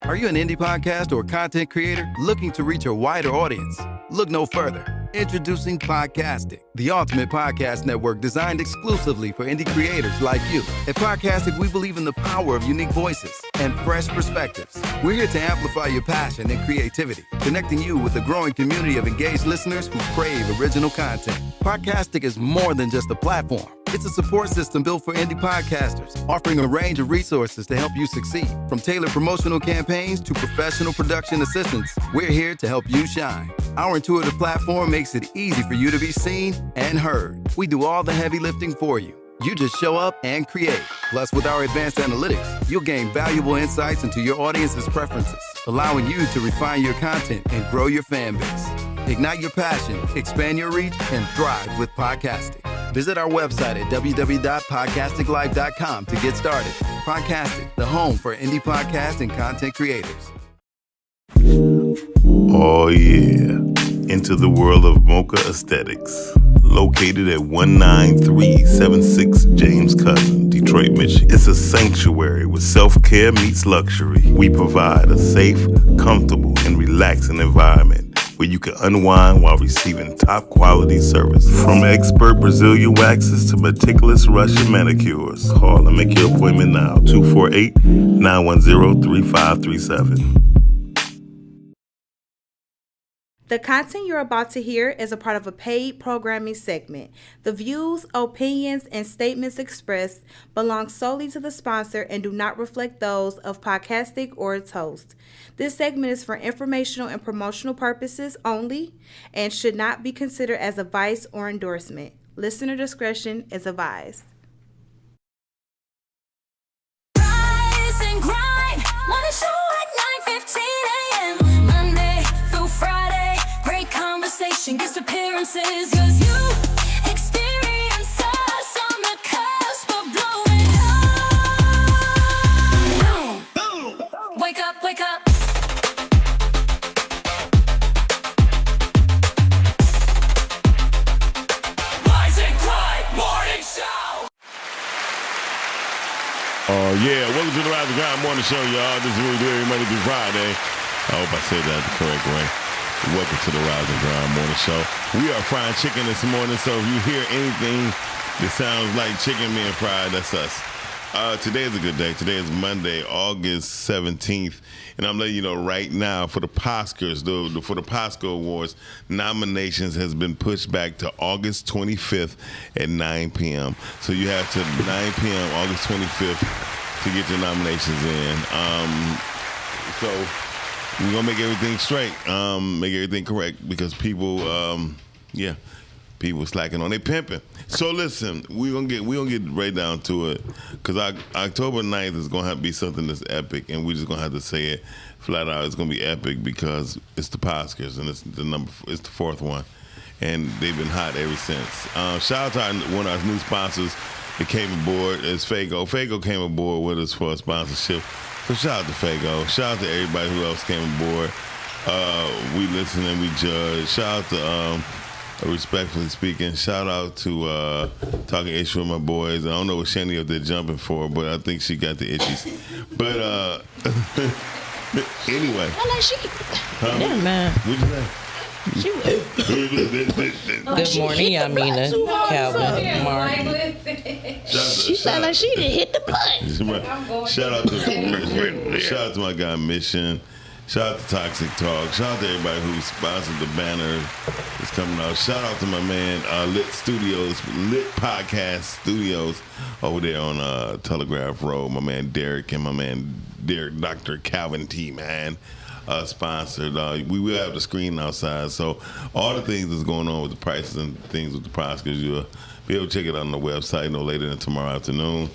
Are you an indie podcast or content creator looking to reach a wider audience? Look no further. Introducing Podcastic, the ultimate podcast network designed exclusively for indie creators like you. At Podcastic, we believe in the power of unique voices and fresh perspectives. We're here to amplify your passion and creativity, connecting you with a growing community of engaged listeners who crave original content. Podcastic is more than just a platform. It's a support system built for indie podcasters, offering a range of resources to help you succeed. From tailored promotional campaigns to professional production assistance, we're here to help you shine. Our intuitive platform makes it easy for you to be seen and heard. We do all the heavy lifting for you. You just show up and create. Plus, with our advanced analytics, you'll gain valuable insights into your audience's preferences, allowing you to refine your content and grow your fan base. Ignite your passion, expand your reach, and thrive with podcasting. Visit our website at www.podcasticlife.com to get started. Podcastic, the home for indie podcast and content creators. Oh yeah, into the world of Mocha Aesthetics. Located at 19376 James Cotton, Detroit, Michigan. It's a sanctuary where self-care meets luxury. We provide a safe, comfortable, and relaxing environment where you can unwind while receiving top quality service. From expert Brazilian waxes to meticulous Russian manicures. Call and make your appointment now. 248-910-3537. The content you're about to hear is a part of a paid programming segment. The views, opinions, and statements expressed belong solely to the sponsor and do not reflect those of Podcastic or its host. This segment is for informational and promotional purposes only and should not be considered as advice or endorsement. Listener discretion is advised. Rise and grind on a show at 9:15 a.m. Monday through Friday. Great conversation, guest appearances, cause you experience us on the cusp of blowing up. Boom. Wake up, wake up. Rise and grind morning show. Yeah, welcome to the Rise and Grind Morning Show, y'all. This is what we do every Monday through Friday. I hope I said that the correct way. Welcome to the Rise and Grind Morning Show. We are frying chicken this morning, so if you hear anything that sounds like chicken being fried, that's us. Today is a good day. Today is Monday, August 17th, and I'm letting you know right now for the Oscars, for the Posco Awards, nominations has been pushed back to August 25th at 9 p.m. So you have to 9 p.m. August 25th to get your nominations in. So we're gonna make everything straight, make everything correct because people, people slacking on their pimping. So listen, we're gonna get right down to it because October 9th is gonna have to be something that's epic, and we're just gonna have to say it flat out. It's gonna be epic because it's the Oscars and it's the fourth one, and they've been hot ever since. Shout out to one of our new sponsors that came aboard. It's Fago. Fago came aboard with us for a sponsorship. So shout out to Fago. Shout out to everybody who else came aboard. We listen and we judge. Shout out to Respectfully Speaking. Shout out to Talking Issue with my boys. I don't know what Shani up there jumping for, but I think she got the itchies. But anyway. I like she. Never mind. What'd you say? Good morning, Yamina, Calvin, Mark. She sound like she done hit the button. Shout out to my guy Mission. Shout out to Toxic Talk. Shout out to everybody who sponsored the banner that's coming out. Shout out to my man Lit Podcast Studios over there on Telegraph Road. My man Derek and my man Dr. Calvin T. Man. Sponsored. We will have the screen outside, so all the things that's going on with the prices and things with the Oscars, you'll be able to check it out on the website no later than tomorrow afternoon.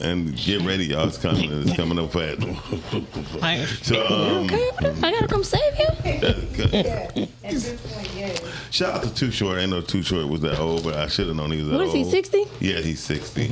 And get ready, y'all. It's coming up fast. So, okay? I gotta come save you? At this point, yeah. Shout out to Too Short. I ain't know Too Short was that old, but I should have known he was that old. What is he, 60? Yeah, he's 60.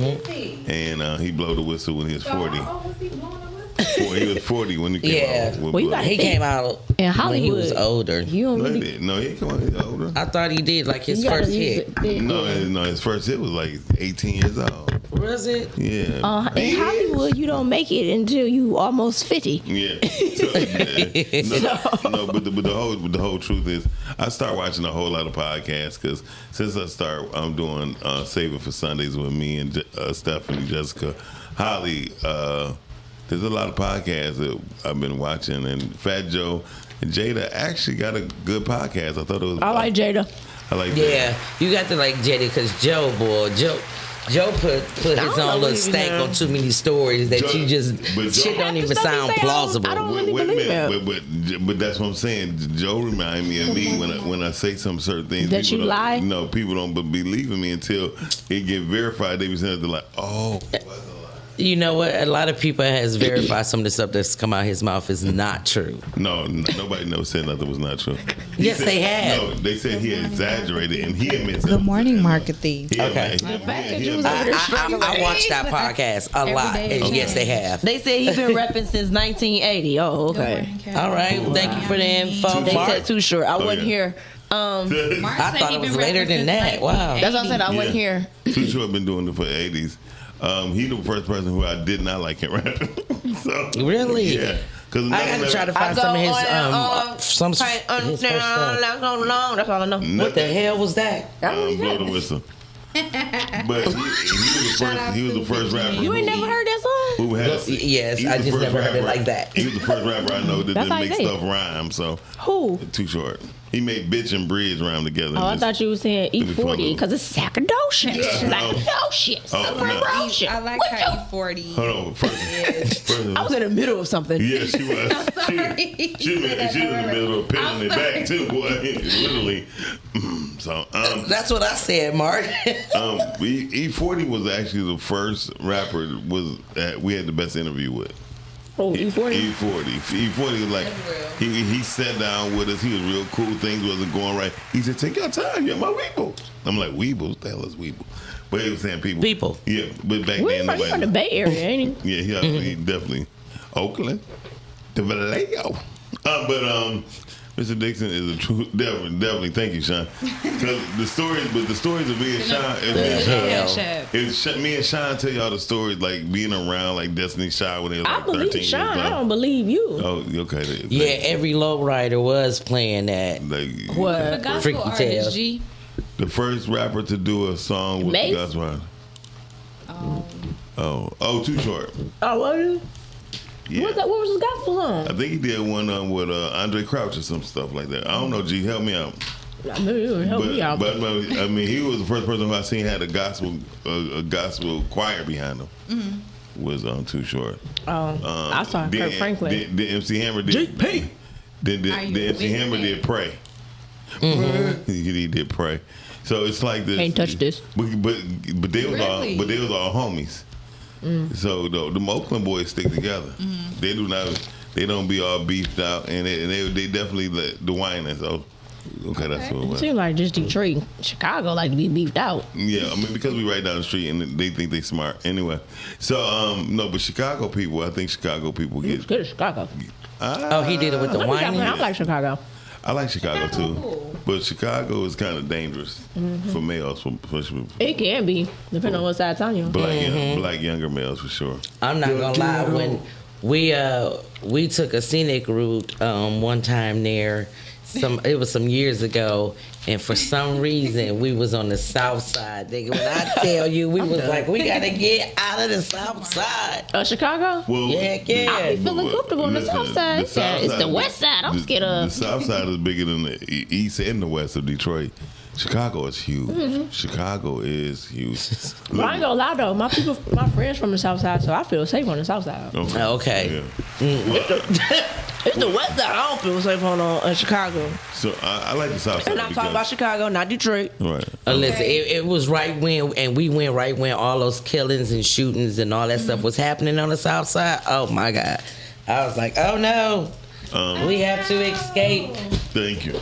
And he blew the whistle when he was 40. How old was he blowing the whistle? was 40 when he came Yeah. out. With Well, you Blood. gotta He came out In when Hollywood, he was older. You don't No, he really. didn't. No, he didn't come out. He's older. I thought he did like his You gotta first use hit. it. No, his first hit was like 18 years old. Was it? Yeah. In Hollywood, you don't make it until you almost 50. Yeah. No, but the whole truth is, I start watching a whole lot of podcasts because since I'm doing Saving for Sundays with me and Stephanie, Jessica, Holly. There's a lot of podcasts that I've been watching, and Fat Joe and Jada actually got a good podcast. I thought it was. I like Jada. I like. Yeah, you got to like Jetty because Joe put his know own what little he stank was on too many stories that Joe- you just but Joe- shit don't even Stuff he sound say, plausible. I don't really Wait a believe minute, it. but that's what I'm saying. Joe remind me of me when I say some certain things. That people you don't- lie? No, people don't believe in me until it get verified. They be saying they're like, oh. it wasn't a lie. You know what? A lot of people has verified some of the stuff that's come out his mouth is not true. No, nobody never said nothing was not true. Yes, they have. No, they said he exaggerated, and he admits. Good morning, Market Thief. Okay. I watched that podcast a lot, and yes, they have. They said he's been rapping since 1980. Oh, okay. All right, thank you for the info, They Mark. said too short. I wasn't yeah. here. I thought it was later than that. Wow. That's what I said. I wasn't here. Too Short been doing it for the 80s. He the first person who I did not like him rapping. So, Really? yeah. Because I got to try to find some of his his first stuff. That's all I know. What the hell was that? Blow the Whistle. But he was the first rapper. You ain't never heard that song? Who had Yes, he was I the just first never heard it rapper- like that. He was the first rapper I know that That's didn't how make you say stuff rhyme. So Who? Too Short. He made bitch and bridge rhyme together. Oh, I thought you were saying E40 because it's Sacadocious. Sacadocious. Ferocious. I like how E40. Hold on. First, I was in the middle of something. yeah, she was. She was in the middle of pinning it back too, boy. Literally. So, That's what I said, Mark. E40 was actually the first rapper we had the best interview with. Oh, E40. E40 was like he sat down with us. He was real cool. Things wasn't going right. He said, "Take your time. You're my Weeble." I'm like, "Weeble? What the hell is Weeble?" But he was saying people. People. Yeah, but back Where then you from the Bay Area, ain't he? Yeah, he definitely Oakland, the Vallejo. Mr. Dixon is a true definitely. Thank you, Sean. Because the stories of me and Sean, me and Sean tell y'all the stories like being around like Destiny Child when they were I like 13 believe years Sean. I old. don't believe you. Oh, okay. Yeah, every lowrider was playing that. Like, What? Freaky Tale. G. the first rapper to do a song with Mace? the Gospel Artist. Oh, Too Short. Oh, what was it? Yeah. What was his gospel song? I think he did one with Andre Crouch or some stuff like that. I don't know. G, help me out. I knew you would help me out. But I mean, he was the first person who I seen had a gospel choir behind him. Mm-hmm. Was Too Short. I saw Then- Kurt Franklin. Then MC Hammer did. GP. Then MC Hammer did Pray. He did Pray. So it's like this. Ain't touch this. But they was all homies. So the Oakland boys stick together. They don't be all beefed out, and they definitely the whiners. So okay, that's what it It was. seems like just Detroit, Chicago like to be beefed out. Yeah, I mean because we right down the street and they think they smart. Anyway, so no, but Chicago people, I think Chicago people It's get. good at Chicago. Oh, he did it with the Let me stop whining. playing. I like Chicago. I like Chicago too, but Chicago is kind of dangerous for males, especially It can be, depending on what side of town you're on. black younger males for sure. I'm not gonna lie. When we took a scenic route one time there, it was some years ago, and for some reason we was on the south side. Nigga, when I tell you, we was like, we gotta get out of the south side. Chicago? Well, Yeah. I be feeling comfortable on the south side. It's the west side. I'm scared of. The south side is bigger than the east and the west of Detroit. Chicago is huge. Chicago is huge. Well, I ain't gonna lie though, my friends from the south side, so I feel safe on the south side. Okay. Yeah. It's the west side I don't feel safe on Chicago. So I like the south side. And I'm talking about Chicago, not Detroit. Right. Listen, it was right when we went right when all those killings and shootings and all that stuff was happening on the south side. Oh my God, I was like, oh no, we have to escape. Thank you.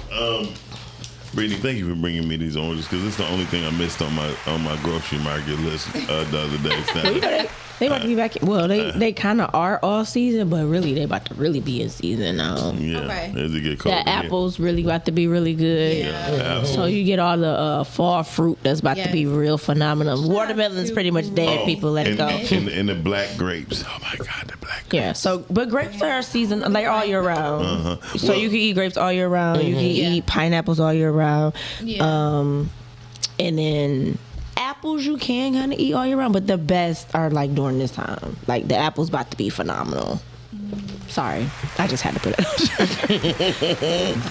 Brittany, thank you for bringing me these oranges because it's the only thing I missed on my grocery market list the other day. They about to be back. Well, they kind of are all season, but really they about to really be in season now. Yeah, Okay. as it get cold. The apples really about to be really good. Yeah. So you get all the fall fruit that's about to be real phenomenal. Watermelon's pretty much dead. People let it go. And the black grapes. Oh my God, the black grapes. Yeah. So, but grapes are season. They're all year round. So Well- you can eat grapes all year round. You can eat pineapples all year round. Yeah. And then apples you can kind of eat all year round, but the best are like during this time. Like the apples about to be phenomenal. Sorry, I just had to put it out.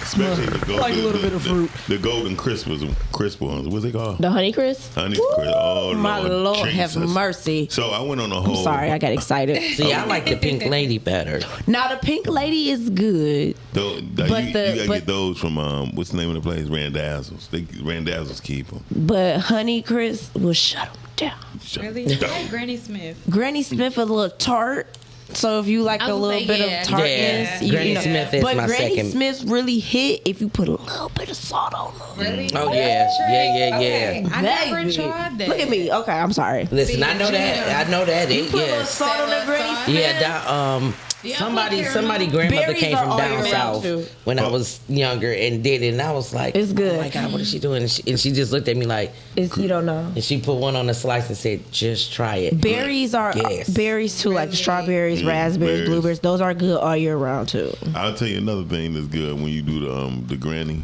Especially the golden, Like a little bit of fruit. The golden crisp ones. What's they called? The Honey Crisp. Honey Crisp. Oh, My Lord, have Jesus. mercy. So I went on a whole. I'm sorry, I got excited. See, I like the Pink Lady better. Now the Pink Lady is good. You gotta get those from what's the name of the place? Randazzles. Randazzles keep them. But Honey Crisp will shut them down. Really? I like Granny Smith. Granny Smith a little tart. So if you like I a was little say, bit yeah. of tartness, Yeah. Granny Smith is but my Granny second. Smith really hit if you put a little bit of salt on them. Really? Oh, yeah. Yeah. Okay. I never Baby. tried that. Look at me. Okay, I'm sorry. Listen, I know that. I know that. You put a little Yes. salt on the Granny Smith. Yeah, that, somebody grandmother Berries came are from all down year round, south too. when I was younger and did it, and I was like, It's good. Oh my God, what is she doing? And she just looked at me like, You don't know. and she put one on the slice and said, just try it. Berries are Yes. berries too, like strawberries, raspberries, berries. blueberries. Those are good all year round too. I'll tell you another thing that's good when you do the granny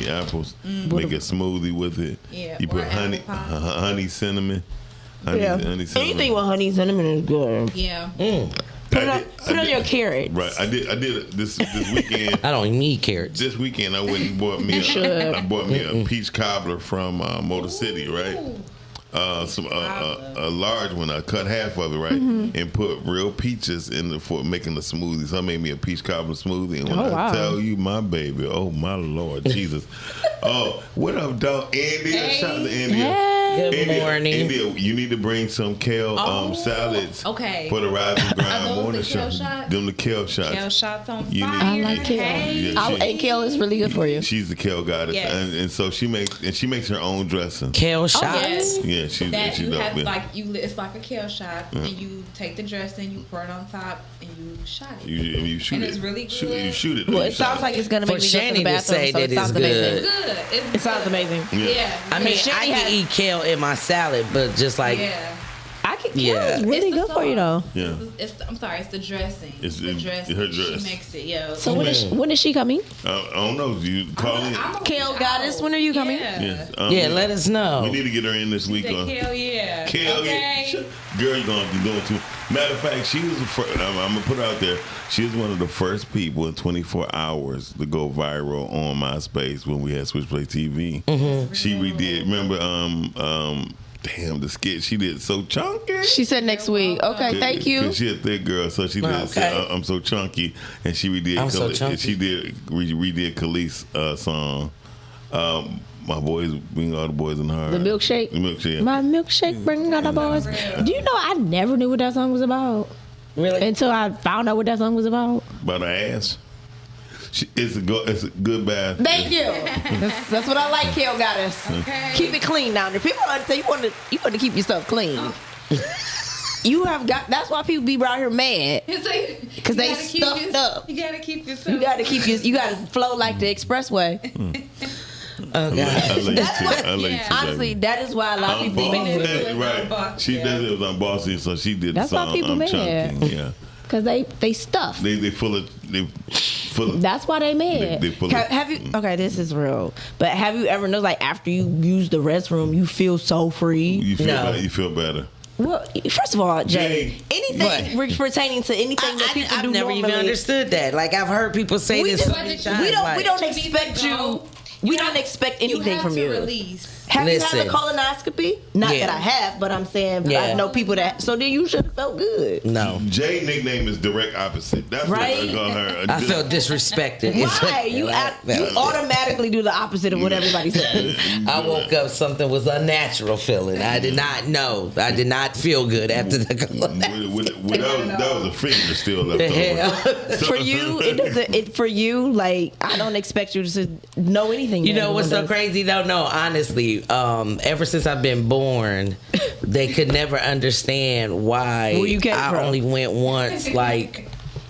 apples. Make a smoothie with it. Yeah, You put or honey, apple pie. honey cinnamon. Honey cinnamon. Anything with honey cinnamon is good. Yeah. Put it on your carrots. Right, I did it this weekend. I don't need carrots. This weekend I went and bought me a peach cobbler from Motor City, right? A large one. I cut half of it, right, and put real peaches in for making the smoothie. So I made me a peach cobbler smoothie. And when I tell you, my baby, oh my Lord, Jesus. Oh, what up, dog? Andy, shout out to India. Good morning. India, you need to bring some kale salads. Okay. For the Rise and Grind those morning the kale show. shots? Them the kale shots. Kale shots on You fire. need- I like kale. Yeah, And kale is really good for you. She's the kale goddess, Yes. and so she makes her own dressing. Kale shots. Yes. Yeah, she That you dope, have yeah. it's like a kale shot, and you take the dressing, you pour it on top, and you shot it. You shoot And it. it's really You good. shoot it. Well, You it sounds shot like it's gonna make For me go to Shani the to bathroom. say So that it it's sounds good. amazing. Good. It sounds amazing. Yeah. I mean, Shani I can has- eat kale in my salad, but just like, Yeah. I can. Yeah. Kale is really It's the good for you though. Yeah. I'm sorry, it's the dressing. It's the dressing. her dress. She makes it, yeah. So when is she coming? I don't know. You call in. Kale Goddess, when are you coming? Yeah. Yes. yeah, let us know. We need to get her in this week. Say kale, yeah. Kale, Okay. yeah. Girl, you're gonna be doing too. Matter of fact, she was the first. I'm gonna put it out there. She was one of the first people in 24 hours to go viral on MySpace when we had Switchblade TV. She redid. Remember, damn, the skit she did so chunky. She said next week. Okay, thank you. 'Cause she a thick girl, so she did. Okay. I'm so chunky, and she redid. I'm so chunky. She did redid Khalees' song. My boys bring all the boys in her. The milkshake. The milkshake. Yeah. My milkshake bring all the boys. Do you know I never knew what that song was about Really? until I found out what that song was about? About her ass. It's a good bath. Thank you. That's what I like, Kale Goddess. Okay. Keep it clean down there. People want to say you want to keep your stuff clean. You have got. That's why people be out here mad. Because they stuffed up. You gotta keep yourself. You got to keep your. You got to flow like the expressway. Oh, God. I like That's I like Honestly, that is why a lot of people Bossy, mad. right? She does it was on Bossy, so she did That's the why song. people I'm mad. chunky. Yeah, Because they stuff. they full of. That's why they mad. They full of- Have you? Okay, this is real. But have you ever noticed, like, after you use the restroom, you feel so free? You feel No. better. You feel better. Well, first of all, Jay, Jay, anything pertaining to anything that people I've do never normally, even understood that. Like, I've heard people say we this. just, so many we times, don't like, we don't To be expect the you. goat, We don't expect anything have from to you. Release. Have you Listen. had a colonoscopy? Not Yeah. that I have, but I'm saying Yeah. I know people that. So then you should have felt good. No. Jay nickname is direct opposite. That's Right? what I call her. I felt disrespected. Why? You automatically do the opposite of what everybody says. I woke up, something was unnatural feeling. I did not know. I did not feel good after the that was a finger still left The over. hell? For you, it doesn't. For you, like I don't expect you to know anything anything. You that know what's so anyone does. crazy though? No, honestly, ever since I've been born, they could never understand why Where you came I from. only went once. Like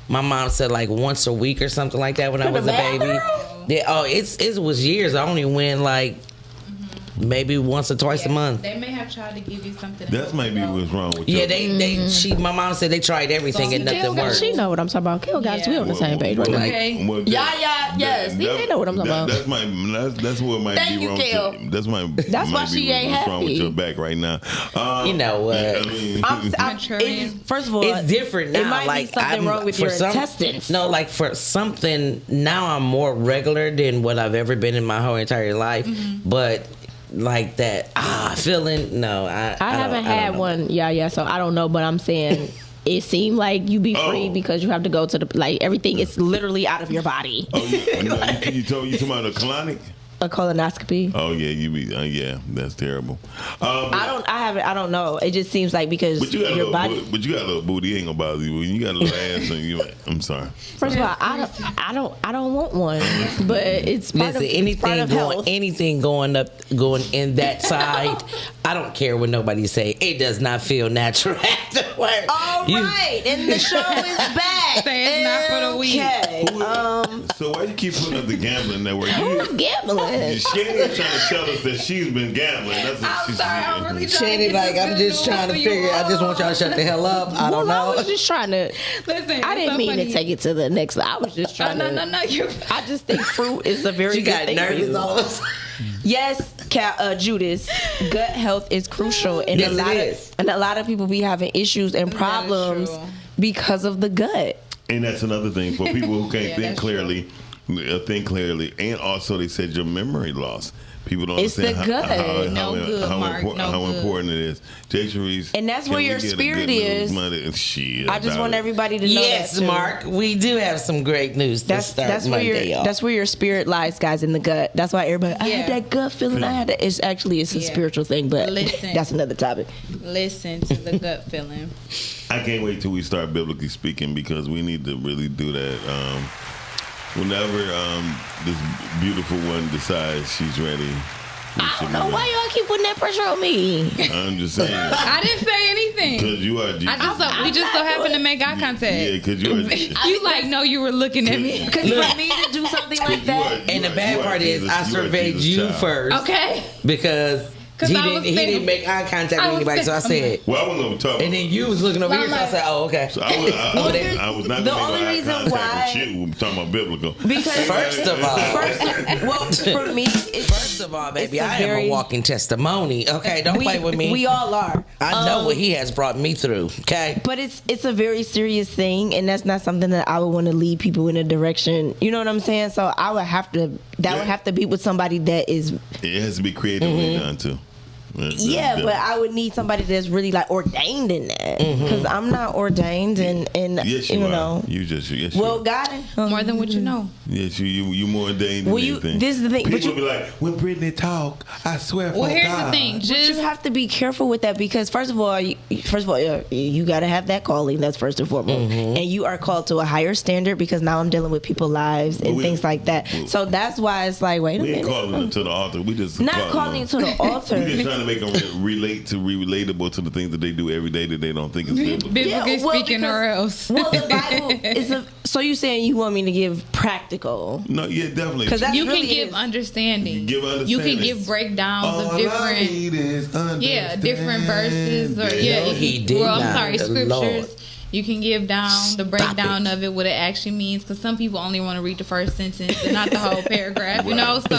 my mom said, like once a week or something like that when I To the was a baby. bathroom? Yeah, it was years. I only went like maybe once or twice a month. They may have tried to give you something. That might be what's wrong with Yeah, you. my mom said they tried everything and nothing Kel, worked. she know what I'm talking about. Kel got us. We on the same page right now. Okay. Yes, they know what I'm talking about. That's what might Thank be you, wrong. Kel. That's That's why she ain't what's wrong with happy. your back right now. You know what? I mean, First of all, It's different now. It might like be something wrong with for your intestines. No, like for something now I'm more regular than what I've ever been in my whole entire life. But like that feeling, no, I haven't had one. Yeah. So I don't know, but I'm saying it seemed like you be free because you have to go to the everything is literally out of your body. Oh yeah, no, you talking about a colonic? A colonoscopy. Oh yeah, yeah, that's terrible. I don't know. It just seems like because But you got your body. but you got a little booty, ain't gonna bother you. When you got a little ass, and you, I'm sorry. First of all, I don't want one, but it's part Listen, of anything going in that side, I don't care what nobody say. It does not feel natural afterwards. All right, and the show is back. Say it's not for the weak. Okay. So why you keep putting up the gambling network? Who's gambling? Shannon trying to tell us that she's been gambling. That's what she's saying. Shanny, like I'm just trying to figure. I just want y'all to shut the hell up. I don't I know. was just trying to. Listen, I didn't mean to take it to the next level. I was just trying to. No. You. I just think fruit is a very She good got thing for nervous you. all of a sudden. Yes, Judas, gut health is crucial, and Yes, it is. a lot of people be having issues and problems true. because of the gut. And that's another thing for people who can't Yeah, think that's clearly, and also they said your memory loss. People don't It's the understand gut. No good, Mark, no how good. important it is. Jay Cherise, And that's can where we your get a spirit good is. news Monday? Shit, I just about want it. everybody to know Yes, that too. Mark, we do have some great news to start That's where Monday off. that's where your spirit lies, guys, in the gut. That's why everybody. I had Yeah. that gut feeling. I had that. It's actually a Yeah. spiritual thing, but Listen. that's another topic. Listen to the gut feeling. I can't wait till we start biblically speaking because we need to really do that. Whenever this beautiful one decides she's ready, we I should don't be know why ready. y'all keep putting that pressure on me. I'm just saying I didn't say anything. because you are. We just so happened to make eye contact. Yeah, because you are. You like know you were looking at me. Because for me to do something like that, And the bad part is, I surveyed you first Okay. because 'Cause he I didn't. was He thinking- didn't make eye contact I with was anybody, so I thinking- said. Well, I wasn't gonna talk. And then you was looking over Well, here, so I like- said, "Oh, okay." So I was not the gonna only make eye reason contact why- with you. We're talking about biblical. because First of all, well, for me, it's, first of all, baby, it's a I am very- a walking testimony. Okay, don't play with me. We all are. I know what he has brought me through. Okay. But it's a very serious thing, and that's not something that I would want to lead people in a direction. You know what I'm saying? So I would have to. That would have to be with somebody that is. It has to be creatively done too. Yeah, but I would need somebody that's really like ordained in that because I'm not ordained, and yes, you are. You just yes. Well, you are. God, More than what you know. Yes, you more ordained than Well, you- anything. this is the thing, but People you- be like, when Brittany talk, I swear. Well, for here's God. the thing. But you Just have to be careful with that because first of all, you got to have that calling. That's first and foremost, and you are called to a higher standard because now I'm dealing with people's lives and we- things like that. So that's why it's like, wait a We ain't minute. calling them to the altar. We just Not calling to the altar. We just trying to make them relatable to the things that they do every day that they don't think is biblical. biblically Yeah, well, speaking, or else. Well, the Bible is a. So you saying you want me to give practical? No, yeah, definitely. 'Cause that's You really can give is. understanding. Give You understanding. can give breakdowns All of I different. need is Different verses or understanding. No, he did I'm not. sorry, The scriptures. Lord. You can give down the breakdown it. of it, what it actually means, because some people only want to read the first sentence and not the whole paragraph, you know. So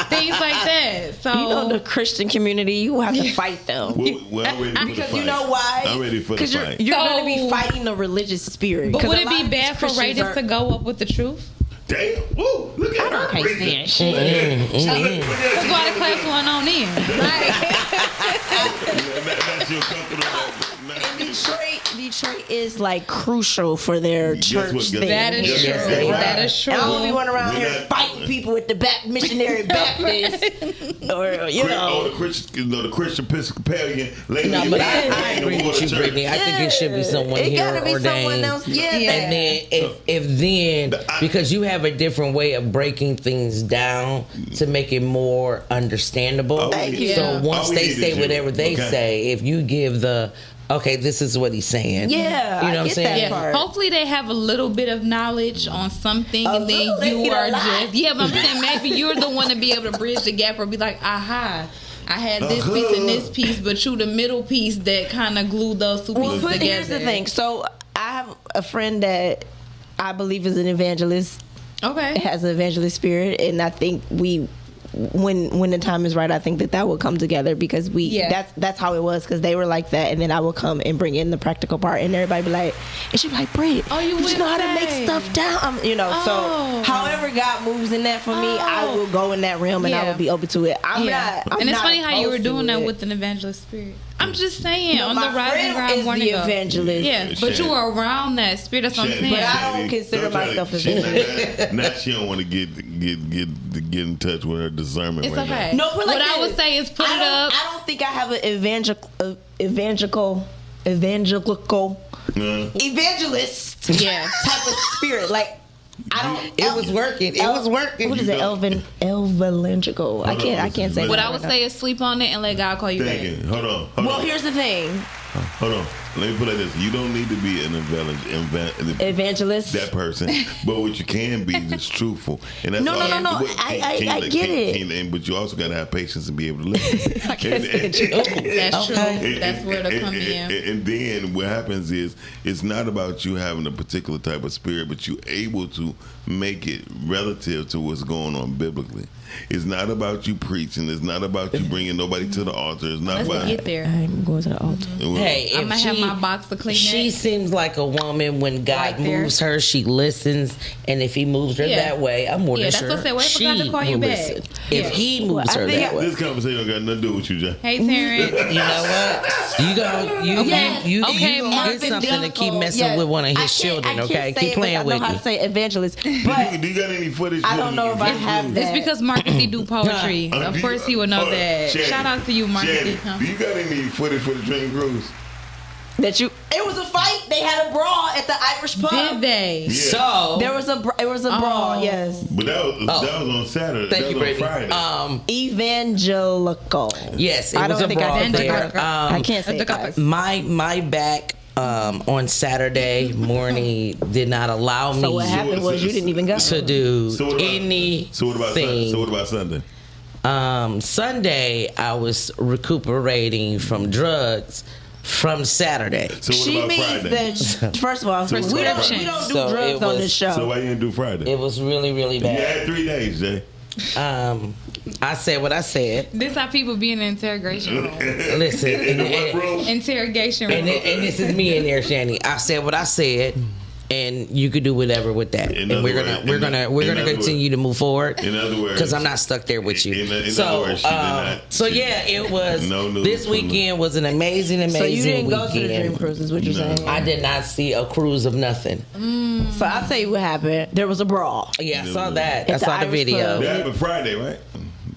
things like that. So You know, the Christian community, you have to fight them. Well, I'm ready for the Because fight. you know why? I'm ready for the Because fight. you're So- going to be fighting the religious spirit. but 'Cause would a it lot be of these bad for Christians Raiders to go up with the truth? Damn! Woo! Look at her. can't stand shit. That's why the class going on in. Like, That's your comfortable. In Detroit, Detroit is like crucial for their Guess church what? Guess thing. what? That is Guess true. what? That is true. And I'm gonna be running around We're here not- fighting people with the missionary Baptist, or the Christian Episcopalian lady. No, but I ain't no agree more with you, church. Brittany. I think it should be someone it here gotta be ordained. someone else. Yeah, And then if then because you have a different way of breaking things down to make it more understandable. Thank you. So once All we they need say is you. whatever they Okay. say, if you give the okay, this is what he's saying. Yeah, you I know what I'm get saying? that Yeah. part. Hopefully they have a little bit of knowledge on something, and then little, they you get a are lot. just but I'm saying maybe you're the one to be able to bridge the gap or be like, aha. I had this piece and this piece, but you the middle piece that kind of glued those two Well, pieces but together. here's the thing. So I have a friend that I believe is an evangelist, Okay. has an evangelist spirit, and I think when the time is right, I think that will come together because that's how it was, because they were like that, and then I will come and bring in the practical part, and everybody be like, and she be like, Britt, Oh, you just know how to make would stuff say. down, Oh. So however God moves in that for me, I will go in that realm and I Yeah. will be open to it. I'm and it's not funny how you were opposed to doing that it. with an evangelist spirit. I'm just saying, No, on the my Rise and friend Grind is morning the go. evangelist. Yeah, but you were around that spirit. That's what I'm saying. But I don't consider myself a evangelist. Now she don't want to get in touch with her discernment It's right okay. now. No, but like what I this, would say is put I it don't- up. I don't think I have an evangelical evangelist Yeah. type of spirit. Like I don't. It was working. It was working. What is it? Evangelical. I can't say. What that I would right say is sleep on it and let God call you back. Thinking. Hold on. now. Well, here's the thing. Hold on. Let me put it like this. You don't need to be an Evangelist. that person, but what you can be is just truthful. And that's No. what- I get it. But you also got to have patience and be able to listen. I can't say that you- That's true. And- That's where it'll come and- in. And then what happens is it's not about you having a particular type of spirit, but you're able to make it relative to what's going on biblically. It's not about you preaching. It's not about you bringing nobody to the altar. It's not Let's about get there. I'm going to the altar. Hey, I'm if gonna have my box of Kleenex. She seems like a woman when God Right there. moves her, she listens, and if He moves her Yeah. that way, I'm more Yeah, than that's sure what I said. Wait for God to she call you will back. listen. Yeah. If He moves Well, I her think that way, This conversation don't got nothing to do with you, Jay. Hey, Terrence. you know what? You Okay, gonna Marvin get something to keep messing Yes. with one of I his can't- children, I can't okay? say Keep it, playing but with I know how me. to say evangelist, but Do you got any footage? I don't know if I have that. It's because Marcus do poetry. Of course he would know that. Shannon, Shout out to you, Marcus. Shannon, do you got any footage for the Dream Cruise? that you. It was a fight. They had a brawl at the Irish pub. Did they? Yeah. So There was a brawl. Yes. But that was on Saturday. thank that you, was on Brittany. Friday. Evangelical. Yes, it I was don't a think I brawl can do there. that. I can't say it, guys. My back on Saturday morning did not allow me So what happened was you didn't even go. to do So what about anything. So what about Sunday? Sunday, I was recuperating from drugs from Saturday. So what She about means Friday? that, first of all, we don't do So drugs it on was- this show. So why you didn't do Friday? It was really, really You bad. had 3 days, Jay. I said what I said. This how people be in the interrogation room. Listen, In the what room? Interrogation room. and this is me in there, Shani. I said what I said, and you could do whatever with that. In And other we're words- gonna continue to move forward. In other words, because I'm not stuck there with you. in other words, she did not- so she- yeah, it was. No news This from weekend was an amazing So you didn't weekend. go to the Dream Cruise, is what you're No. saying? I did not see a cruise of nothing. So I'll tell you what happened. There was a brawl. Yeah, I saw that. I At the saw the Irish video. pub. That happened Friday, right?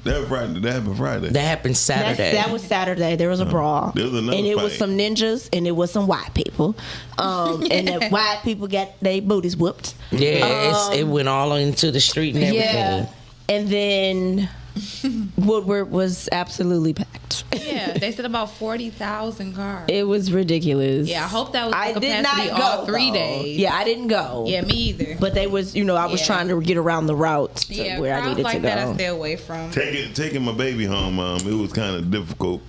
That happened Friday. That happened Saturday. That was Saturday. There was a brawl. There was another and it was fight. some ninjas and it was some white people. And the white people got their booties whooped. yeah, it went all into the street and everything. Yeah. And then Woodward was absolutely packed. Yeah, they said about 40,000 cars. It was ridiculous. Yeah, I hope that was the I did capacity not all go 3 though. days. Yeah, I didn't go. Yeah, me either. But they was, I was Yeah. trying to get around the routes to Yeah, where I crowds needed like to that I go. stay away from. Taking my baby home, it was kind of difficult.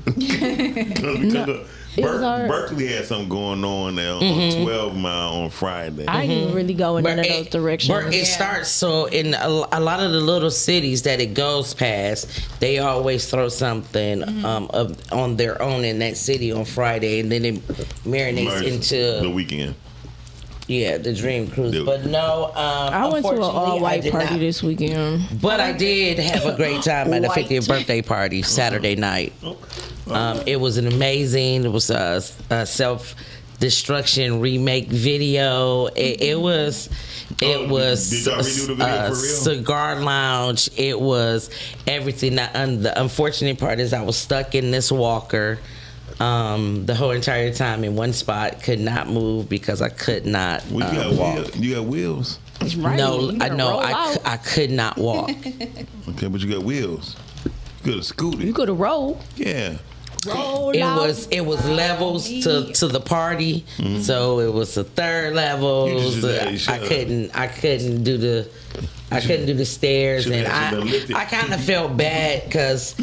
it was hard. Berkeley had something going on there on 12 Mile on Friday. I didn't even really go in none of those directions. It starts so in a lot of the little cities that it goes past, they always throw something on their own in that city on Friday, and then it marinates Merge into the weekend. the Dream Cruise. The- But no, I went to an unfortunately, I all-white did party not. this weekend. But I did have a great time at a White. 50th birthday party Saturday night. It was an amazing. It was a Destruction remake video. It was Did y'all redo the video for real? Cigar Lounge. It was everything. The unfortunate part is I was stuck in this walker the whole entire time in one spot. Could not move because I could not walk. You got wheels. Right. No, You I gotta know roll out. I could not walk. Okay, but you got wheels. You could have scooted. You could have rolled. Yeah. Roll It out. was levels to the party, so it was the third level. You just I couldn't do the stairs, Should've and actually been lifted. I kind of felt bad because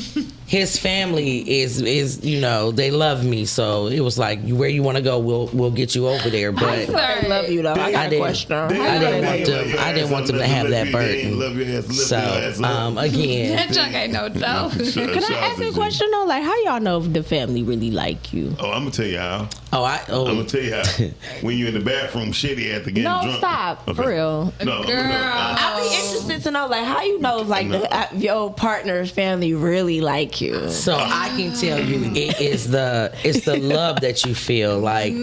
his family is they love me, so it was like where you want to go, we'll get you over there. But I love you though. I got a didn't- question. I didn't want them to have that burden. Love your ass, lift So your ass up. again, That junk ain't no joke. Can I ask you a question though? Like, how y'all know if the family really like you? Oh, I'm gonna tell you how. I'm I'm gonna tell you how. When you're in the bathroom, shitty after getting No, drunk. stop. Okay. For real. No, Girl. I'd be interested to know, like, how you know if, like, your partner's family really like you. So I can tell you, it's the love that you feel. Like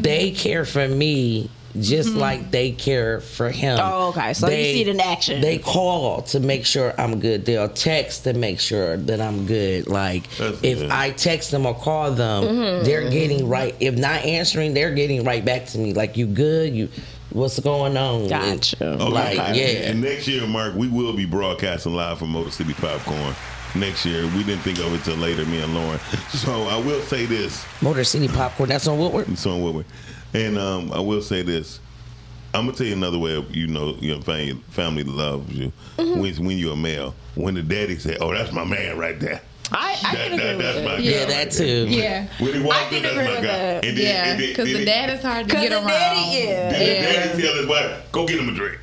they care for me just like they care for him. Oh, okay. So you see it in action. They call to make sure I'm good. They'll text to make sure that I'm good. Like That's if good. I text them or call them, they're getting right. If not answering, they're getting right back to me. Like, you good? You what's going on? Gotcha. Okay. Like, yeah. And next year, Mark, we will be broadcasting live from Motor City Popcorn. Next year, we didn't think of it till later, me and Lauren. So I will say this. Motor City Popcorn. That's on Woodward. It's on Woodward. And I will say this. I'm gonna tell you another way of, your family loves you. When you're a male. When the daddy say, "Oh, that's my man right there." I can agree with That's that. my guy. Yeah, right that there. too. Yeah. When he I walked in, can that's agree my with guy. that. And Yeah, because the dad is hard to get around. yeah. Then the daddy tell his wife, "Go get him a drink."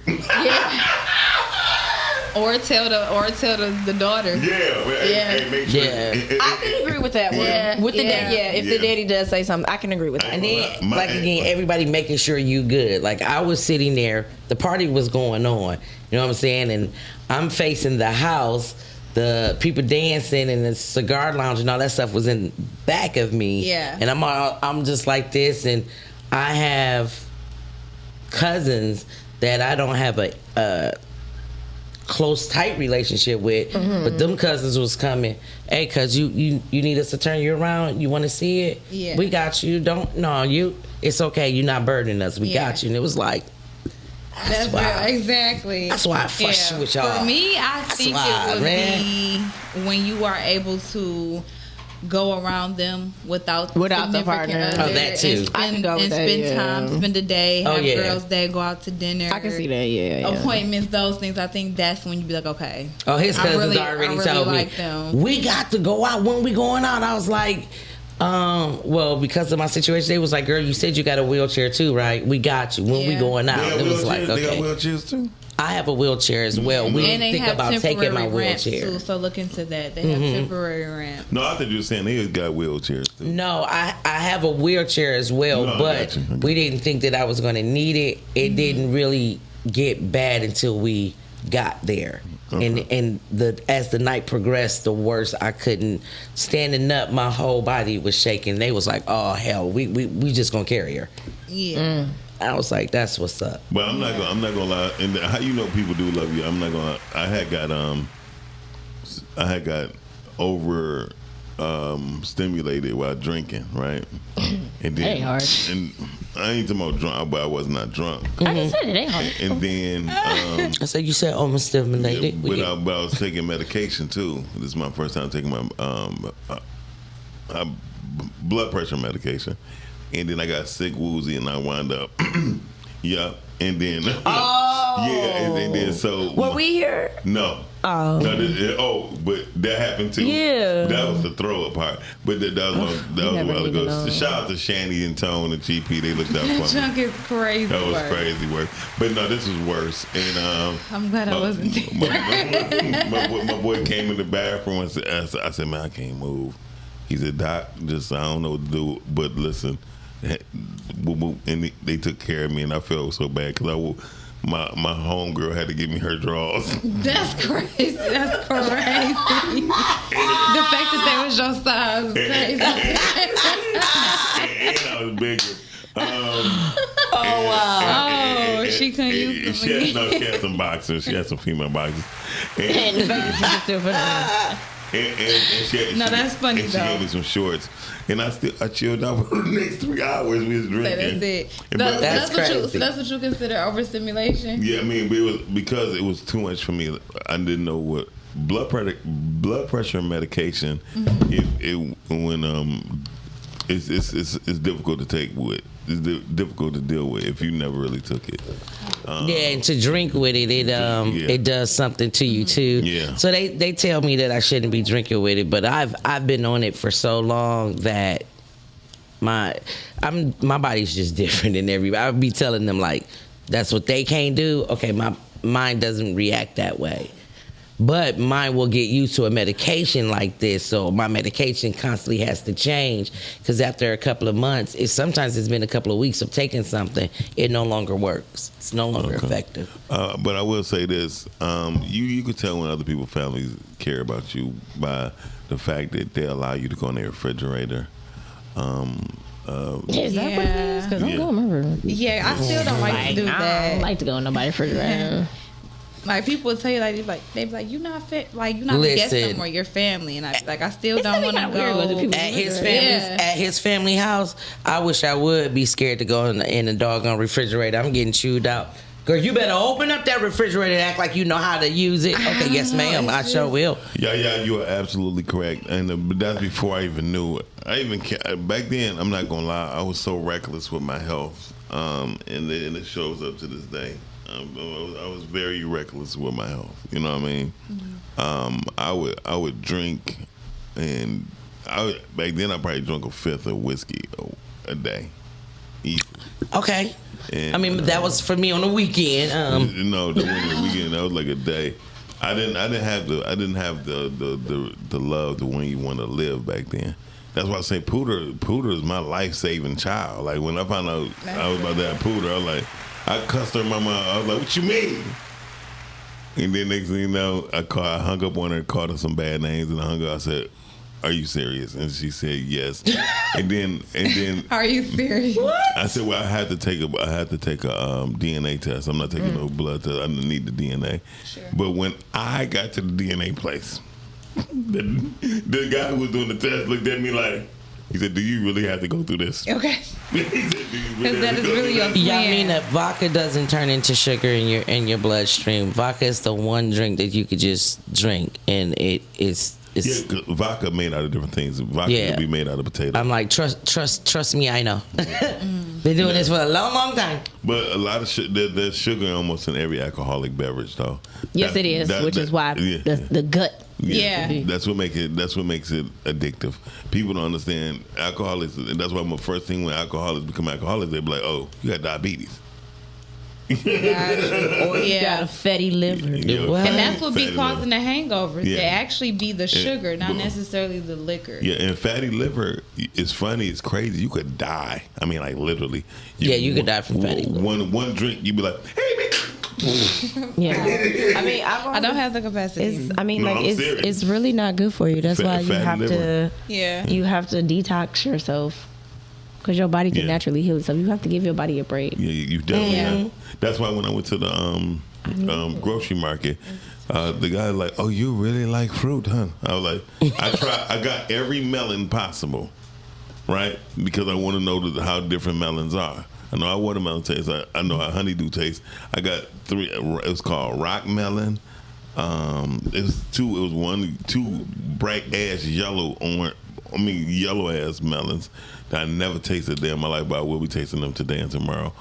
Or tell the daughter. Yeah. Well, Yeah. Hey, make sure. Yeah. I can agree with that one. Yeah. With the Yeah. dad, if Yeah. the daddy does say something, I can agree with that. And then, My- like again, everybody making sure you good. Like I was sitting there, the party was going on. You know what I'm saying? And I'm facing the house. The people dancing and the cigar lounge and all that stuff was in back of me. Yeah. And I'm just like this, and I have cousins that I don't have a close, tight relationship with, but them cousins was coming. Hey, cuz you need us to turn you around? You want to see it? Yeah. We got you. It's okay. You're not burdening us. We got you. And it was like, That's why- right, exactly. that's why I fuss with y'all. For me, I think why, it would man. be when you are able to go around them without the significant partner. other Oh, that too. and I can spend, go with and that, spend yeah. time, spend a day, Oh, have yeah. girls day, go out to dinner. I can see that, yeah. Appointments, those things. I think that's when you be like, okay. Oh, his I cousins really- already I really told me, like them. we got to go out. When we going out, I was like, well, because of my situation, they was like, girl, you said you got a wheelchair too, right? We got you. When we Yeah. going out, They got it was like, wheelchairs? They got okay. wheelchairs too? I have a wheelchair as well. We And they think have about taking my temporary ramps wheelchair. too, so look into that. They have temporary ramps. No, I thought you were saying they got wheelchairs too. No, I have a wheelchair as well, No, I but got you. we didn't think that I was going to need it. It didn't really get bad until we got there. And as the night progressed, the worse I couldn't. Standing up, my whole body was shaking. They was like, oh hell, we just gonna carry her. Yeah. I was like, that's what's up. But I'm not gonna lie. And how you know people do love you? I'm not gonna. I had got over stimulated while drinking, right? And then Ain't hard. And I ain't talking about drunk, but I was not drunk. I just said it ain't hard. And then I said, you said overstimulated. but I was taking medication too. This is my first time taking my blood pressure medication. And then I got sick, woozy, and I wound up. Yeah. And then yeah, and then so Were we here? no. Oh. No, but that happened too. Yeah. That was the throw up part. But that was a never while even ago. know. Shout out to Shanny and Tone and GP. They looked out for me. Junk is crazy. That was work. crazy work. But no, this was worse. And I'm glad I wasn't there. my boy came in the bathroom and said, I said, man, I can't move. He said, Doc, just I don't know what to do. But listen, and they took care of me, and I felt so bad because my homegirl had to give me her drawers. That's crazy. That's crazy. The fact that they was your size is crazy. And I was bigger. Oh, she couldn't use them She again. had some boxers. She had some female boxers. And, And the fact that you just still put it and she had, No, that's funny, and she though. gave me some shorts. And I chilled out for the next 3 hours. We was drinking. That's it. And That's crazy. That's what you consider overstimulation. Yeah, I mean, but it was because it was too much for me. I didn't know what blood pressure medication. It's difficult to take with. It's difficult to deal with if you never really took it. Yeah, and to drink with it, it does something to you too. Yeah. So they tell me that I shouldn't be drinking with it, but I've been on it for so long that my body's just different than everybody. I would be telling them like that's what they can't do. Okay, my mind doesn't react that way. But mine will get used to a medication like this, so my medication constantly has to change because after a couple of months, sometimes it's been a couple of weeks of taking something, it no longer works. It's no longer effective. But I will say this: you can tell when other people's families care about you by the fact that they allow you to go in their refrigerator. Is that what it is? Because Yeah. I'm going remember. Yeah, I still don't like to do I don't that. like to go in nobody's refrigerator. Like people will tell you they be like, you're not fit, like you're not a guest Listen. anymore, you're family, and I like I still It's don't really want to kinda weird go. when people- At his family house, I wish I would be scared to go in the doggone refrigerator. I'm getting chewed out. Girl, you better open up that refrigerator and act like you know how to use it. Okay, yes, ma'am. I sure will. Yeah, you are absolutely correct, and but that's before I even knew it. Back then. I'm not gonna lie, I was so reckless with my health, and it shows up to this day. I was very reckless with my health. You know what I mean? Mm-hmm. I would drink, and back then I probably drank a fifth of whiskey a day. Easy. Okay. And, I mean, that was for me on the weekend. No, the weekend that was like a day. I didn't have the love, the when you want to live back then. That's why I say Pooter is my life saving child. Like when I found out I was about to have Pooter, I was like, I cussed her mama. I was like, what you mean? And then next thing you know, I hung up on her, called her some bad names, and I hung up. I said, "Are you serious?" And she said, "Yes." and then Are you serious? I said, "Well, I had to take a DNA test. I'm not taking no blood test. I didn't need the DNA." Sure. But when I got to the DNA place, the guy who was doing the test looked at me like, he said, "Do you really have to go through this?" Okay. He said, "Do you Because that have to is go really through your this?" Yeah, I plan. mean that vodka doesn't turn into sugar in your bloodstream. Vodka is the one drink that you could just drink, and it's. Yeah, 'cause vodka made out of different things. Vodka Yeah. could be made out of potato. I'm like, trust me, I know. Been doing this for a long time. But a lot of there's sugar almost in every alcoholic beverage, though. Yes, it is, which is why yeah. the gut. Yeah. That's what makes it addictive. People don't understand alcoholics, and that's why my first thing when alcoholics become alcoholics, they be like, "Oh, you got diabetes." Or you got a fatty liver. Yeah, What? And that's what be fatty causing the hangovers. Yeah. They actually be the sugar, not but- necessarily the liquor. Yeah, and fatty liver, it's funny, it's crazy. You could die. I mean, like literally. You could die from fatty liver. One drink, you be like, "Hey, man." Yeah. I mean, I don't have the capacity. It's, I mean, No, like I'm serious. it's really not good for you. That's why you Fatty have liver. Yeah. to detox yourself because your body can Yeah. naturally heal itself. You have to give your body a break. Yeah, you definitely Yeah. have. That's why when I went to the grocery market, the guy was like, "Oh, you really like fruit, huh?" I was like, I got every melon possible, right? Because I want to know how different melons are. I know how watermelon tastes. I know how honeydew tastes. I got 3. It was called rock melon. It was 2. It was 2 bright ass yellow ass melons that I never tasted there in my life, but I will be tasting them today and tomorrow.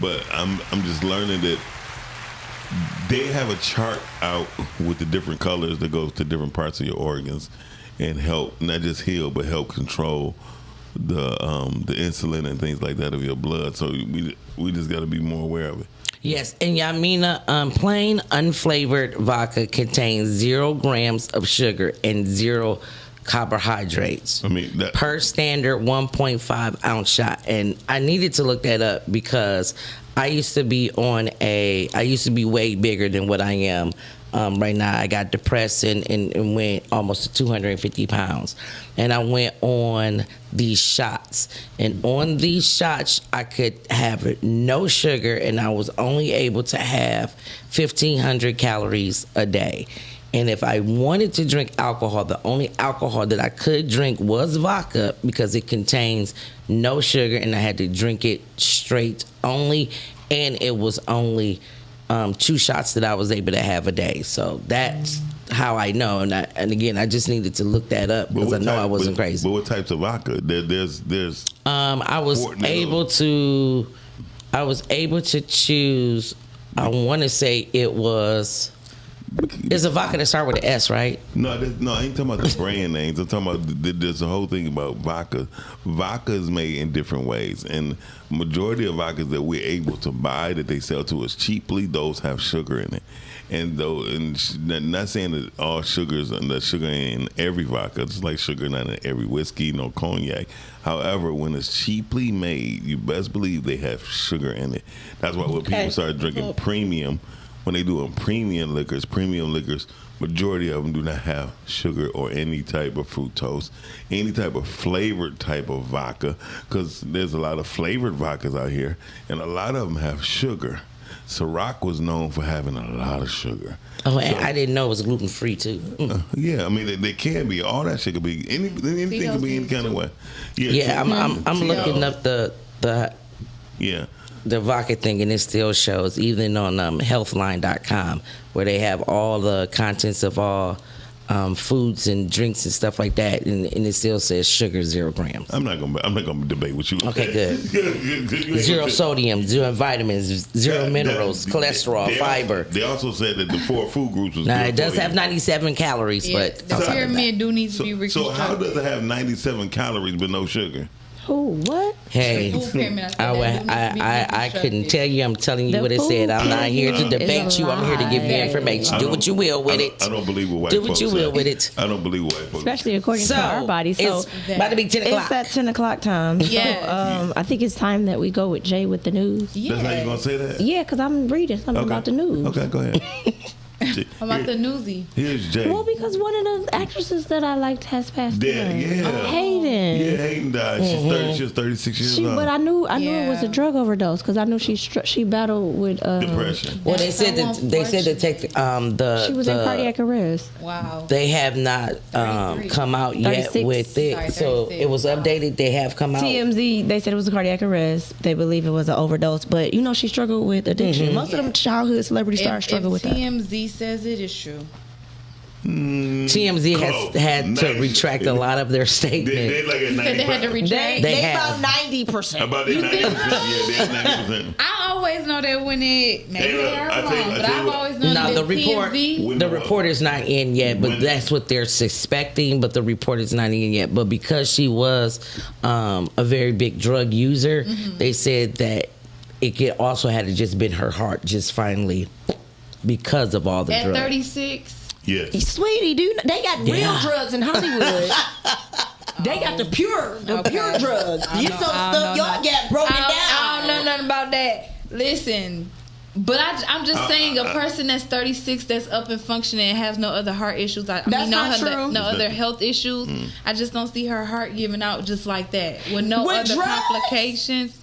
But I'm just learning that they have a chart out with the different colors that goes to different parts of your organs and help not just heal but help control the insulin and things like that of your blood. So we just got to be more aware of it. Yes, and Yamina, plain unflavored vodka contains 0 grams of sugar and 0 carbohydrates. I mean, that, Per standard 1.5 ounce shot. And I needed to look that up because I used to be way bigger than what I am. Right now, I got depressed and went almost to 250 pounds. And I went on these shots. And on these shots, I could have no sugar, and I was only able to have 1,500 calories a day. And if I wanted to drink alcohol, the only alcohol that I could drink was vodka because it contains no sugar, and I had to drink it straight only. And it was only 2 shots that I was able to have a day. So that's how I know. And again, I just needed to look that up because I know I wasn't crazy. But what types of vodka? There's. I was able to choose. I want to say it was. There's a vodka that start with an S, right? No, I ain't talking about the brand names. I'm talking about there's a whole thing about vodka. Vodka is made in different ways, and majority of vodkas that we're able to buy that they sell to us cheaply, those have sugar in it. And not saying that all sugars and the sugar in every vodka, just like sugar not in every whiskey, no cognac. However, when it's cheaply made, you best believe they have sugar in it. That's why when people start drinking premium. When they do premium liquors, majority of them do not have sugar or any type of fructose, any type of flavored type of vodka, because there's a lot of flavored vodkas out here, and a lot of them have sugar. Ciroc was known for having a lot of sugar. Oh, and I didn't know it was gluten free too. Yeah, I mean they can be. All that shit could be anything could be any kind of way. Yeah, I'm looking up the vodka thing, and it still shows even on healthline.com where they have all the contents of all foods and drinks and stuff like that, and it still says sugar 0 grams. I'm not gonna debate with you. Okay, good. 0 sodium, 0 vitamins, 0 minerals, cholesterol, fiber. They also said that the 4 food groups was. Now it does have 97 calories, but the pyramid do need to be reconstructed. So how does it have 97 calories but no sugar? Who? What? Hey, I couldn't tell you. I'm telling you what it said. I'm not here to debate you. I'm here to give you information. Do what you will with it. I don't believe what white Do what you will with it. I don't believe what white folks. Especially according to our body. So it's about to be 10 o'clock. It's that 10 o'clock time. Yeah. So, I think it's time that we go with Jay with the news. Yeah. That's how you gonna say that? Yeah, because I'm reading something about the news. Okay, go ahead. About the newsie. Here's Jay. Well, because one of the actresses that I liked has passed away. Hayden. Yeah, Hayden died. She was 36 years old. But I knew it was a drug overdose because I knew she battled with depression. Well, they said to take she was in cardiac arrest. Wow. They have not come out yet 36. with it, Sorry, so 36. it was updated. They have come out. TMZ, they said it was a cardiac arrest. They believe it was an overdose, but she struggled with addiction. Most of them childhood celebrity stars struggle with that. TMZ says it is true. TMZ has had to retract a lot of their statements. They like at 95. They had to retract. They about have 90%. About that 90%. Yeah, they're 90%. I always know that when it maybe they are wrong, but I've always known No, that the report is not in yet, but that's what they're suspecting. But the report is not in yet. But because she was a very big drug user, they said that it could also had just been her heart just finally because of all the at drugs. 36. Yes. Sweetie, they got real drugs in Hollywood. They got the pure drugs. You some stuff y'all got broken down. I don't know nothing about that. Listen, but I'm just saying a person that's 36 that's up and functioning and has no other heart issues. No other health issues. I just don't see her heart giving out just like that with no other complications.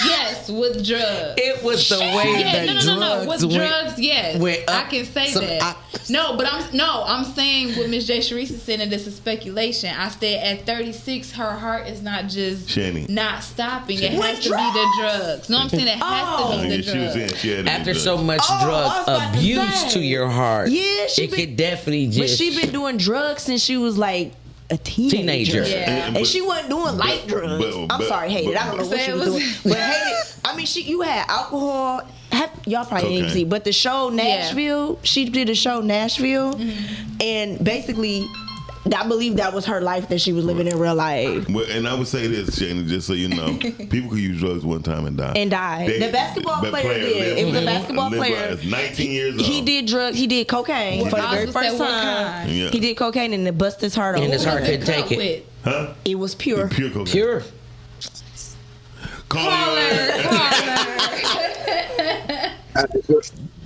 Yes, with drugs. It was the way that drugs with drugs, yes. I can say that. I'm saying what Miss J. Sharice said, and this is speculation. I said at 36, her heart is not just not stopping. It has to be the drugs. No, I'm saying it has to be the drugs. After so much drug abuse to your heart, it could definitely just. But she been doing drugs since she was like a teenager. Yeah. And she wasn't doing light drugs. I'm sorry, Hayden. I don't know what she was doing. But Hayden, you had alcohol. Y'all probably didn't see, but the show Nashville, she did a show Nashville, and basically, I believe that was her life that she was living in real life. Well, and I would say this, Shannon, just so you know, people could use drugs one time and die. The basketball player did. It was a basketball player. 19 years old. He did drugs. He did cocaine for the very first time. Yeah. He did cocaine and it busted his heart open. And his heart couldn't take it. Huh? It was pure. Pure cocaine. Pure. Caller.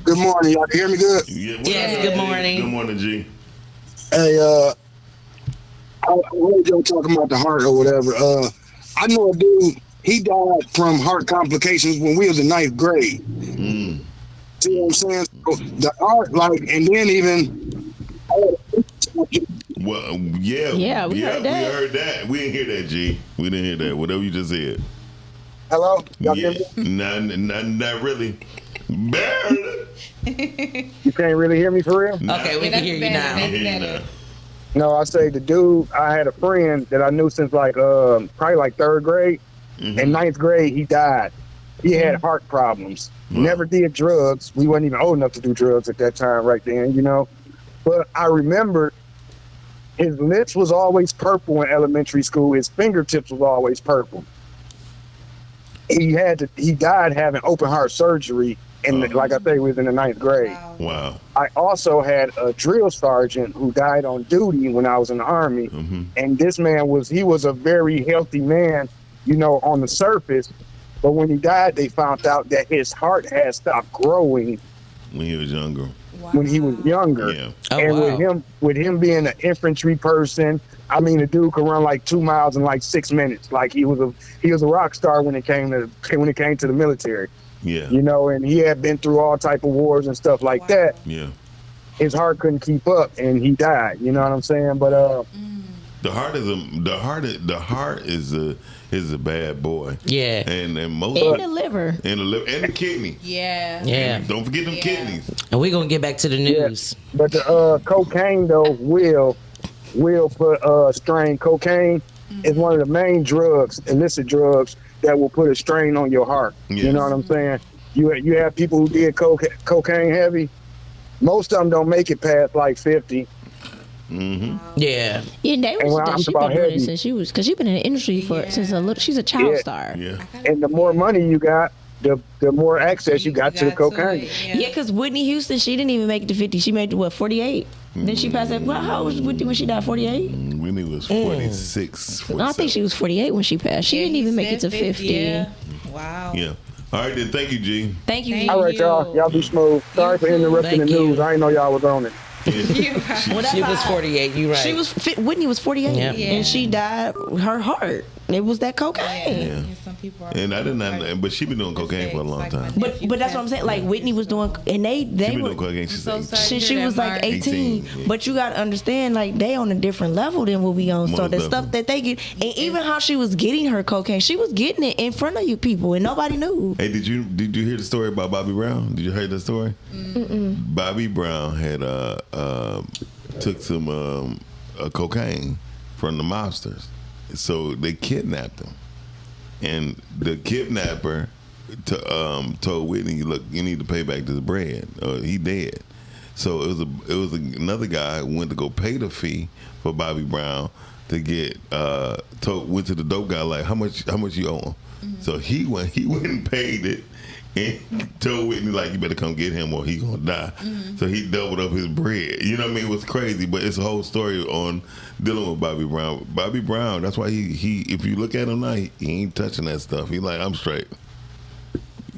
Good morning. Y'all can hear me good? Yeah, Yes, good morning. Good morning, G. Hey, I heard y'all talking about the heart or whatever. I know a dude, he died from heart complications when we was in 9th grade. See what I'm saying? So the heart, like, and then even... Well, yeah. Yeah, we heard that. We heard that. We didn't hear that, G. We didn't hear that. Whatever you just said. Hello? Y'all Yeah. can hear me? Not really. Barely. You can't really hear me for real? Okay, we can hear you now. I hear you now. No, I say the dude, I had a friend that I knew since like probably like 3rd grade. In 9th grade, he died. He had heart problems. Never did drugs. We wasn't even old enough to do drugs at that time right then, you know. But I remember his lips was always purple in elementary school. His fingertips was always purple. He died having open heart surgery, and like I say, he was in the 9th grade. Wow. I also had a drill sergeant who died on duty when I was in the Army, and this man was a very healthy man, you know, on the surface, but when he died, they found out that his heart had stopped growing When he was younger. when he was younger. Yeah. Oh, And wow. with him being an infantry person, I mean, the dude could run like 2 miles in like 6 minutes. Like he was a rock star when it came to the military. Yeah. You know, and he had been through all type of wars and stuff like that. Yeah. His heart couldn't keep up, and he died. You know what I'm saying? But The heart is a bad boy. Yeah. And most And the liver. and the liver and the kidney. Yeah. Yeah. Don't forget them kidneys. And we're going to get back to the news. but the cocaine though will put strain. Cocaine is one of the main drugs, illicit drugs, that will put a strain on your heart. Yes. You know what I'm saying? You have people who did cocaine heavy. Most of them don't make it past like 50. Mm-hmm. Yeah. Yeah, they And when I'm was, she about been doing heavy- it since because she been in the industry since a little. She's a child Yeah. star. Yeah. And the more money you got, the more access you got to the cocaine. Yeah, because Whitney Houston, she didn't even make it to 50. She made it to 48? Then she passed that. Well, how old was Whitney when she died? 48? When he was 46. I think she was 48 when she passed. She didn't even make it to 50. Yeah. Wow. Yeah. All right, then. Thank you, G. Thank you. Thank All right, y'all. Y'all be smooth. Sorry for interrupting Thank the news. you. I didn't know y'all was on it. She was 48. You right. She was Whitney was 48, Yeah. and she died. Her heart. It was that cocaine. Yeah. Some people are And I didn't. But she been doing cocaine for a long time. But that's what I'm saying. Like Whitney was doing, and She they been were. doing cocaine since so 18. sorry. She was like 18, yeah. but you gotta understand, like they on a different level than what we on. So Most the definitely. stuff that they get, and even how she was getting her cocaine, she was getting it in front of you people, and nobody knew. Hey, did you hear the story about Bobby Brown? Did you hear the story? Bobby Brown had took some cocaine from the mobsters, so they kidnapped him, and the kidnapper told Whitney, "Look, you need to pay back this bread, or he dead." So it was another guy who went to go pay the fee for Bobby Brown to get went to the dope guy like, how much you owe him? So he went and paid it. And told Whitney, like, you better come get him or he gonna die. So he doubled up his bread. You know what I mean? It was crazy, but it's a whole story on dealing with Bobby Brown. Bobby Brown, that's why he if you look at him now, he ain't touching that stuff. He like, I'm straight.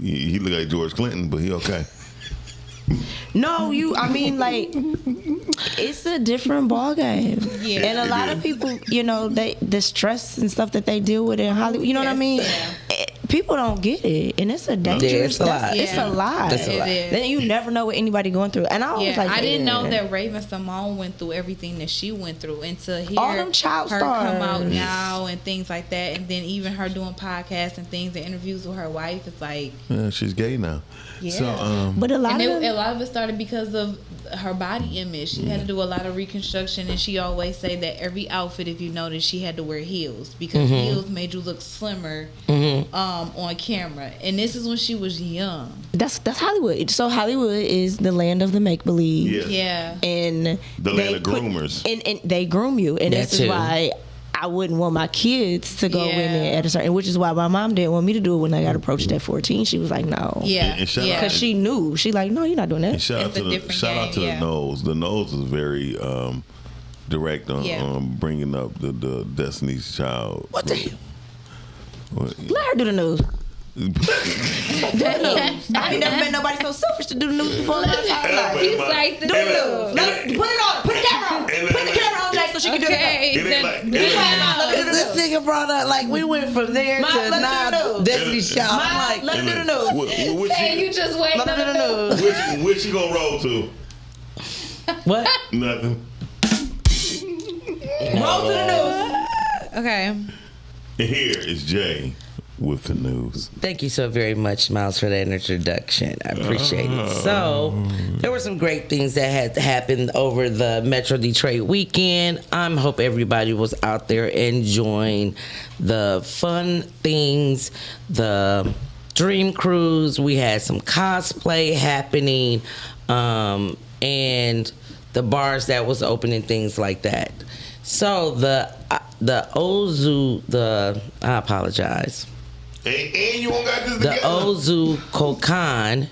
He look like George Clinton, but he okay. No, I mean, like, it's a different ball game. Yeah. And a lot of people, you know, the stress and stuff that they deal with in Hollywood, you know what I mean? People don't get it, and it's a dangerous. it's a lot. It's a lot. It's a lot. It is. Then you never know what anybody going through. And I was like, I didn't know yeah. that Raven Simone went through everything that she went through, and to hear All them child her come stars. out now and things like that, and then even her doing podcasts and things and interviews with her wife, it's like, Yeah, she's gay now. Yeah. So But a lot and of a lot of it started because of her body image. She had to do a lot of reconstruction, and she always say that every outfit, if you notice, she had to wear heels because heels made you look slimmer on camera. And this is when she was young. that's Hollywood. So Hollywood is the land of the make believe. yes. Yeah. And The land of groomers. And they groom you, and That this is too. why I wouldn't want my kids to go in Yeah. there at a certain, which is why my mom didn't want me to do it when I got approached at 14. She was like, no. Yeah. And shout out- Because she knew. She like, no, you're not doing And that. shout out It's to a the different shout out to game, the yeah. nose. The nose is very direct on Yeah. bringing up the Destiny's Child. What the hell? What- Let her do the news. I ain't never met nobody so selfish to do the news before in my entire life. He's like, Do the news. Put it on. Put the camera on. Put the camera on, Jay, so she can do it. This nigga brought up like we went from there to now Destiny Child. I'm like, let me do the news. Hey, you just wait. Let me do the news. Which you gonna roll to? what? Nothing. Roll to the news. Okay. And here is Jay with the news. Thank you so very much, Miles, for that introduction. I appreciate it. So, there were some great things that had happened over the Metro Detroit weekend. I hope everybody was out there enjoying the fun things, the Dream Cruise. We had some cosplay happening, and the bars that was open and things like that. So, the Ozu, I apologize. And you all got this The together. Ozu Kokan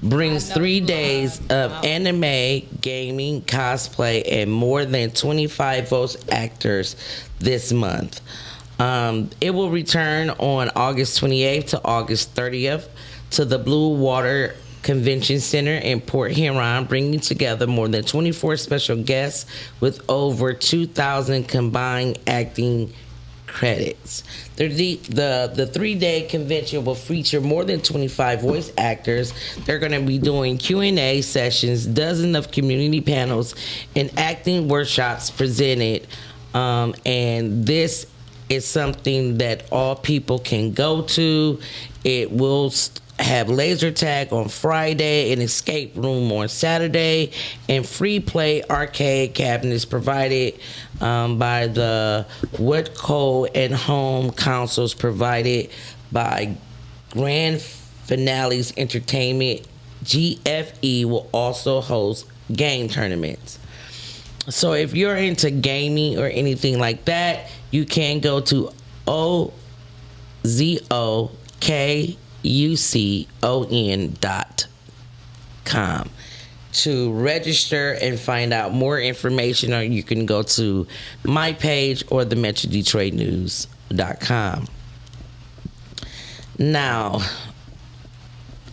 brings 3 days of anime, gaming, cosplay, and more than 25 voice actors this month. It will return on August 28th to August 30th to the Blue Water Convention Center in Port Huron, bringing together more than 24 special guests with over 2,000 combined acting credits. The 3-day convention will feature more than 25 voice actors. They're going to be doing Q&A sessions, dozens of community panels, and acting workshops presented. And this is something that all people can go to. It will have laser tag on Friday, an escape room on Saturday, and free play arcade cabinets provided by the Woodco and Home Consoles provided by Grand Finales Entertainment. GFE will also host game tournaments. So if you're into gaming or anything like that, you can go to OZOKUCON.com to register and find out more information, or you can go to my page or the MetroDetroitNews.com. Now,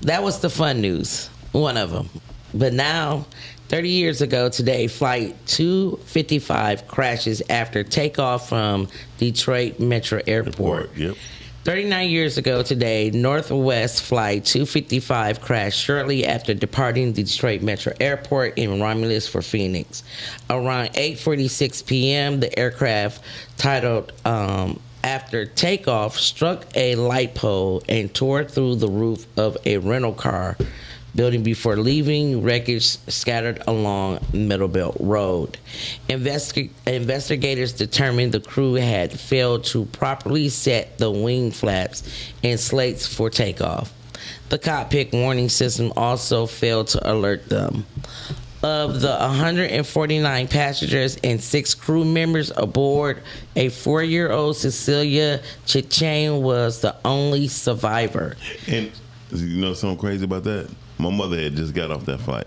that was the fun news, one of them. But now, 30 years ago today, Flight 255 crashes after takeoff from Detroit Metro Airport. Yep. 39 years ago today, Northwest Flight 255 crashed shortly after departing Detroit Metro Airport in Romulus for Phoenix. Around 8:46 p.m., the aircraft, titled After Takeoff, struck a light pole and tore through the roof of a rental car building before leaving wreckage scattered along Middlebelt Road. Investigators determined the crew had failed to properly set the wing flaps and slates for takeoff. The cockpit warning system also failed to alert them. Of the 149 passengers and 6 crew members aboard, a 4-year-old Cecilia Chichane was the only survivor. And you know something crazy about that? My mother had just got off that flight.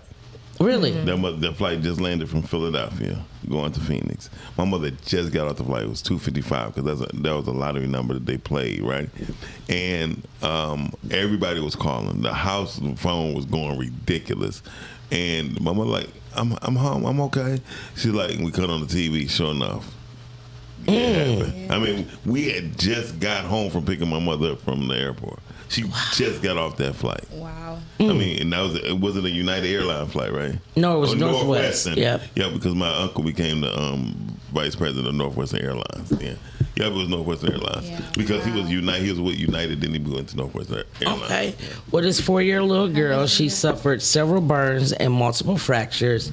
Really? That flight just landed from Philadelphia going to Phoenix. My mother just got off the flight. It was 255 because that was a lottery number that they played, right? And everybody was calling. The house phone was going ridiculous. And my mother like, I'm home. I'm okay. She's like, we cut on the TV. Sure enough. Yeah. I mean, we had just got home from picking my mother up from the airport. She just got off that flight. Wow. I mean, and it wasn't a United Airlines flight, right? No, it was Northwest. Yeah, because my uncle became the vice president of Northwestern Airlines. Yeah, it was Northwestern Airlines because he was United. He was with United, then he went to Northwestern Airlines. Okay. Well, this 4-year-old little girl, she suffered several burns and multiple fractures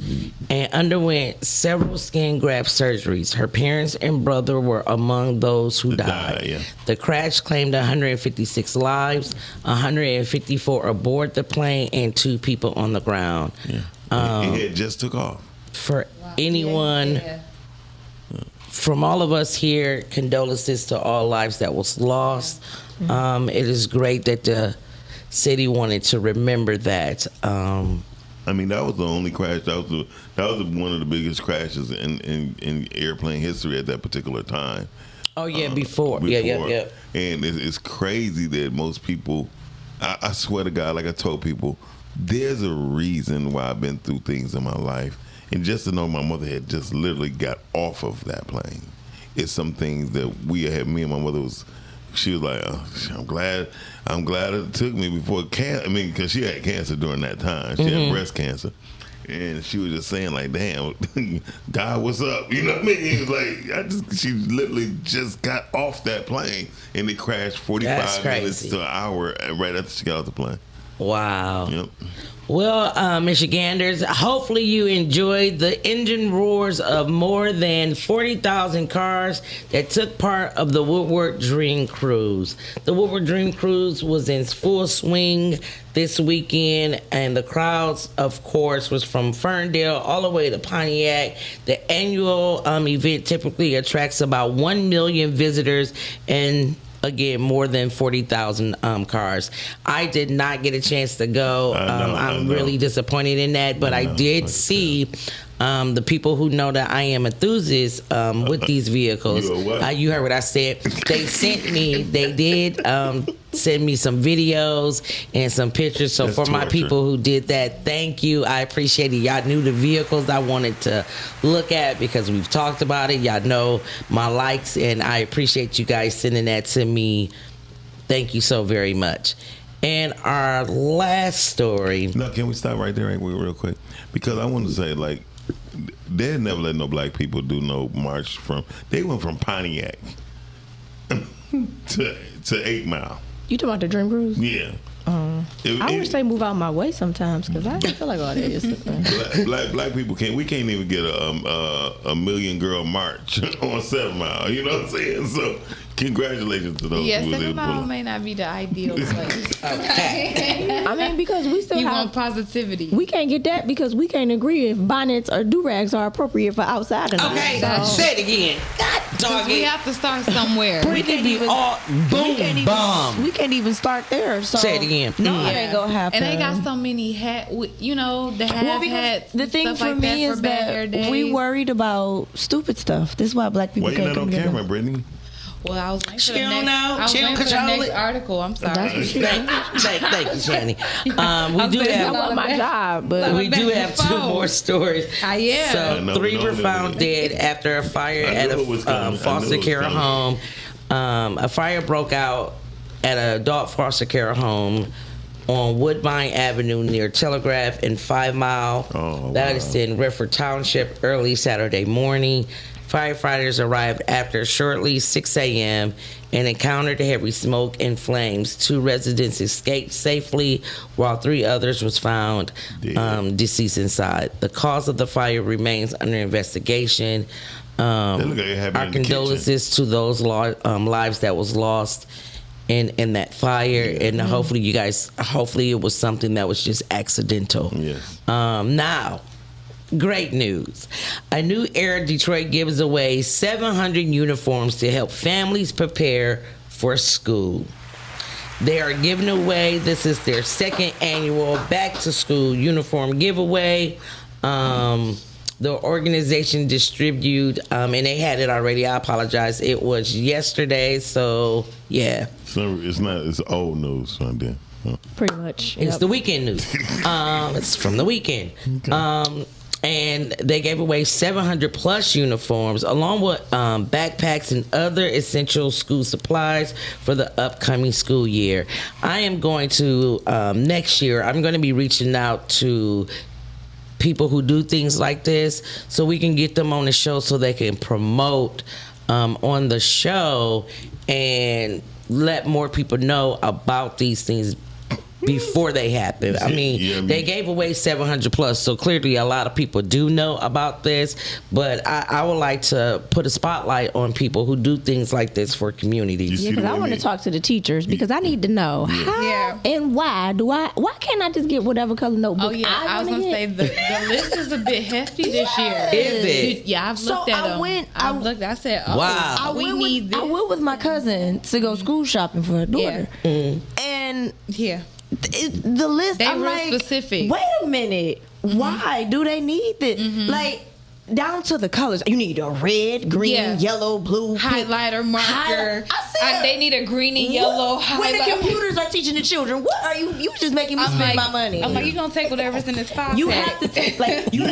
and underwent several skin graft surgeries. Her parents and brother were among those who died. Yeah. The crash claimed 156 lives, 154 aboard the plane, and 2 people on the ground. Yeah. It just took off. For anyone... From all of us here, condolences to all lives that was lost. It is great that the city wanted to remember that. I mean, that was the only crash. That was one of the biggest crashes in airplane history at that particular time. Oh yeah, before. Yeah. And it's crazy that most people. I swear to God, like I told people, there's a reason why I've been through things in my life, and just to know my mother had just literally got off of that plane. It's some things that we had. Me and my mother was. She was like, oh, I'm glad it took me before cancer. I mean, because she had cancer during that time. She had breast cancer. And she was just saying like, damn, God, what's up? You know what I mean? It was like, she literally just got off that plane and it crashed 45 minutes to an hour right after she got off the plane. Wow. Yep. Well, Michiganders, hopefully you enjoyed the engine roars of more than 40,000 cars that took part of the Woodward Dream Cruise. The Woodward Dream Cruise was in full swing this weekend, and the crowds, of course, was from Ferndale all the way to Pontiac. The annual event typically attracts about 1 million visitors and again, more than 40,000 cars. I did not get a chance to go. I'm really disappointed in that, but I did see the people who know that I am enthusiast with these vehicles. You heard what I said. They did send me some videos and some pictures. So for my people who did that, thank you. I appreciate it. Y'all knew the vehicles I wanted to look at because we've talked about it. Y'all know my likes, and I appreciate you guys sending that to me. Thank you so very much. And our last story. No, can we stop right there real quick? Because I want to say, like, they never let no black people do no march they went from Pontiac to 8 Mile. You talking about the Dream Cruise? Yeah. I wish they move out my way sometimes because I feel like all that is. Black people can't even get a million girl march on 7 Mile. You know what I'm saying? So congratulations to those. Yeah, 7 Mile may not be the ideal place. I mean, because we still want positivity. We can't get that because we can't agree if bonnets or do-rags are appropriate for outside or not. Okay, say it again. God, we have to start somewhere. We can be all boom bomb. We can't even start there. So say it again. No, it ain't gonna happen. And they got so many the hats. The thing for me is that we worried about stupid stuff. This is why black people can't come together. Why you not on camera, Brittany? Well, I was waiting for the next, next article. I'm sorry. Thank you, Shani. We do have my job, but we do have 2 more stories. I am. So 3 were found dead after a fire at a foster care home. A fire broke out at an adult foster care home on Woodbine Avenue near Telegraph and 5 Mile. That is in Redford Township early Saturday morning. Firefighters arrived after shortly 6 a.m. and encountered heavy smoke and flames. 2 residents escaped safely, while 3 others was found deceased inside. The cause of the fire remains under investigation. Our condolences to those lives that was lost in that fire, and hopefully it was something that was just accidental. Yes. Now, great news. A new era Detroit gives away 700 uniforms to help families prepare for school. They are giving away, this is their 2nd annual back to school uniform giveaway. The organization distribute, and they had it already. I apologize. It was yesterday, so yeah. So it's old news right there. Pretty much. It's the weekend news. It's from the weekend. Okay. And they gave away 700 plus uniforms along with backpacks and other essential school supplies for the upcoming school year. I am going to, next year, I'm going to be reaching out to people who do things like this so we can get them on the show so they can promote on the show and let more people know about these things before they happen. I mean, they gave away 700 plus, so clearly a lot of people do know about this, but I would like to put a spotlight on people who do things like this for communities. Yeah, because I want to talk to the teachers because I need to know how and why can't I just get whatever color notebook I was going to say, the list is a bit hefty this year. Is it? Yeah, I've looked at them. I said, wow. I went with my cousin to go school shopping for her daughter. Yeah. And the list, they were specific. Wait a minute, why do they need this? Like, down to the colors. You need a red, green, yellow, blue, highlighter, marker. They need a green and yellow highlighter. When the computers are teaching the children, what are you? You just making me spend my money. I'm like, you gonna take whatever's in this file. You have to take you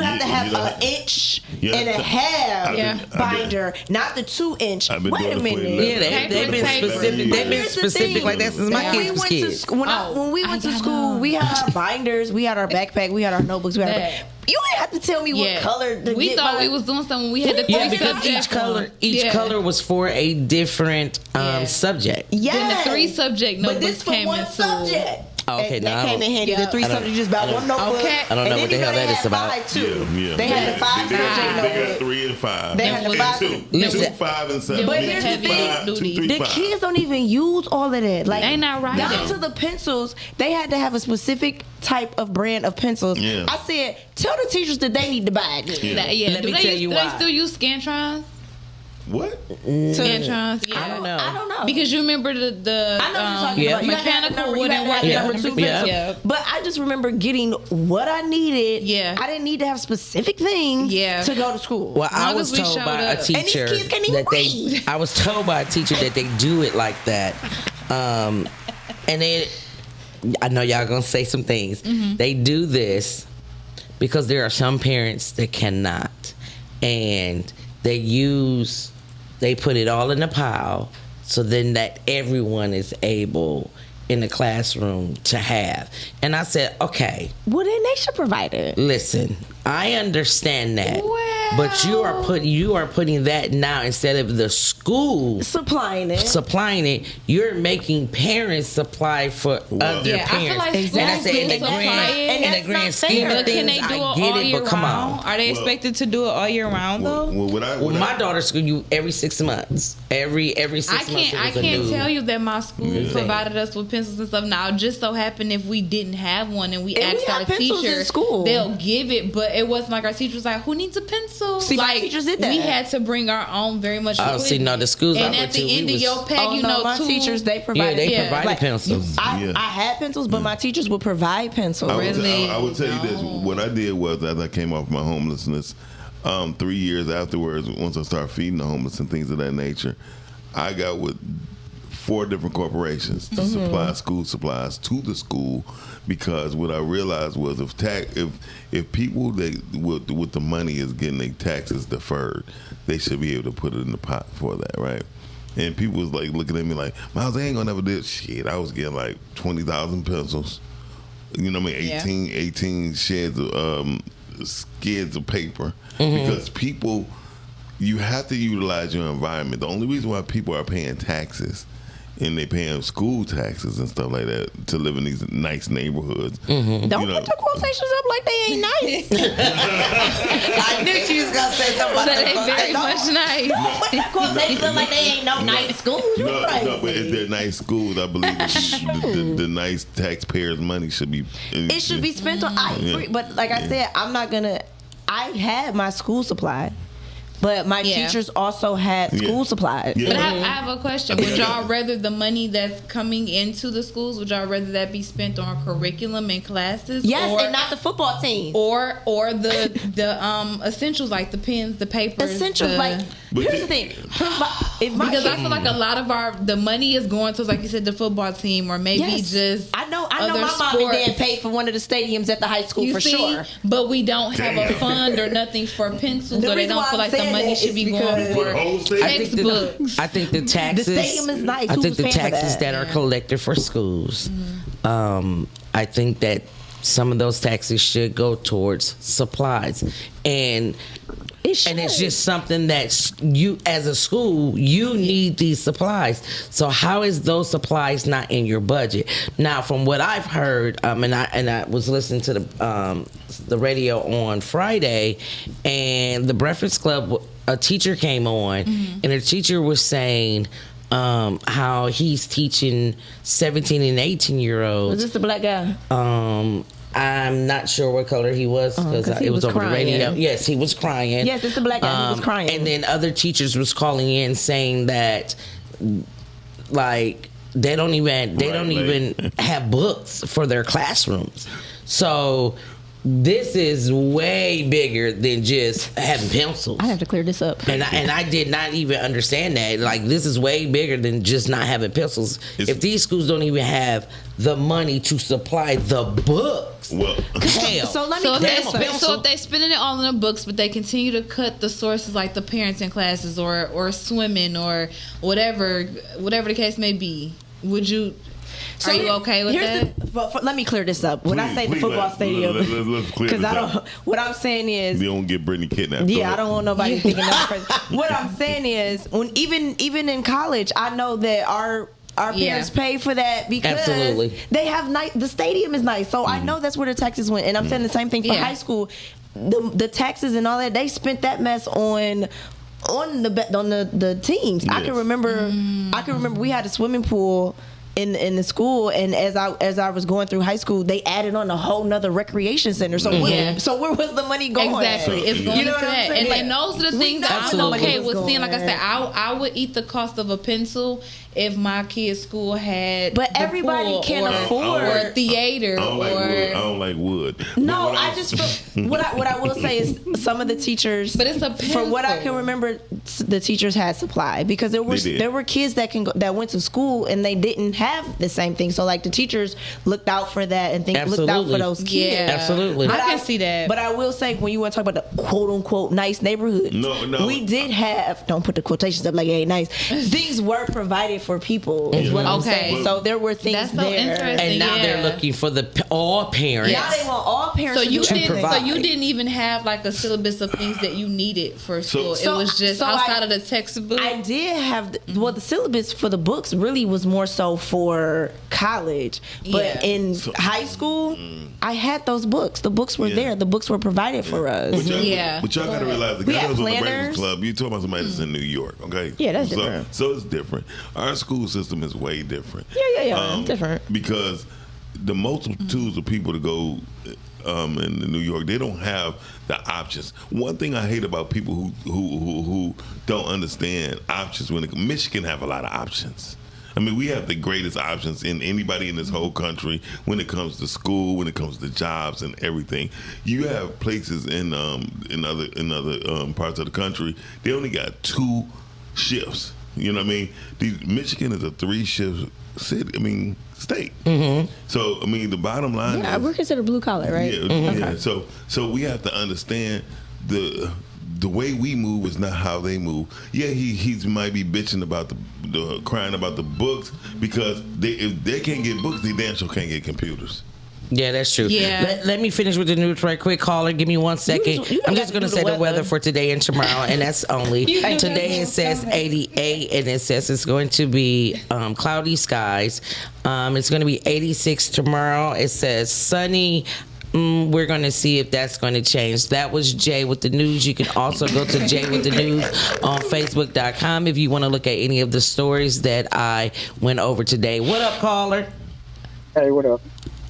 have to have an inch and a half binder, not the 2-inch. Wait a minute. Yeah, they've been specific. They've been specific like that since my kids was kids. When we went to school, we had our binders, we had our backpack, we had our notebooks, we had you didn't have to tell me what color to we get. thought we was doing something. We had the 3 subjects. Each color was for a different subject. Yeah. Then the 3 subject notebooks came in subject. Okay, that came in handy. The 3 subjects just about one notebook. Okay. I don't know what the hell that is about. They had the 5 subject notebook. They got 3 and 5. They had the 5. 2, 5, and 7. But here's the thing: the kids don't even use all of that. Like they not writing. Down to the pencils, they had to have a specific type of brand of pencils. Yeah. I said, tell the teachers that they need to buy it. Let me tell you why. Do they still use Scantrons? What? Scantrons? Yeah. I don't know. Because you remember the I know you're talking about. mechanical wooden number 2 pencil. But I just remember getting what I needed. Yeah. I didn't need to have specific things to go to school. Well, I was told by a teacher that I was told by a teacher that they do it like that. And I know y'all gonna say some things. Mm-hmm. They do this because there are some parents that cannot, and they put it all in a pile, so then that everyone is able in the classroom to have. And I said, okay. Well, then they should provide it. Listen, I understand that. But you are putting that now instead of the school supplying it. You're making parents supply for other parents. I feel like and I said in the grand scheme of things, I get it, but come on. Are they expected to do it all year round though? My daughter's school, every 6 months. Every 6 months. I can't tell you that my school provided us with pencils and stuff. Now, it just so happened if we didn't have one and we asked our teacher, they'll give it. But it wasn't like our teacher was like, "Who needs a pencil?" See, like, my teachers did that. We had to bring our own very much. Oh, see, no, the schools and at the end of your pack, my teachers they provided. Yeah, they provided pencils. I had pencils, but my teachers would provide pencils. I would tell you this: what I did was, as I came off my homelessness, 3 years afterwards, once I started feeding the homeless and things of that nature, I got with 4 different corporations to supply school supplies to the school, because what I realized was if people with the money is getting their taxes deferred, they should be able to put it in the pot for that, right? And people was like looking at me like, Miles, they ain't gonna never do it. Shit, I was getting like 20,000 pencils, you know what I mean? 18 sheds of skids of paper, because people. You have to utilize your environment. The only reason why people are paying taxes and they paying school taxes and stuff like that to live in these nice neighborhoods. Don't put the quotations up like they ain't nice. I knew she was gonna say something. But they very much nice. Don't put the quotations up like they ain't no nice schools. No, but if they're nice schools, I believe the nice taxpayers' money should be. It should be spent on. I agree, but like I said, I'm not gonna. I had my school supply. But my teachers also had school supplies. But I have a question. Would y'all rather the money that's coming into the schools, would y'all rather that be spent on curriculum and classes? Yes, and not the football team. Or the essentials like the pens, the papers. Essentials like here's the thing. Because I feel like a lot of the money is going to, like you said, the football team, or maybe just I know my mom and dad paid for one of the stadiums at the high school sure. But we don't have a fund or nothing for pencils, or they don't feel like the money should be going for textbooks. I think the taxes. The stadium is nice. I think the taxes that are collected for schools. I think that some of those taxes should go towards supplies, and it's just something that you, as a school, you need these supplies. So how is those supplies not in your budget? Now, from what I've heard, and I was listening to the radio on Friday, and the Breakfast Club, a teacher came on, and the teacher was saying how he's teaching 17 and 18-year-olds. Was this the black guy? I'm not sure what color he was because it was over the radio. Yes, he was crying. Yes, it's the black guy. He was crying. And then other teachers was calling in saying that, like, they don't even have books for their classrooms. So this is way bigger than just having pencils. I have to clear this up. And I did not even understand that. Like, this is way bigger than just not having pencils. If these schools don't even have the money to supply the books, well, hell. So let me So clarify. if they spending it all in the books, but they continue to cut the sources like the parenting classes or swimming or whatever the case may be, would you? Are you okay with that? Let me clear this up. When I say the football stadium, let's clear because this I up. don't. What I'm saying is, You don't get Brittany kidnapped. yeah, I don't want nobody thinking that crazy. What I'm saying is, when even in college, I know that our parents pay for that because Absolutely. they have the stadium is nice. So I know that's where the taxes went. And I'm saying the same thing for high school. The taxes and all that, they spent that mess on the teams. Yes. I can remember we had a swimming pool in the school, and as I was going through high school, they added on a whole nother recreation center. So where was the money going? Exactly, it's going You know to what I'm that, saying? and those are the things that I'm Absolutely. okay with Going. seeing. Like I said, I would eat the cost of a pencil if my kid's school had. But the everybody pool can't or, afford. or theater I don't like wood. I don't like wood. No, But I just what I will say is some of the teachers. But it's a from what I pencil. can remember, the teachers had supply because there were kids that went to school and they didn't have the same thing. So like the teachers looked out for that and looked out for those kids. Yeah. Absolutely. I can see that. But I will say, when you want to talk about the quote unquote nice neighborhoods, No. we did have. Don't put the quotations up like it ain't nice. Things were provided for people. Is what I'm Okay. saying. So there were things That's so there. interesting. And now they're Yeah. looking for all parents. Now they want all parents So to you do didn't. everything. So you didn't even have like a syllabus of things that you needed for school. So- it was just so outside of the textbook. I did have the syllabus for the books really was more so for college, but Yeah. in high school, I had those books. The books were there. The books were provided for us. But y'all gotta realize the We guy had that was on the planners. Breakfast Club, you talking about somebody that's in New York, okay? Yeah, that's so, different. So it's different. Our school system is way different. Yeah, it's different. Because the multitudes of people to go in New York, they don't have the options. One thing I hate about people who don't understand options when Michigan have a lot of options. I mean, we have the greatest options in anybody in this whole country when it comes to school, when it comes to jobs and everything. You have places in other parts of the country, they only got 2 shifts. You know what I mean? Michigan is a 3-shift city. I mean, state. So I mean, the bottom line. Yeah, is, we're considered blue collar, right? Yeah. So we have to understand the way we move is not how they move. Yeah, he might be bitching about the crying about the books because if they can't get books, they damn sure can't get computers. Yeah, that's true. Yeah. Let me finish with the news right quick. Caller, give me 1 second. You I'm got just to going to do say the the weather weather. for today and tomorrow, and that's only. Today it says 88, and it says it's going to be cloudy skies. It's going to be 86 tomorrow. It says sunny. We're going to see if that's going to change. That was Jay with the news. You can also go to Jay with the news on Facebook.com if you want to look at any of the stories that I went over today. What up, caller? Hey, what up?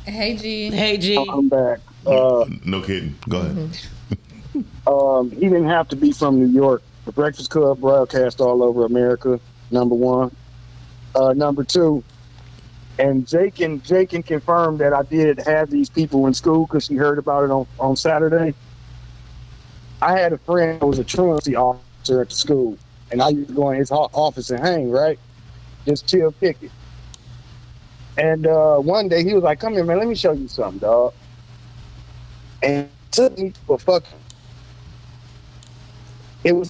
Hey G. Hey, G. I'm back. No kidding. Go ahead. He didn't have to be from New York. The Breakfast Club broadcast all over America, number 1. Number 2, and Jake can confirm that I did have these people in school because she heard about it on Saturday. I had a friend who was a truancy officer at the school, and I used to go in his office and hang, right? Just chill, kick it. And one day he was like, "Come here, man, let me show you something, dog." And took me to a fucking. It was.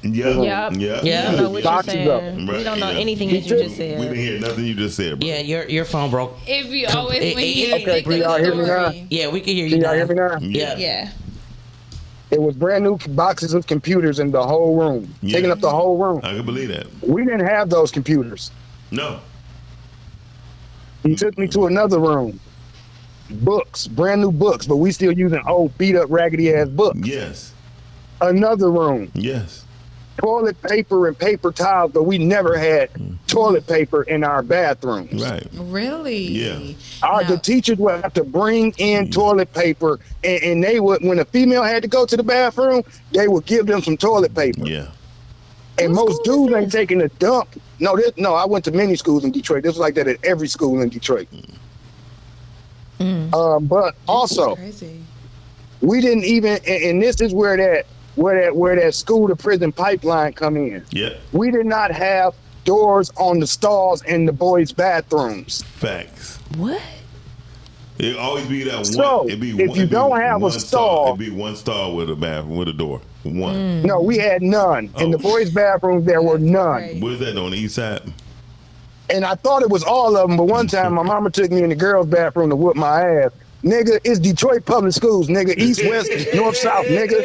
Yep. Yeah. I know what you're Boxes saying. up. We don't know Yeah. anything that you just We didn't said. hear nothing you just said, bro. Yeah, your phone broke. If you always when you Okay, think can of y'all the hear me now? story. Yeah, we can hear you Can y'all now. hear me now? Yeah. Yeah. It was brand new boxes of computers in the whole room, Yeah. taking up the whole room. I can believe that. We didn't have those computers. No. He took me to another room. Books, brand new books, but we still using old beat up raggedy ass books. Yes. Another room. Yes. Toilet paper and paper towels, but we never had toilet paper in our bathrooms. Right. Really? Yeah. The teachers would have to bring in toilet paper, and they would, when a female had to go to the bathroom, they would give them some toilet paper. Yeah. And What most school is dudes ain't this? taking a dump. No, I went to many schools in Detroit. This was like that at every school in Detroit. But also, Crazy. We didn't even, and this is where that school to prison pipeline come in. Yeah. We did not have doors on the stalls in the boys' bathrooms. Facts. What? It always be that one. So, It'd be if one, you don't have a stall, it'd be one stall with a bathroom with a door. One. No, we had none. In the boys' bathrooms, there were none. Where's that on the east side? And I thought it was all of them, but one time my mama took me in the girls' bathroom to whoop my ass. Nigga, it's Detroit Public Schools, nigga. East, west, north, south, nigga.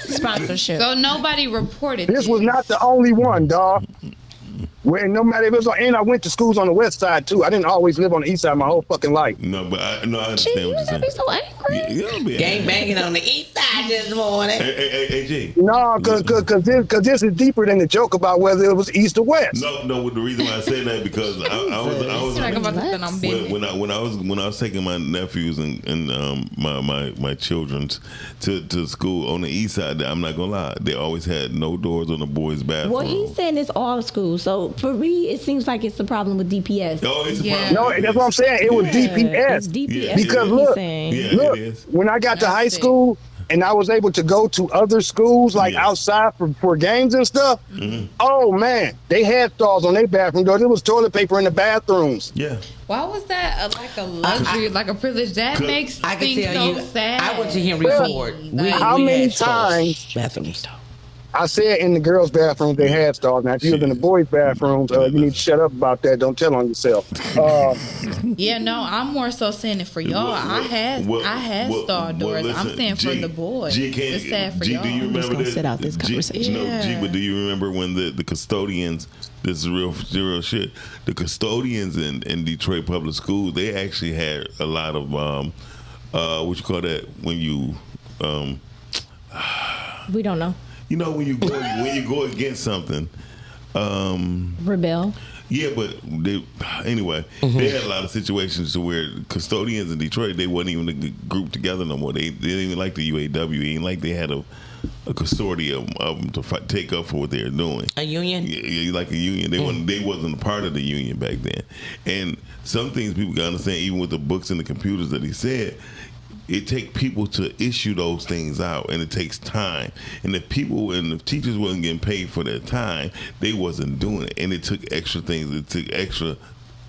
Sponsorship. So nobody reported This was not the only one, dog. Where no matter if it was on, and I went to schools on the west side too. I didn't always live on the east side my whole fucking life. No, but I understand what you're saying. Be so angry. Yeah, Gang banging on the east side this morning. Hey, G. No, cause this is deeper than the joke about whether it was east or west. No. The reason why I say that because I was Talk about this, and I'm big. when I was taking my nephews and my children's to school on the east side. I'm not gonna lie, they always had no doors on the boys' bathroom. Well, he's saying it's all schools. So for me, it seems like it's the problem with DPS. Oh, it's a Yeah. problem. No, that's what I'm saying. It was DPS. It's DPS. Yeah, Because it look, is. saying. Yeah, Look, it is. when I got to That's high it. school and I was able to go to other schools like Yeah. outside for games and stuff, oh man, they had stalls on their bathroom doors. There was toilet paper in the bathrooms. Yeah. Why was that like a luxury, like a privilege? That Could- makes I can things tell so you, sad. I went to Henry Well, Ford. how We many had stalls, times- bathrooms. I said in the girls' bathrooms they had stalls. Now if you was in the boys' bathrooms, you need to shut up about that. Don't tell on yourself. Yeah, no, I'm more so saying it for y'all. I had stall doors. I'm saying for the boys. It's sad for y'all. Do you I'm just remember gonna this? sit out this conversation. No, G, but do you remember when the custodians? This is real shit. The custodians in Detroit Public Schools, they actually had a lot of what you call that when you We don't know. you know when you go against something. Rebel. Yeah, but they had a lot of situations to where custodians in Detroit, they wasn't even a group together no more. They didn't even like the UAW. It ain't like they had a consortium of them to take up for what they were doing. A union? Yeah, like a union. They wasn't a part of the union back then. And some things people got to understand, even with the books and the computers that he said, it takes people to issue those things out, and it takes time. And if people and the teachers wasn't getting paid for their time, they wasn't doing it. And it took extra things. It took extra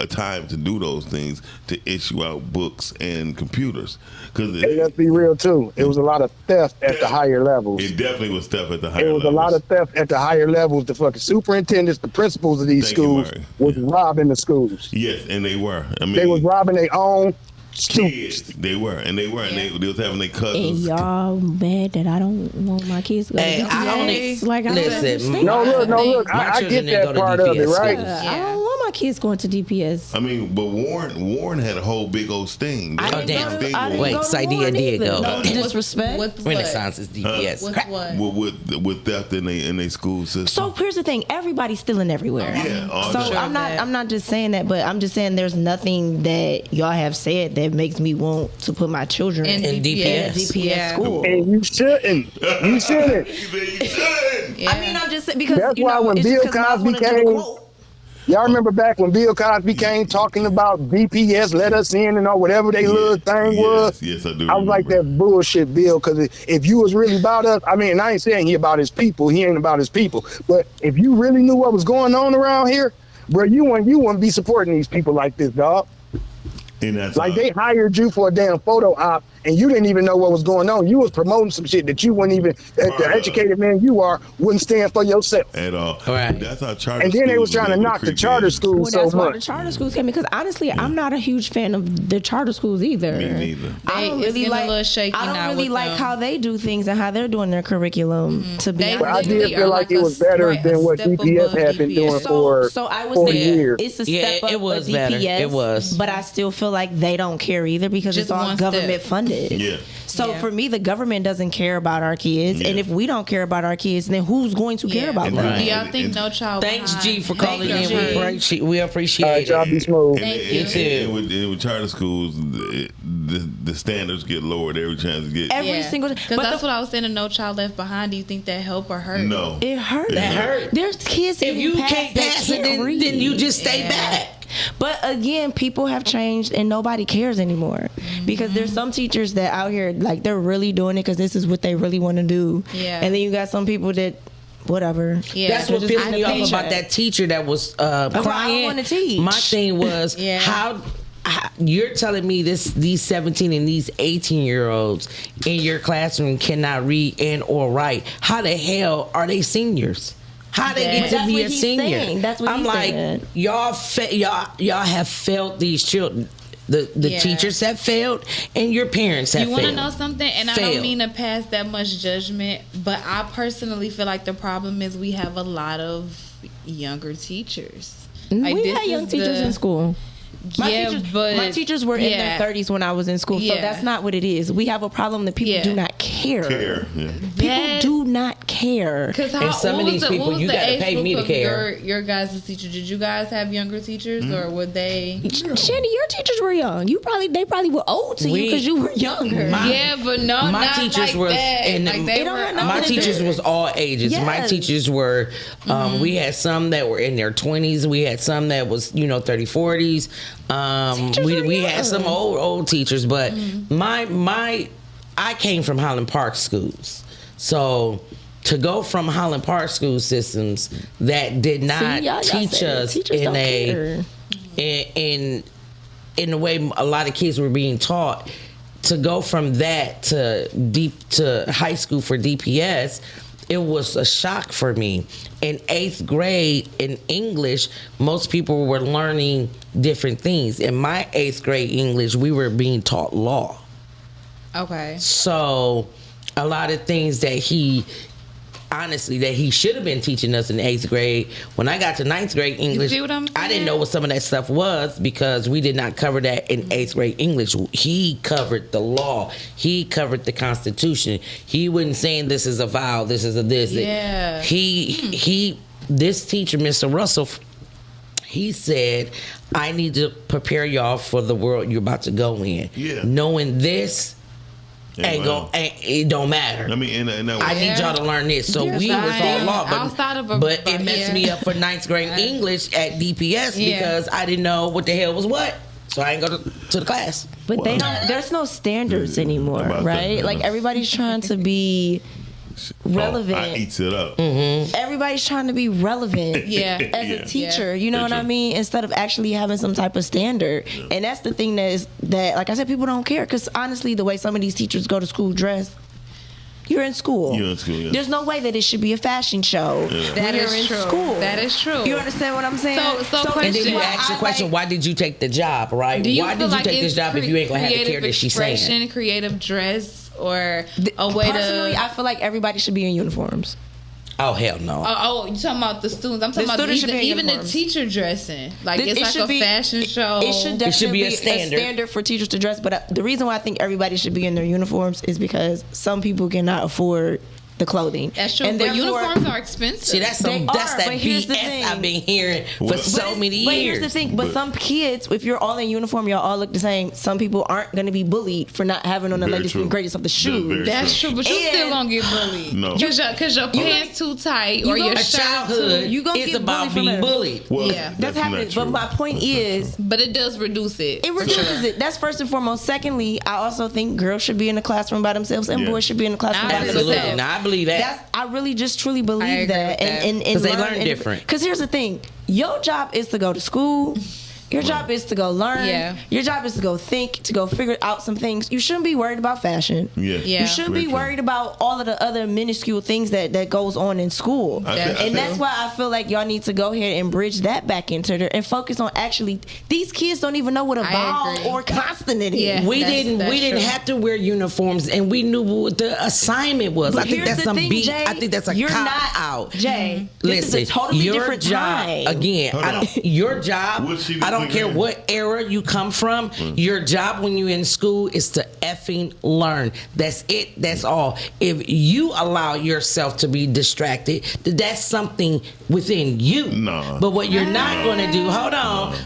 time to do those things, to issue out books and computers. Hey, let's be real too. It was a lot of theft at the higher levels. It definitely was theft at the higher It levels. was a lot of theft at the higher levels. The fucking superintendents, the principals of these Thank you, schools Murray. was robbing the schools. Yes, and they were. I mean, They was robbing their own kids. students. They were, and they was having their And cousins. y'all mad that I don't want my kids to go to Hey, I DPS? only Like, I listen. don't No, look. My I children get didn't go that to part of it, DPS right? schools. I don't want my kids going to DPS. I mean, but Warren had a whole big old sting. I didn't damn. go to- Sting I didn't Wait, go to Sadia Warren did either. go. No disrespect. With Renaissance is DPS. With Crap. what? with theft in their school system. So here's the thing: everybody's stealing everywhere. Yeah, all So the time. I'm not just saying that, but I'm just saying there's nothing that y'all have said that makes me want to put my children In in DPS. DPS Yeah. school. And you shouldn't. You shouldn't. You shouldn't. Yeah. I mean, I'm just saying because That's you why know, when it's Bill just 'cause I Cosby wanna do the came- quote. Y'all remember back when Bill Cosby came talking about DPS, let us in and all whatever they little thing was? Yes, I do. I was like, remember. that bullshit, Bill, because if you was really about us, I mean, I ain't saying he about his people. He ain't about his people. But if you really knew what was going on around here, bro, you wouldn't be supporting these people like this, dog. And that's Like they hired you for a damn photo op, and you didn't even know what was going on. You was promoting some shit that you wouldn't even, the educated man you are, wouldn't stand for yourself. at all. Right. That's how charter. And then they schools was trying to able knock the creep charter in. schools Well, so that's why the much. charter schools came because honestly, I'm not a huge fan of the charter schools either. Me neither. I don't It's really getting a like. little shaky I now don't really with like them. how they do things and how they're doing their curriculum. To be They But I honest, did literally feel are like like it a was better step than what above DPS had been DPS. doing for so I was 4 saying years. it's a Yeah, step up it was for better. DPS. It was. But I still feel like they don't care either because Just it's all one government step. funded. Yeah. So Yeah. for me, the government doesn't care about our kids, and Yeah. if we don't care about our kids, then who's going to care about And them? right. Do y'all think No Child Thanks, Behind? G, for Thank calling you, in. G. We All right, appreciate y'all it. be smooth. Thank And you. with charter schools, the standards get lowered every chance to get. Every single Because but that's what I was saying. No Child Left Behind. Do you think that help or hurt? No. it hurt. That hurt. There's kids If getting you past can't that pass it, can't read. then you just stay back. But again, people have changed and nobody cares anymore because there's some teachers that out here like they're really doing it because this is what they really want to do. Yeah. And then you got some people that whatever. Yeah. That's what just pissed me off paycheck. about that teacher that was why I crying. don't wanna teach. My thing was how you're telling me these 17 and these 18-year-olds in your classroom cannot read and or write. How the hell are they seniors? How they get to That's be what a he's senior? saying. That's what I'm he's like, saying. y'all have failed these children. The teachers have failed, and your parents have You want to failed. know something? And I Failed. don't mean to pass that much judgment, but I personally feel like the problem is we have a lot of younger teachers. Like, we this had young is teachers in school. My teachers were in their 30s when I was in school, so that's not what it is. We have a problem that people do not care. People do not care. Because And some of these people, you got to pay me to care. Your guys' teacher, did you guys have younger teachers, or were they? Shandy, your teachers were young. They probably were old to you because you were younger. Yeah, but no, my not teachers like was that. and Like, they were. my teachers was all ages. My Yes. teachers were we had some that were in their 20s, we had some that was 30 40s. We had some old teachers, but I came from Highland Park schools, so to go from Highland Park school systems that did not teach us in the way a lot of kids were being taught, to go from that to high school for DPS, it was a shock for me. In 8th grade in English, most people were learning different things. In my 8th grade English, we were being taught law. Okay. So a lot of things that he should have been teaching us in 8th grade. When I got to 9th grade English, see what I'm saying? I didn't know what some of that stuff was because we did not cover that in 8th grade English. He covered the law. He covered the Constitution. He wasn't saying this is a vowel, this is a this. Yeah. This teacher, Mr. Russell, he said, I need to prepare y'all for the world you're about to go in. Yeah. Knowing this, it don't matter. I mean, I need y'all to learn this. So we was all law, but it messed me up for 9th grade English at DPS because I didn't know what the hell was what. So I ain't go to the class. But there's no standards anymore, right? Like everybody's trying to be relevant. I eats it up. Everybody's trying to be relevant as a teacher, you know what I mean, instead of actually having some type of standard. And that's the thing that like I said, people don't care, because honestly the way some of these teachers go to school dressed, you're in school. There's no way that it should be a fashion show when you're in school. That is true. You understand what I'm saying? So and then you ask the question, why did you take the job, right? Why did you take this job if you ain't gonna have the care that she's saying? Creative dress, or a way personally, I feel like everybody should be in uniforms. Oh, hell no. Oh, you talking about the students? I'm talking about even the teacher dressing. Like it's like a fashion show. It should definitely be a standard for teachers to dress. But the reason why I think everybody should be in their uniforms is because some people cannot afford the clothing. That's true, but uniforms are expensive. See, that's that BS I've been hearing for so many years. But here's the thing. But some kids, if you're all in uniform, y'all all look the same. Some people aren't going to be bullied for not having on the latest and greatest of the shoes. That's true, but you still going to get bullied. No. Because your pants too tight or your childhood is about being bullied. Yeah. That's happening. But my point is... But it does reduce it. It reduces it. That's first and foremost. Secondly, I also think girls should be in the classroom by themselves and boys should be in the classroom by themselves. Absolutely. Now, I believe that. I really just truly believe that. And because they learn different. Because here's the thing. Your job is to go to school. Your job is to go learn. Yeah. Your job is to go think, to go figure out some things. You shouldn't be worried about fashion. Yeah. You shouldn't be worried about all of the other minuscule things that goes on in school. That's why I feel like y'all need to go ahead and bridge that back into there and focus on actually, these kids don't even know what a vowel or consonant is. Yeah, we didn't have to wear uniforms, and we knew what the assignment was. But I think that's Jay, I think that's a cop out. Jay, Listen, this is a totally your different job time. again. Your job. I don't care what era you come from. Your job when you're in school is to effing learn. That's it. That's all. If you allow yourself to be distracted, that's something within you. No. But what you're not going to do,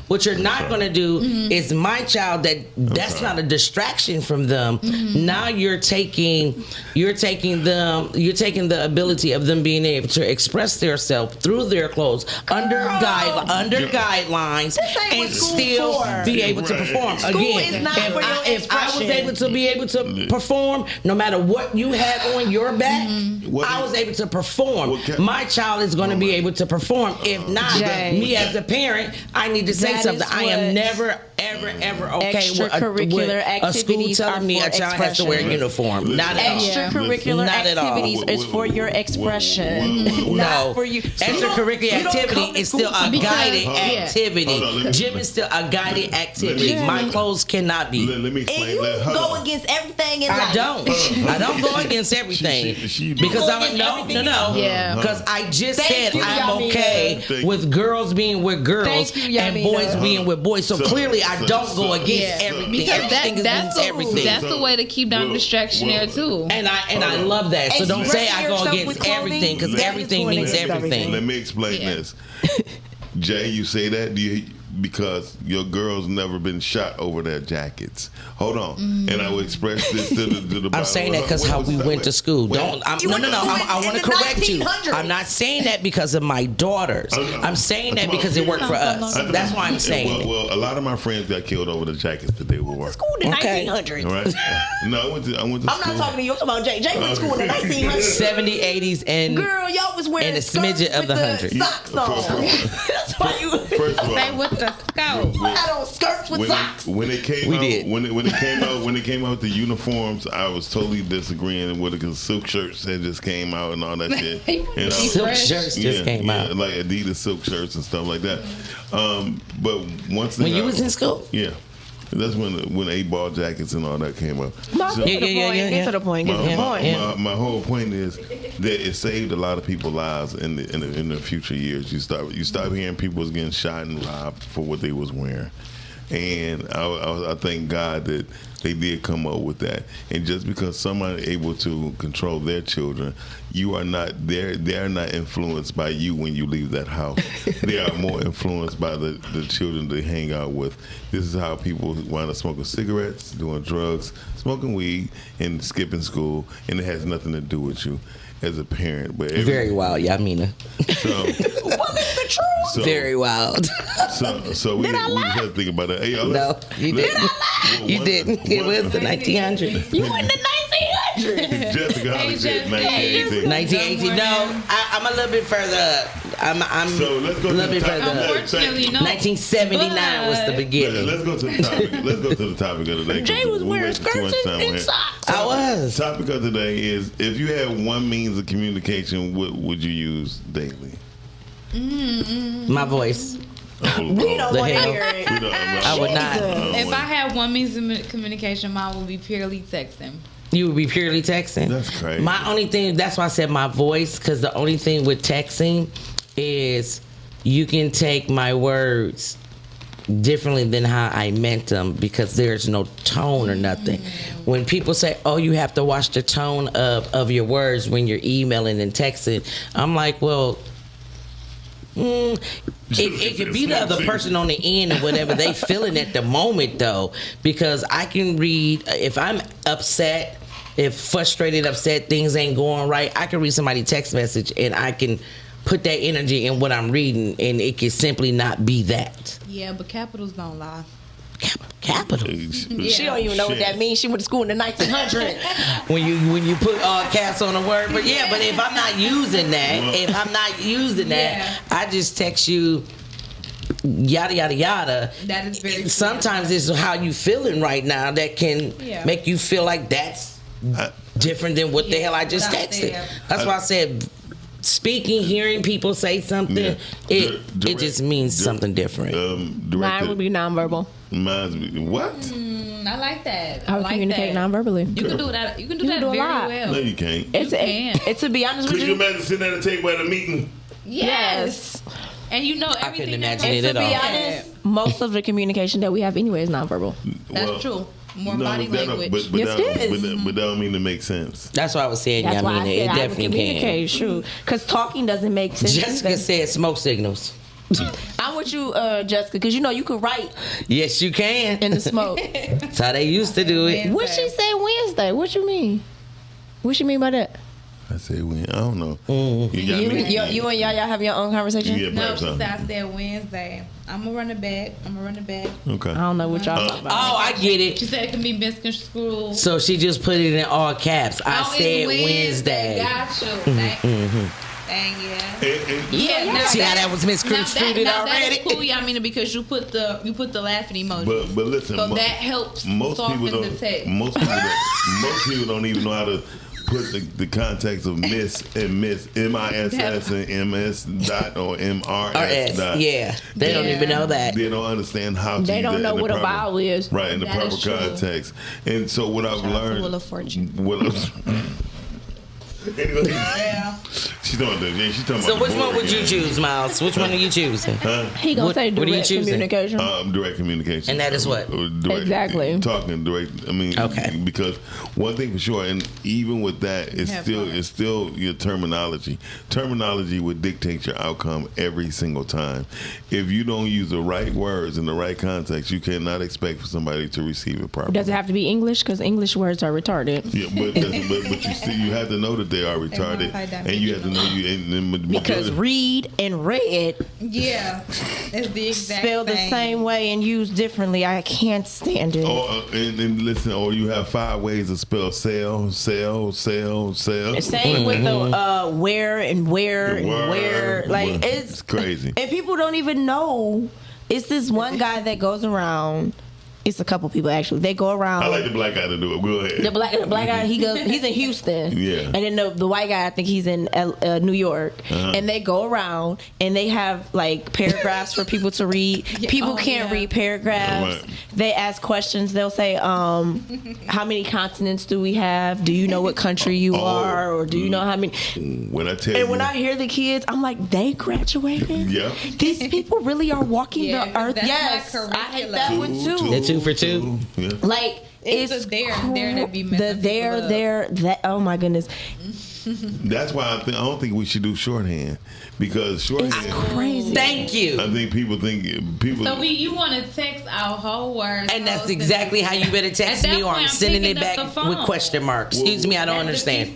what you're not going to do is my child, that's not a distraction from them. Now you're taking the ability of them being able to express themselves through their clothes under guidelines, and can still be able to perform. School Again, is not for your if I was expression. able to be able to perform, no matter what you have on your back, I was able to perform. My child is going to be able to perform. If not, Jay. me as a parent, I need to say That something. is I am what never, ever okay with extracurricular a school activities are telling me for a child has to wear a expression. uniform. Not at all. Extracurricular Not at all. activities is for your expression. No, Not for you. extracurricular activity is still a guided activity. Hold on, Gym is still a guided activity. me- My clothes cannot be. Let me And explain. you Hold go on. against everything in I life. don't. I don't go against everything She because go I'm against no. Yeah. Because I just Thank said you, I'm Yamina. okay Thank you. with girls being with girls Thank you, and Yamina. boys being with boys. So clearly, I don't go against Yeah. everything. Because Everything that's means everything. that's the way to keep down distraction there too. And I love that. So don't say I go Expressing yourself against with clothing, everything because that is everything going means against everything. Let me explain Yeah. this. Jay, you say that because your girl's never been shot over their jackets. Hold on, and I will express this to the. I'm saying that because how we went to school. Don't. You went to school I in want to the correct you. 1900s. I'm not saying that because of my daughters. I'm saying that because it worked for us. That's why I'm saying it. Well, a lot of my friends got killed over the jackets that they wore. School in the Okay. 1900s. All right. No, I went to I'm school. not talking to you. I'm talking about Jay. Jay went to school in the 1900s. 70s, 80s, and Girl, y'all was wearing And a skirts smidget of with the hundreds. socks on. That's why you First of all, Stay with the scout. had on skirts with socks. when it came We out, did. when it came out the uniforms, I was totally disagreeing with it because silk shirts had just came out and all that shit. You know? silk shirts just came out. like Adidas silk shirts and stuff like that. But once When you was in school? yeah, that's when 8-ball jackets and all that came up. Get So- to the point. Get to the point. Get to the point. my whole point is that it saved a lot of people's lives in the future years. You stop hearing people was getting shot and robbed for what they was wearing, and I thank God that they did come up with that. And just because somebody able to control their children, you are not they're not influenced by you when you leave that house. They are more influenced by the children they hang out with. This is how people wind up smoking cigarettes, doing drugs, smoking weed, and skipping school, and it has nothing to do with you as a parent. But Very wild, Yamina. So, Well, it's the truth. so, Very wild. so we just have to think about that. Hey, y'all, No, you didn't. You didn't. It was the 1900s. You in the 1900s. Jessica, how was it? 1918. 1918. No, I'm a little bit further up. I'm So let's go a to little the bit top. further up. Unfortunately, no. 1979 was the beginning. Let's go to the topic. Let's go to the topic of the day. Jay was We wearing wasted too much skirts time on and it. socks. I was. Topic of the day is: if you had one means of communication, what would you use daily? My voice. We don't The want to hell? hear it. I would not. If I had one means of communication, mine would be purely texting. You would be purely texting. That's crazy. My only thing, that's why I said my voice, because the only thing with texting is you can take my words differently than how I meant them because there's no tone or nothing. When people say, oh, you have to watch the tone of your words when you're emailing and texting, I'm like, well, it could be the other person on the end or whatever they feeling at the moment though, because I can read if I'm upset, if frustrated, upset, things ain't going right, I can read somebody's text message and I can put that energy in what I'm reading and it can simply not be that. Yeah, but capitals don't lie. Capital. She don't even know what that means. She went to school in the 1900s. When you put all caps on a word, but yeah, but if I'm not using that, I just text you yada yada yada. That is very true. Sometimes it's how you feeling right now that can make you feel like that's different than what the hell I just texted. That's why I said speaking, hearing people say something, it just means something different. Mine would be nonverbal. Mine's what? I like that. I would like communicate that. non-verbally. You can do that. You can do You that can do a very lot. well. No, you can't. It's to be honest Could with you you. imagine sitting at a table at a meeting? Yes. And you know everything. couldn't that imagine comes it To at be all. honest, most of the communication that we have anyway is nonverbal. That's true. More body that don't- language. But Yes, that, it is. But that don't mean to make sense. That's why I was saying, That's why I Yamina, said it I would definitely can. communicate. True, because talking doesn't make sense. Jessica either. said smoke signals. I'm with you, Jessica, because you know you can write Yes, you can. in the smoke. That's how they used to do it. What she said Wednesday? What you mean? What you mean by that? I said when. I don't know. You and Yaya have your own conversation? Yeah, No, perhaps. I said Wednesday. I'm gonna run it back. Okay. I don't know what y'all talking about. Oh, I get it. She said it can be misconstrued. So she just put it in all caps. I Oh, said it's Wednesday. Got you. Dang, yeah. Yeah, now See how that was misconstrued now already? That's cool, yeah. I mean, because you put the laughing emoji. But listen, so that helps most soften people the don't. text. Most people don't even know how to put the context of miss and miss, MISS and MS dot or MRS dot. Yeah, they don't even know that. They don't understand how to. They don't know what a vowel is. Right, in the That proper is true. context. And so what I've Shout out to learned. Wheel of Fortune. Anyway, Yeah. she's talking about So the which one board would you again. choose, Miles? Which one are you choosing? He gonna What- say what are you direct choosing? communication. Direct communication. And that is what? Direct, Exactly. Talking direct. I mean, Okay. Because one thing for sure, and even with that, it's still your terminology. Terminology would dictate your outcome every single time. If you don't use the right words in the right context, you cannot expect for somebody to receive it properly. Does it have to be English? Because English words are retarded. Yeah, but you have to know that they are retarded, and you have to know Because read and read Yeah. It's the exact spelled the thing. same way and used differently. I can't stand it. And listen, or you have 5 ways to spell sell. Same with the where and where and where. Like it's crazy. And people don't even know. It's this one guy that goes around. It's a couple people actually. They go around. I like the black guy to do it. Go ahead. The black guy, he's in Houston. Yeah. And then the white guy, I think he's in New York. And they go around and they have like paragraphs for people to read. People can't read paragraphs. Right. They ask questions. They'll say, how many continents do we have? Do you know what country you are? Or do you know how many? When I tell you. And when I hear the kids, I'm like, they graduated? Yeah. These people really are walking Yeah, the earth. that's Yes. my I hate that one too. The 2 for 2. Yeah. Like It's the there that be messing people up. that. Oh my goodness, That's why I don't think we should do shorthand, because shorthand. it's crazy. Thank you. I think people. So you want to text our whole words. And that's exactly how you better text At that me, or I'm point, I'm sending it picking up back the phone. with question marks. Excuse me, I don't understand.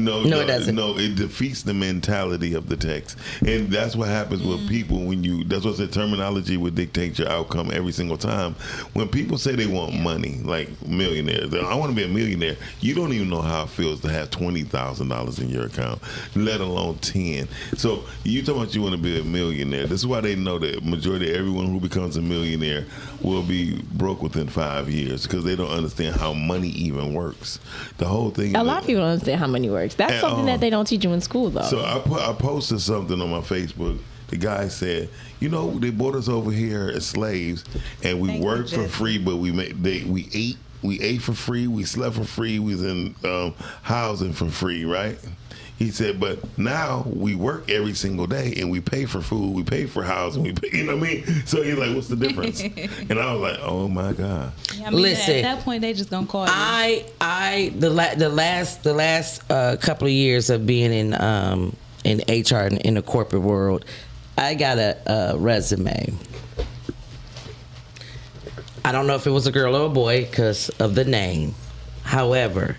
No, No, it doesn't. No, it defeats the mentality of the text, and that's what happens with people when you. That's what the terminology would dictate your outcome every single time. When people say they want money, like millionaires, I want to be a millionaire. You don't even know how it feels to have $20,000 in your account, let alone 10. So you talking about you want to be a millionaire? This is why they know that majority of everyone who becomes a millionaire will be broke within 5 years, because they don't understand how money even works. The whole thing. A lot of people don't understand how money works. That's At something all. that they don't teach you in school, though. So I posted something on my Facebook. The guy said, they brought us over here as slaves, and we worked for free, but we ate for free, we slept for free, we was in housing for free, right? He said, but now we work every single day and we pay for food, we pay for housing, we pay, you know what I mean? So he's like, what's the difference? And I was like, oh my God. I mean, Listen, at that point they just gonna call you. The last couple of years of being in HR and in the corporate world, I got a resume. I don't know if it was a girl or a boy because of the name. However,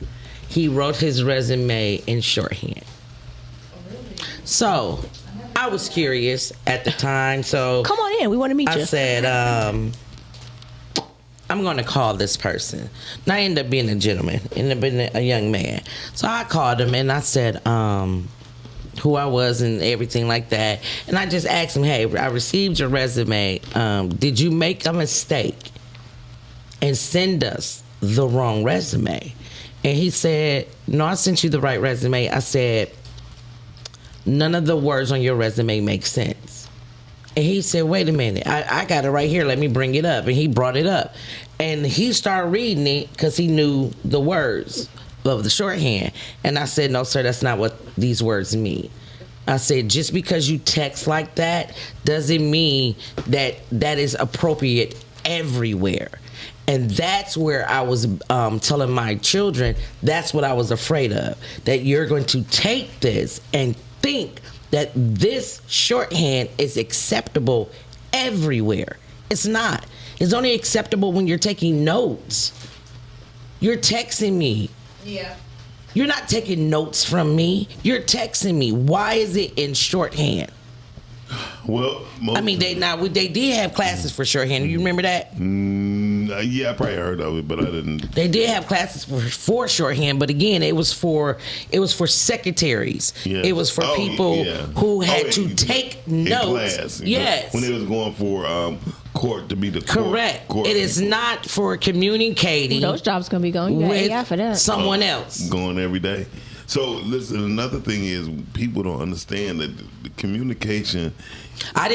he wrote his resume in shorthand. So I was curious at the time. So come on in, we want to meet you. I said, I'm going to call this person. And I ended up being a gentleman, ended up being a young man. So I called him and I said who I was and everything like that. And I just asked him, hey, I received your resume. Did you make a mistake and send us the wrong resume? And he said, no, I sent you the right resume. I said, none of the words on your resume make sense. And he said, wait a minute, I got it right here. Let me bring it up. And he brought it up. And he started reading it because he knew the words of the shorthand. And I said, no, sir, that's not what these words mean. I said, just because you text like that doesn't mean that that is appropriate everywhere. And that's where I was telling my children, that's what I was afraid of, that you're going to take this and think that this shorthand is acceptable everywhere. It's not. It's only acceptable when you're taking notes. You're texting me. Yeah. You're not taking notes from me. You're texting me. Why is it in shorthand? Well, they did have classes for shorthand. You remember that? Yeah, I probably heard of it, but I didn't. They did have classes for shorthand, but again, it was for secretaries. Yes. It was for people who had to take notes. Class, yes, when they was going for court to be the correct. Court. It is not for communicating. Those jobs gonna be going. You got AI for that. Someone else going every day. So listen, another thing is people don't understand that the communication. I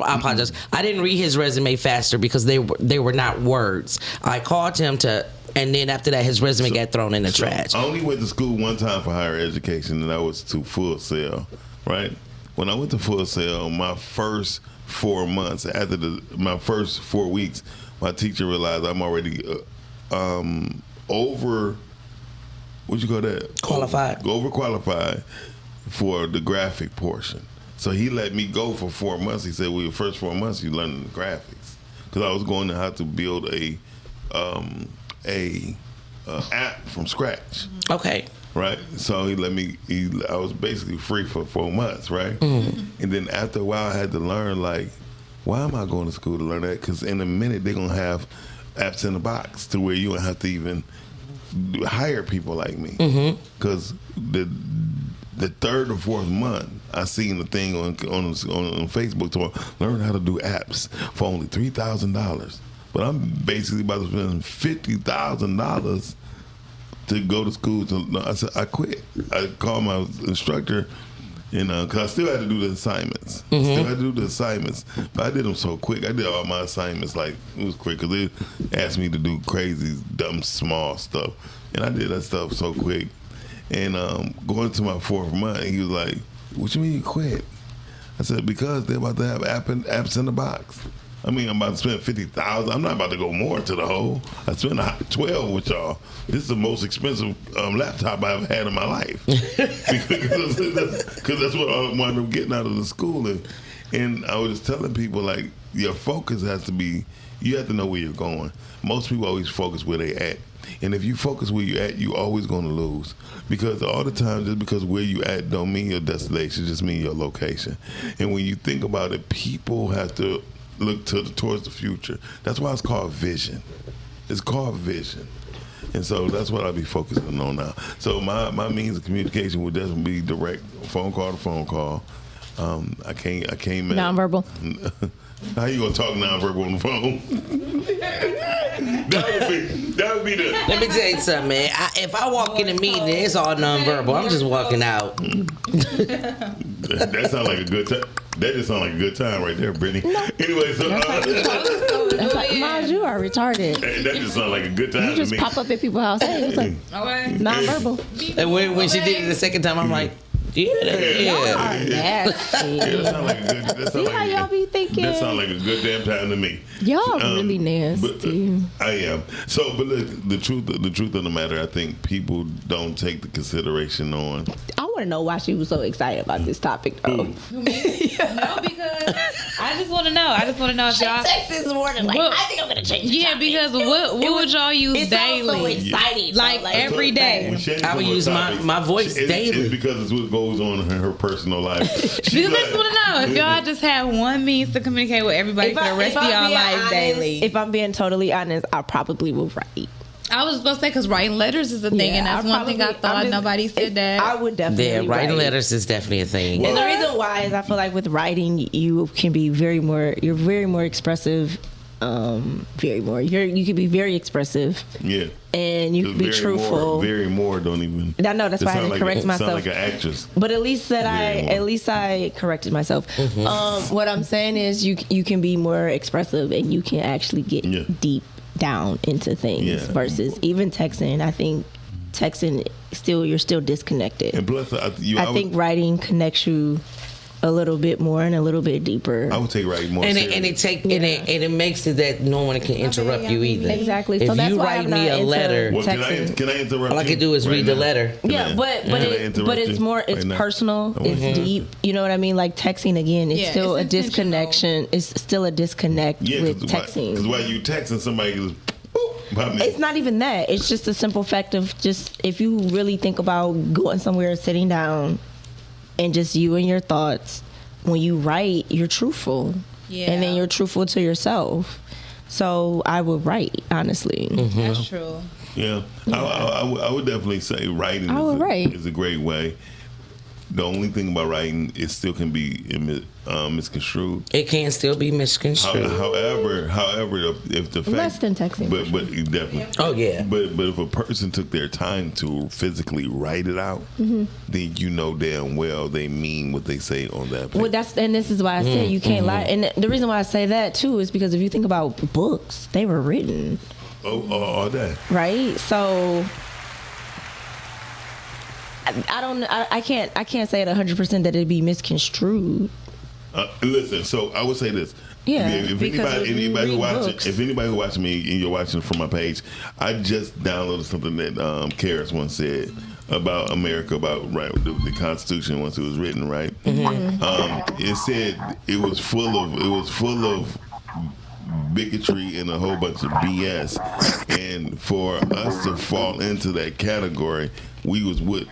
apologize. I didn't read his resume faster because they were not words. I called him and then after that, his resume got thrown in the trash. I only went to school one time for higher education, and that was to Full Sail. Right when I went to Full Sail, my first 4 months after my first 4 weeks, my teacher realized I'm already over. What'd you call that? Qualified. Overqualified for the graphic portion. So he let me go for 4 months. He said, well, your first 4 months, you learn the graphics. Because I was going to have to build a app from scratch. Okay. Right? So he let me, I was basically free for 4 months, right? Mm-hmm. And then after a while, I had to learn, like, why am I going to school to learn that? Because in a minute, they're going to have apps in the box to where you don't have to even hire people like me. Because the third or fourth month, I seen the thing on Facebook to learn how to do apps for only $3,000. But I'm basically about to spend $50,000 to go to school. I said I quit. I called my instructor, and because I still had to do the assignments. But I did them so quick. I did all my assignments like it was quick because they asked me to do crazy, dumb, small stuff, and I did that stuff so quick. And going to my fourth month, he was like, "What you mean you quit?" I said, "Because they're about to have apps in the box. I mean, I'm about to spend $50,000. I'm not about to go more to the hole. I spent $12 with y'all. This is the most expensive laptop I've ever had in my life because that's what I wound up getting out of the schooling." And I was just telling people, like, your focus has to be. You have to know where you're going. Most people always focus where they at. And if you focus where you're at, you're always going to lose. Because all the time, just because where you at don't mean your destination, just mean your location. And when you think about it, people have to look towards the future. That's why it's called vision. It's called vision. And so that's what I'll be focusing on now. So my means of communication would definitely be direct, phone call to phone call. I can't. Nonverbal. How you gonna talk nonverbal on the phone? that would be the. Let me tell you something, man. If I walk in a meeting, it's all nonverbal. I'm just walking out. That sounds like a good time. That just sounds like a good time right there, Brittany. No. Anyway, so that's like, Miles, you are retarded. That just sounds like a good time. You just to me. pop up at people's house. Hey, it's like nonverbal. And when she did it the second time, I'm like, yeah. Nasty. That sounds like a good. See how y'all be thinking? That sounds like a good damn time to me. Y'all really nasty. But, I am. So, but look, the truth of the matter, I think people don't take the consideration on. I want to know why she was so excited about this topic, though. No, because I just want to know. If y'all text this morning, like, I think I'm gonna change. Yeah, because what would y'all use daily? So exciting, like every day. I would use my voice daily. It's because it's what goes on in her personal life. Because I just want to know if y'all just had one means to communicate with everybody for the rest of y'all life daily. If I'm being totally honest, I probably will write. I was going to say, because writing letters is a thing, and that's one thing I thought nobody said that. I would definitely writing letters is definitely a thing. And the reason why is I feel like with writing, you can be you're very more expressive. You can be very expressive. Yeah. And you can be truthful. Don't even. I know, that's why I had to correct myself. Sound like an actress. But at least I corrected myself. Mm-hmm. What I'm saying is you can be more expressive and you can actually get deep down into things versus even texting. I think texting you're still disconnected. And plus, I think writing connects you a little bit more and a little bit deeper. I would take writing more and serious. it makes it that no one can interrupt you either. Exactly. If so that's you why write me a letter, can I interrupt? All I can do is read the letter. But it's more. It's personal. It's deep. You know what I mean? Like texting again. It's still a disconnection. It's still a disconnect with texting. Because while you texting somebody, It's not even that. It's just a simple fact of just if you really think about going somewhere, sitting down, and just you and your thoughts. When you write, you're truthful, and then you're truthful to yourself. So I would write, honestly. That's true. Yeah, I would definitely say writing is a great way. The only thing about writing, it still can be misconstrued. It can still be misconstrued. However, if the fact, less than texting, but definitely. Oh yeah. But if a person took their time to physically write it out, then you know damn well they mean what they say on that page. Well, this is why I say you can't lie. And the reason why I say that too is because if you think about books, they were written. All that. Right. So. I can't say it 100% that it'd be misconstrued. Listen, so I would say this. Yeah, if anybody who watching me and you're watching from my page, I just downloaded something that Karis once said about America, about the Constitution once it was written, right? It said it was full of bigotry and a whole bunch of BS, and for us to fall into that category, we was with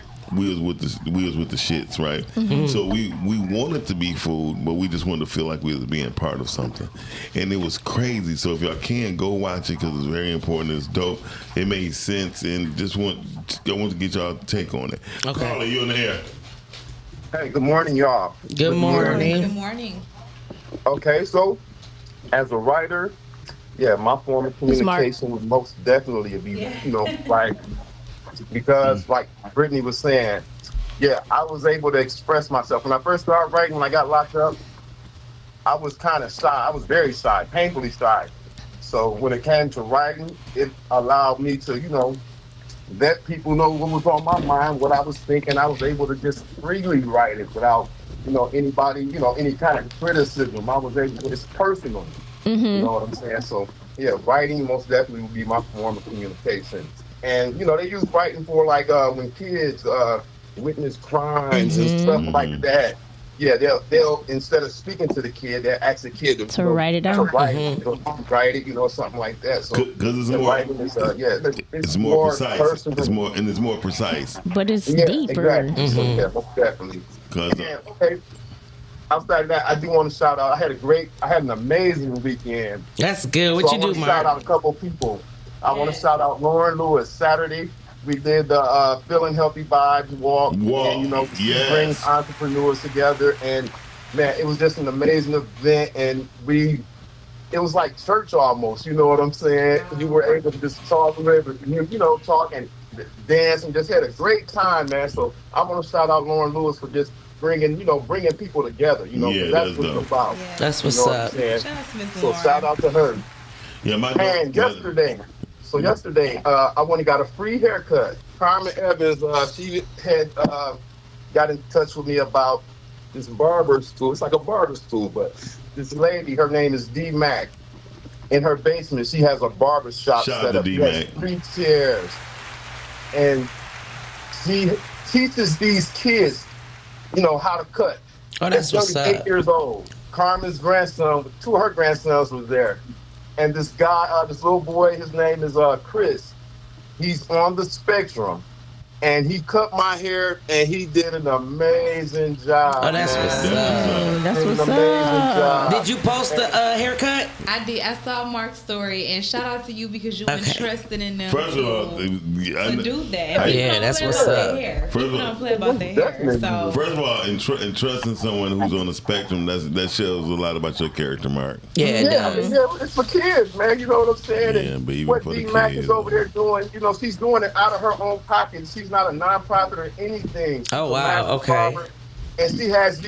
the shits, right? So we wanted to be food, but we just wanted to feel like we was being part of something, and it was crazy. So if y'all can, go watch it because it's very important. It's dope. It made sense, and I want to get y'all take on it. Okay. Carla, you in the air? Hey, good morning, y'all. Good morning. Good morning. Okay, so as a writer, my form of communication would most definitely be, like. Because, like Brittany was saying, I was able to express myself. When I first started writing, when I got locked up, I was kind of shy. I was very shy, painfully shy. So when it came to writing, it allowed me to, let people know what was on my mind, what I was thinking. I was able to just freely write it without, anybody, any kind of criticism. I was able to, it's personal. You know what I'm saying? So, writing most definitely would be my form of communication. And, they use writing for, like, when kids witness crimes and stuff like that. Yeah, they'll instead of speaking to the kid, they'll ask the kid to write it down. Write it, something like that. So, because it's more precise. Personal. It's more precise. But it's deeper. Exactly. So, most definitely. Okay. Outside of that, I do want to shout out. I had an amazing weekend. That's good. What you do, Mark? Shout out a couple people. I want to shout out Lauren Lewis. Saturday, we did the Feeling Healthy Vibes walk. And, bring entrepreneurs together. And, man, it was just an amazing event. And it was like church almost, you know what I'm saying? You were able to just talk, talk and dance and just had a great time, man. So I want to shout out Lauren Lewis for just bringing people together, that's what it's about. Yeah. That's what's up. So shout out to her. Yeah, yesterday, I went and got a free haircut. Carmen Evans, she had got in touch with me about this barber stool. It's like a barber stool, but this lady, her name is D Mac. In her basement, she has a barber shop set up. She has 3 chairs, and she teaches these kids, how to cut. Oh, that's what's up. 38 years old. Carmen's grandson, 2 of her grandsons was there. And this guy, this little boy, his name is Chris. He's on the spectrum. And he cut my hair, and he did an amazing job. Oh, that's what's up. That's what's up. Did you post the haircut? I did. I saw Mark's story, and shout out to you because you entrusted in them. First of all, to do that. That's what's up. People don't play about their hair. So first of all, entrusting someone who's on the spectrum, that shows a lot about your character, Mark. Yeah, it does. It's for kids, man. You know what I'm saying? Yeah, but even what for the D-Mac kids, is over there doing, she's doing it out of her own pocket. She's not a nonprofit or anything. Oh wow, okay. And she has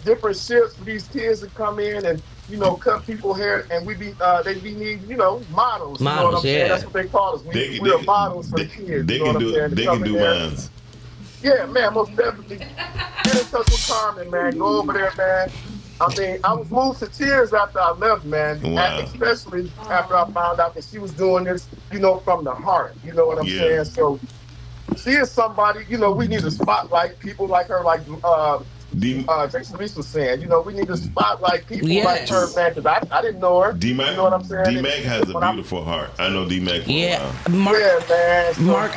different shifts for these kids to come in and cut people hair, and they need models. You know what I'm saying? That's what they call us. We're models for the kids. They can do mines. Yeah, man, most definitely. Get in touch with Carmen, man. Go over there, man. I mean, I was moved to tears after I left, man. Wow. Especially after I found out that she was doing this, from the heart. You know what I'm saying? So she is somebody, we need to spotlight people like her, like Jason Reese was saying, we need to spotlight people like her, man, because I didn't know her. D-Mac, you know what I'm saying? D-Mac has a beautiful heart. I know D-Mac for a while. Mark, man. So Mark,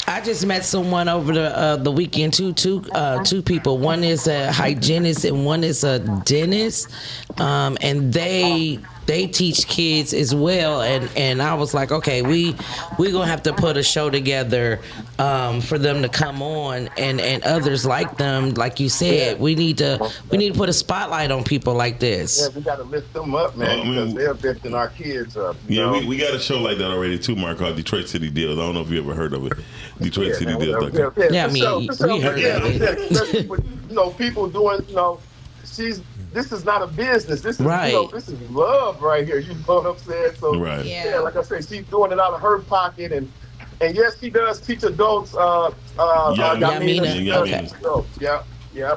I just met someone over the weekend, two people. One is a hygienist and one is a dentist, and they teach kids as well. And I was like, okay, we gonna have to put a show together for them to come on, and others like them. Like you said, we need to put a spotlight on people like this. Yeah, we got to lift them up, man, because they're lifting our kids up. We got a show like that already too, Mark, called Detroit City Deals. I don't know if you ever heard of it. Detroit City Deals. Yeah, I mean, we heard of it. People doing, this is not a business. This is, this is love right here. You know what I'm saying? So, like I said, she's doing it out of her pocket, and yes, she does teach adults. Yamina.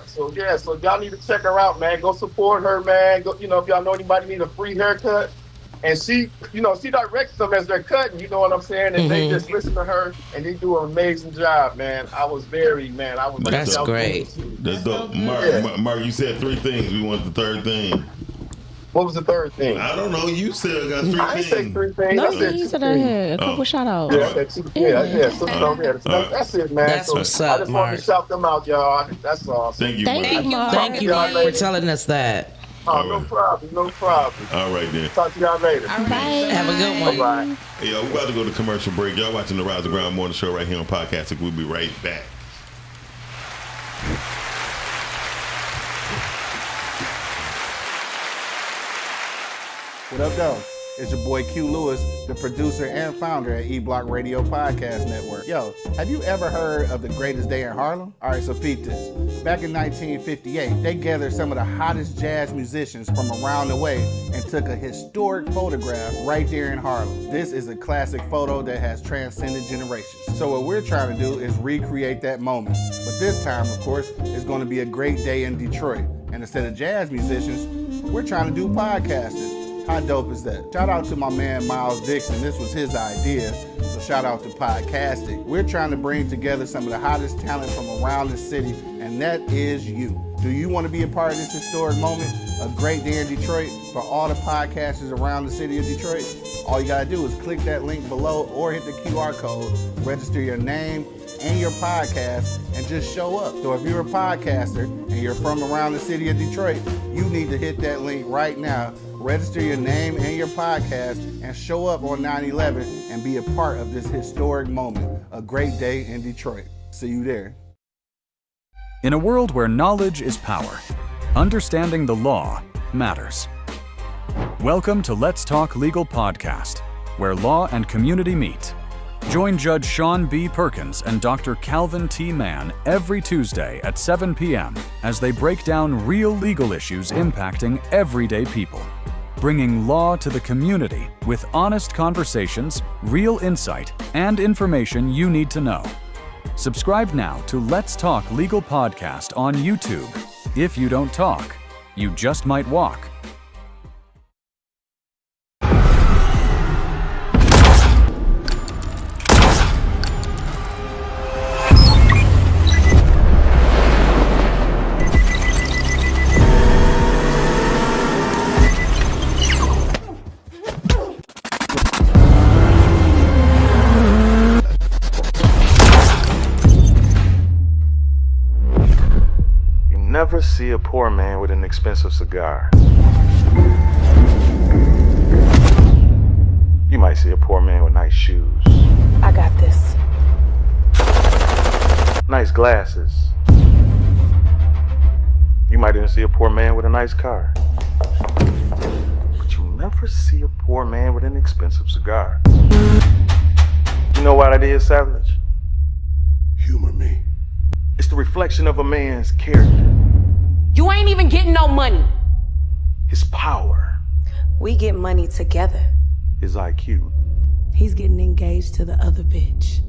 So y'all need to check her out, man. Go support her, man. Go, if y'all know anybody need a free haircut. And she, she directs them as they're cutting, you know what I'm saying? And they just listen to her, and they do an amazing job, man. That's great. That's dope. Mark, you said 3 things. We want the third thing. What was the third thing? I don't know. You said I got 3 things. I didn't say 3 things. No, he said I had a couple shout outs. That's it, man. That's what's up, I just want to shout them out, y'all. That's all. Thank you, Mark. Thank you, Mark, for telling us that. Oh, no problem. All right, then. Talk to y'all later. Bye. Have a good one. Bye. Hey, y'all, we're about to go to commercial break. Y'all watching the Rise and Grind Morning Show right here on Podcastic. We'll be right back. What up, though? It's your boy Q Lewis, the producer and founder at E-Block Radio Podcast Network. Yo, have you ever heard of the greatest day in Harlem? All right, so peep this. Back in 1958, they gathered some of the hottest jazz musicians from around the way and took a historic photograph right there in Harlem. This is a classic photo that has transcended generations. So what we're trying to do is recreate that moment. But this time, of course, it's going to be a great day in Detroit. And instead of jazz musicians, we're trying to do podcasters. How dope is that? Shout out to my man Miles Dixon. This was his idea. So shout out to Podcastic. We're trying to bring together some of the hottest talent from around the city, and that is you. Do you want to be a part of this historic moment? A great day in Detroit for all the podcasters around the city of Detroit? All you gotta do is click that link below or hit the QR code, register your name and your podcast, and just show up. So if you're a podcaster and you're from around the city of Detroit, you need to hit that link right now. Register your name and your podcast and show up on 9/11 and be a part of this historic moment. A great day in Detroit. See you there. In a world where knowledge is power, understanding the law matters. Welcome to Let's Talk Legal Podcast, where law and community meet. Join Judge Sean B. Perkins and Dr. Calvin T. Mann every Tuesday at 7 p.m. as they break down real legal issues impacting everyday people, bringing law to the community with honest conversations, real insight, and information you need to know. Subscribe now to Let's Talk Legal Podcast on YouTube. If you don't talk, you just might walk. Never see a poor man with an expensive cigar. You might see a poor man with nice shoes. I got this. Nice glasses. You might even see a poor man with a nice car. But you never see a poor man with an expensive cigar. You know why that is, Savage? Humor me. It's the reflection of a man's character. You ain't even getting no money. His power. We get money together. His IQ. He's getting engaged to the other bitch.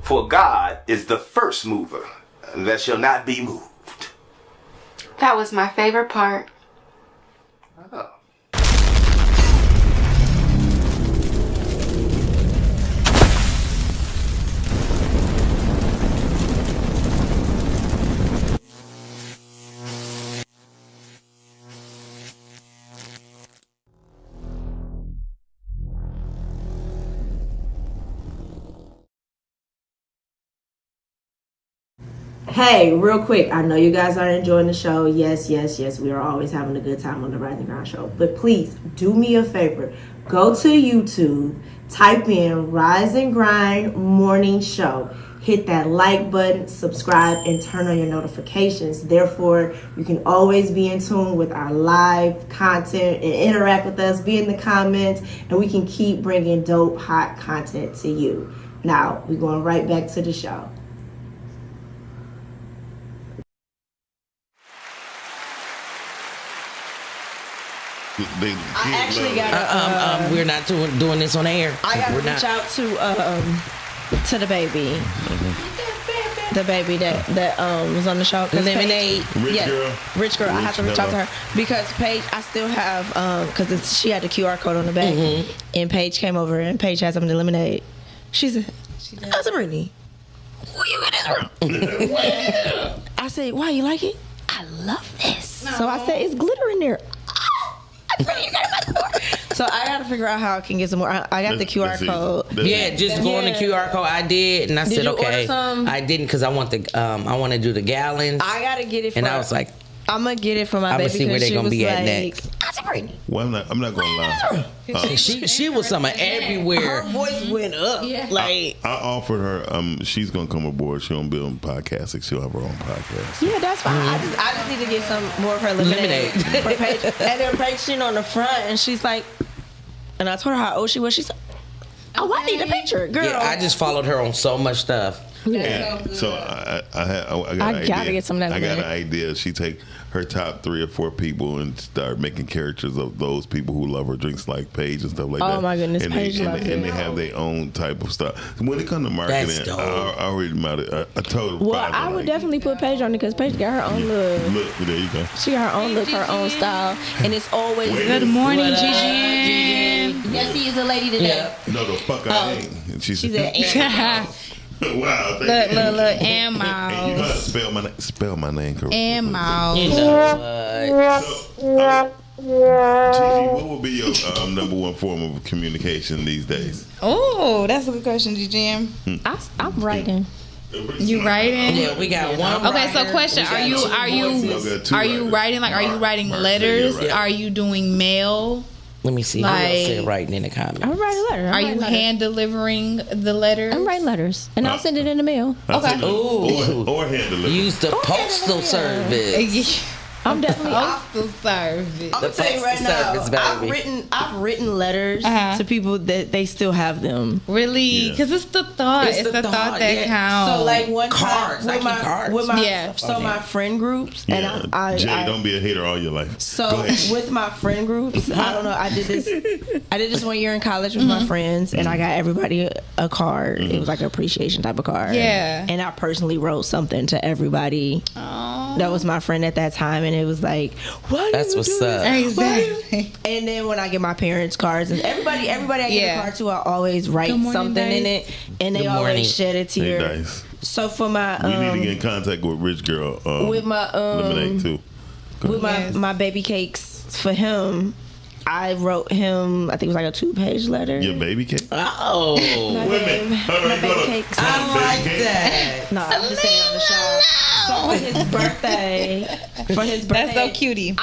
For God is the first mover that shall not be moved. That was my favorite part. Oh. Hey, real quick, I know you guys are enjoying the show. Yes, we are always having a good time on the Rise and Grind show. But please, do me a favor. Go to YouTube, type in Rise and Grind Morning Show. Hit that like button, subscribe, and turn on your notifications. Therefore, you can always be in tune with our live content and interact with us, be in the comments, and we can keep bringing dope, hot content to you. Now, we're going right back to the show. I actually got we're not doing this on air. I gotta reach out to the baby. The baby that was on the show. Lemonade. Rich girl. I have to reach out to her because Paige. I still have because she had the QR code on the back, and Paige came over and Paige has some of the lemonade. She said, "How's it, Brittany? Where you at?" I said, "Why you like it? I love this." No. So I said, "It's glitter in there." So I gotta figure out how I can get some more. I got the QR code. Just go on the QR code. I did, and I said, okay. I didn't because I want I want to do the gallons. I gotta get it. And I was like, I'm gonna get it for my baby. I'm gonna see where they're gonna be at next. Well, I'm not gonna lie. She was somewhere everywhere. Her voice went up. Yeah. I offered her. She's gonna come aboard. She's gonna be on podcasting. She'll have her own podcast. Yeah, that's fine. I just need to get some more of her lemonade. For Paige. And then Paige sitting on the front, and she's like, and I told her how old she was. She's like, oh, I need a picture, girl. Yeah, I just followed her on so much stuff. Yeah. So I gotta get some of that. I got an idea. She take her top 3 or 4 people and start making characters of those people who love her drinks like Paige and stuff like that. Oh my goodness, and Paige loves it. And they have their own type of stuff. When it comes to marketing, I already about it. A total. Well, I would definitely put Paige on it because Paige got her own look. Look, there you go. She got her own look, her own style, and it's always good morning, Gigi. Yes, he is a lady today. No, the fuck I ain't. And she said, wow, look, and Miles. And you know how to spell my name correctly. And Miles. You know Gigi, what would be your number one form of communication these days? Oh, that's a good question, Gigi. I'm writing. You writing? Yeah, we got one. Okay, so question: Are you writing? Like, are you writing letters? Are you doing mail? Let me see. Who else said writing in the comments? I'm writing letters. Are you hand delivering the letters? I'm writing letters, and I'll send it in the mail. Okay. Or hand delivery. Use the postal service. I'm definitely postal service. I'm gonna tell you right now. I've written letters to people that they still have them. Really? Because it's the thought. It's the thought that counts. So like one cards, time with my my friend groups, Yeah. and I Jay, don't be a hater all your life. So with my friend groups, I don't know. I did this 1 year in college with my friends, and I got everybody a card. It was like an appreciation type of card. Yeah. And I personally wrote something to everybody. That was my friend at that time, and it was like, "What? That's what's up." Exactly. And then when I get my parents' cards, and everybody I get a card to, I always write something in it, and they always shed a tear. Hey, Dice. So for my, we need to get in contact with Rich Girl. With my Lemonade too. With my baby cakes for him. I wrote him, I think it was like a 2-page letter. Your baby cake? Oh. My baby cakes. I like that. No, I'm just saying on the show. So for his birthday. That's so cutie.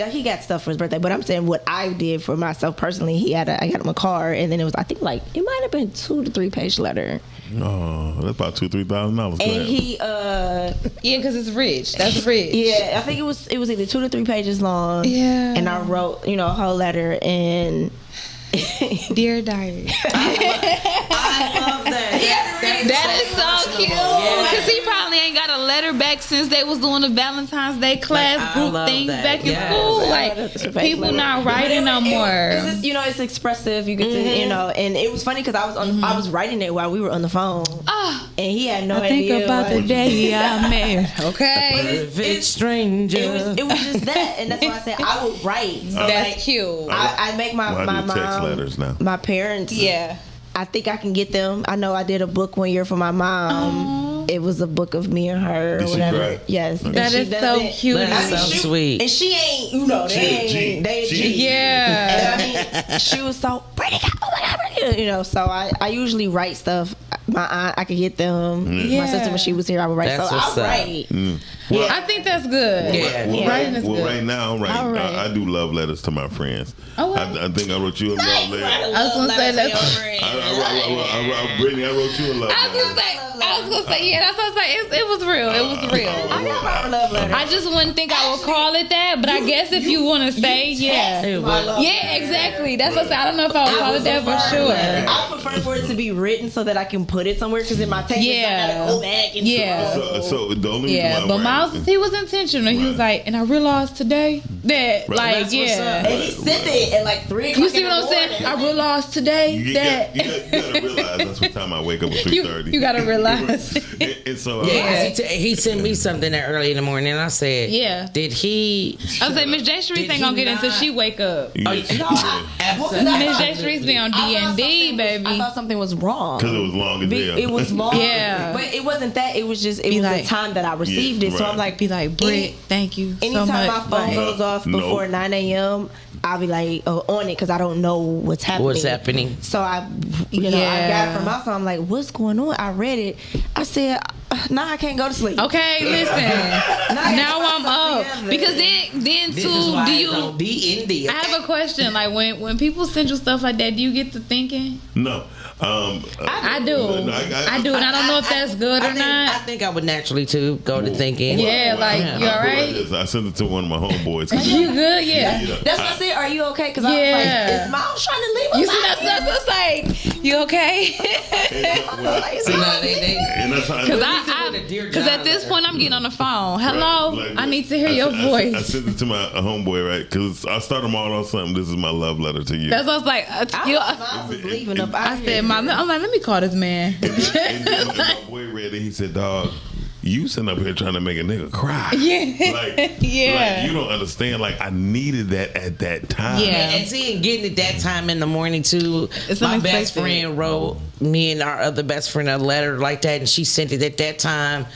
He got stuff for his birthday, but I'm saying what I did for myself personally, I got him a card, and then it was, I think like, it might have been 2 to 3 page letter. Oh, that's about $2,000-$3,000. And he, yeah, because it's rich. That's rich. Yeah, I think it was either 2 to 3 pages long. Yeah. And I wrote, a whole letter, and Dear Diary. I love that. That is so cute. Because he probably ain't got a letter back since they was doing the Valentine's Day class group things back in school. Like, people not writing no more. It's expressive. You get to, and it was funny because I was writing it while we were on the phone. And he had no idea. Think about the day I met. Okay. Perfect stranger. It was just that. And that's why I said I would write. So that's cute. I make my text letters now. My parents. Yeah. I think I can get them. I know I did a book one year for my mom. It was a book of me and her or whatever. Yes. That is so cute. That's so sweet. And she ain't, they G. Yeah. And I mean, she was so pretty. Oh my God. So I usually write stuff my aunt, I could get them. Yeah. My sister, when she was here, I would write. That's so what's I up. write. Well, I think that's good. Writing is good. Right now, I do love letters to my friends. Oh, I think I wrote you a love letter. I was gonna say that's. Brittany, I wrote you a love letter. I was gonna say, yeah, that's what I was like. It was real. It was real. I got my love letter. I just wouldn't think I would call it that, but I guess if you want to say, yeah, exactly. That's what I said. I don't know if I would call it that for sure. I prefer for it to be written so that I can put it somewhere, because in my text, I gotta go back and So the only reason why but Miles, he was intentional. He was like, and I realized today that, like, and he sent it at like 3 o'clock. You see what I'm saying? I realized today that you gotta realize that's what time I wake up at 3:30. you gotta realize. And so he sent me something that early in the morning, and I said, did he? I was like, Miss J. Sharice ain't gonna get until she wake up. Miss J. Sharice be on D&D, baby. I thought something was wrong. Because it was long as hell. It was long. Yeah. But it wasn't that. It was just, it was the time that I received it. So I'm like, be like, Britt, thank you so anytime much. my phone goes off before 9 a.m., I'll be like on it, because I don't know what's happening. What's happening? So I got it from my phone. I'm like, what's going on? I read it. I said, now I can't go to sleep. Okay, listen. now I'm up, because then This too, is why do it's you? gonna be in there. I have a question. Like when people send you stuff like that, do you get to thinking? No. I do. I do, and I don't know if that's good or not. I think I would naturally too go to thinking. Yeah, like you all right? I sent it to one of my homeboys. You good? Yeah. That's what I said. Are you okay? Because I was like, is Miles trying to leave us? You see that's like, you okay? Because at this point I'm getting on the phone. Hello, I need to hear your voice. I sent it to my homeboy, right? Because I start them all on something. This is my love letter to you. That's what I was like. Miles was leaving up. I said, I'm like, let me call this man. And then my boy read it. He said, dog, you sitting up here trying to make a nigga cry. Yeah. Like you don't understand. Like, I needed that at that time. Yeah. And seeing getting it that time in the morning too. My best friend wrote me and our other best friend a letter like that, and she sent it at that time.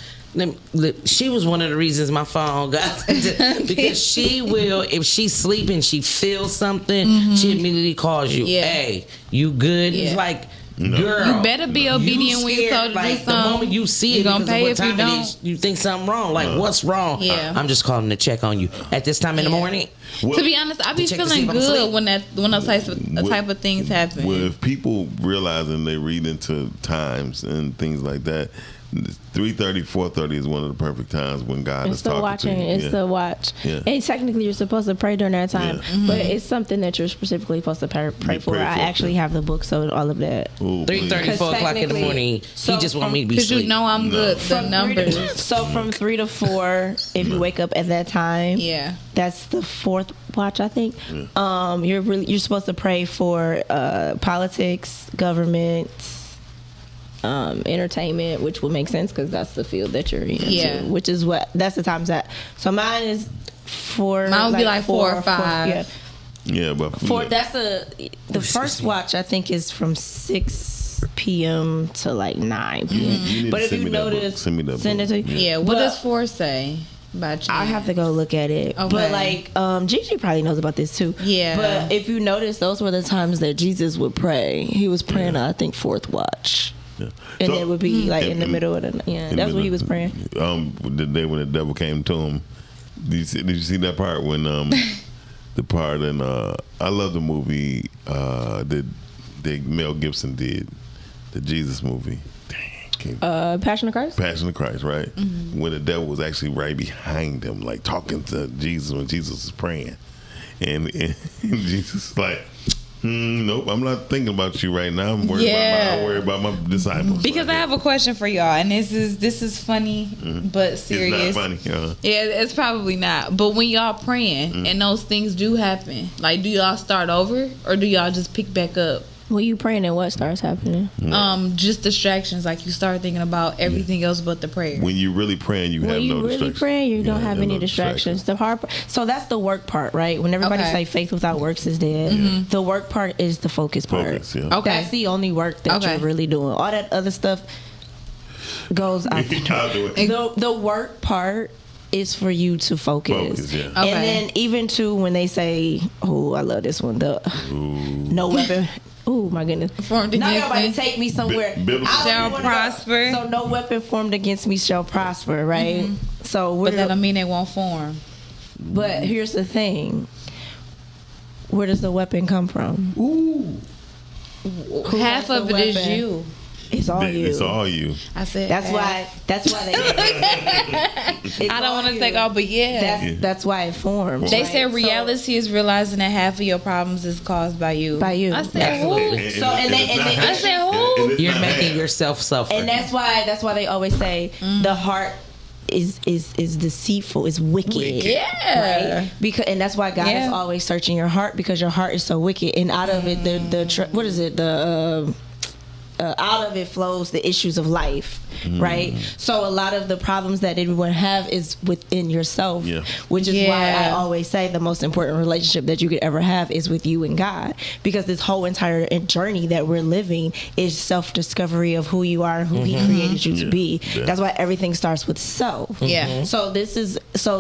She was one of the reasons my phone got because she will, if she's sleeping, she feels something, she immediately calls you. Hey, you good? It's like, girl, you better be obedient when you told to do something. The moment you see it, gonna pay if you don't. You think something wrong. Like, what's wrong? Yeah. I'm just calling to check on you at this time in the morning. Well, to be honest, I be feeling good when those type of things happen. Well, if people realizing they read into times and things like that, 3:30, 4:30 is one of the perfect times when God is talking to you. It's the watch. Yeah. And technically, you're supposed to pray during that time, but it's something that you're specifically supposed to pray for. I actually have the book, so all of that. 3:30, 4 o'clock in the morning. He just want me to be asleep. Because you know I'm good. The numbers. So from 3 to 4, if you wake up at that time, that's the 4th watch, I think. You're supposed to pray for politics, government, entertainment, which would make sense because that's the field that you're in. Yeah. Too, which is that's the times that. So mine is 4. Mine would be like 4 or 5. Yeah, but 4. That's the first watch. I think is from 6 p.m. to like 9 p.m. But if you notice, send it to you. Yeah. What does 4 say? I have to go look at it. Okay. But like Gigi probably knows about this too. Yeah. But if you notice, those were the times that Jesus would pray. He was praying, I think, 4th watch. Yeah. And it would be like in the middle of the night. Yeah, that's what he was praying. The day when the devil came to him, did you see that part when the part in I love the movie that Mel Gibson did, the Jesus movie. Passion of Christ? Passion of Christ, right? Mm-hmm. When the devil was actually right behind him, like talking to Jesus when Jesus was praying. And Jesus is like, nope, I'm not thinking about you right now. I'm worried about my disciples. Because I have a question for y'all, and this is funny but serious. It's not funny. Yeah, it's probably not. But when y'all praying and those things do happen, like, do y'all start over or do y'all just pick back up? When you praying and what starts happening? Just distractions. Like, you start thinking about everything else but the prayer. When you're really praying, you have no distractions. When you're really praying, you don't have any distractions. The hard part. So that's the work part, right? When everybody say faith without works is dead, the work part is the focus part. Okay. That's the only work that you're really doing. All that other stuff goes out. The work part is for you to focus. And then even too when they say, oh, I love this one, the no weapon Oh my goodness! Formed Not against everybody me. take me somewhere. Shall prosper. So no weapon formed against me shall prosper, right? Mm-hmm. So but that don't mean they won't form. But here's the thing: where does the weapon come from? Ooh, half of it is you. It's all you. It's all you. I said that's half. why. That's why they. I don't want to take all, but yeah. That's why it formed. They right? said reality is realizing that half of your problems is caused by you. By you. I said who? So I said who? You're making yourself suffer. And that's why they always say the heart is deceitful, is wicked. Yeah. Right? Because that's why God is always searching your heart, because your heart is so wicked, and out of it out of it flows the issues of life, right? So a lot of the problems that everyone have is within yourself, which is why I always say the most important relationship that you could ever have is with you and God, because this whole entire journey that we're living is self-discovery of who you are and who He created you to be. That's why everything starts with self. So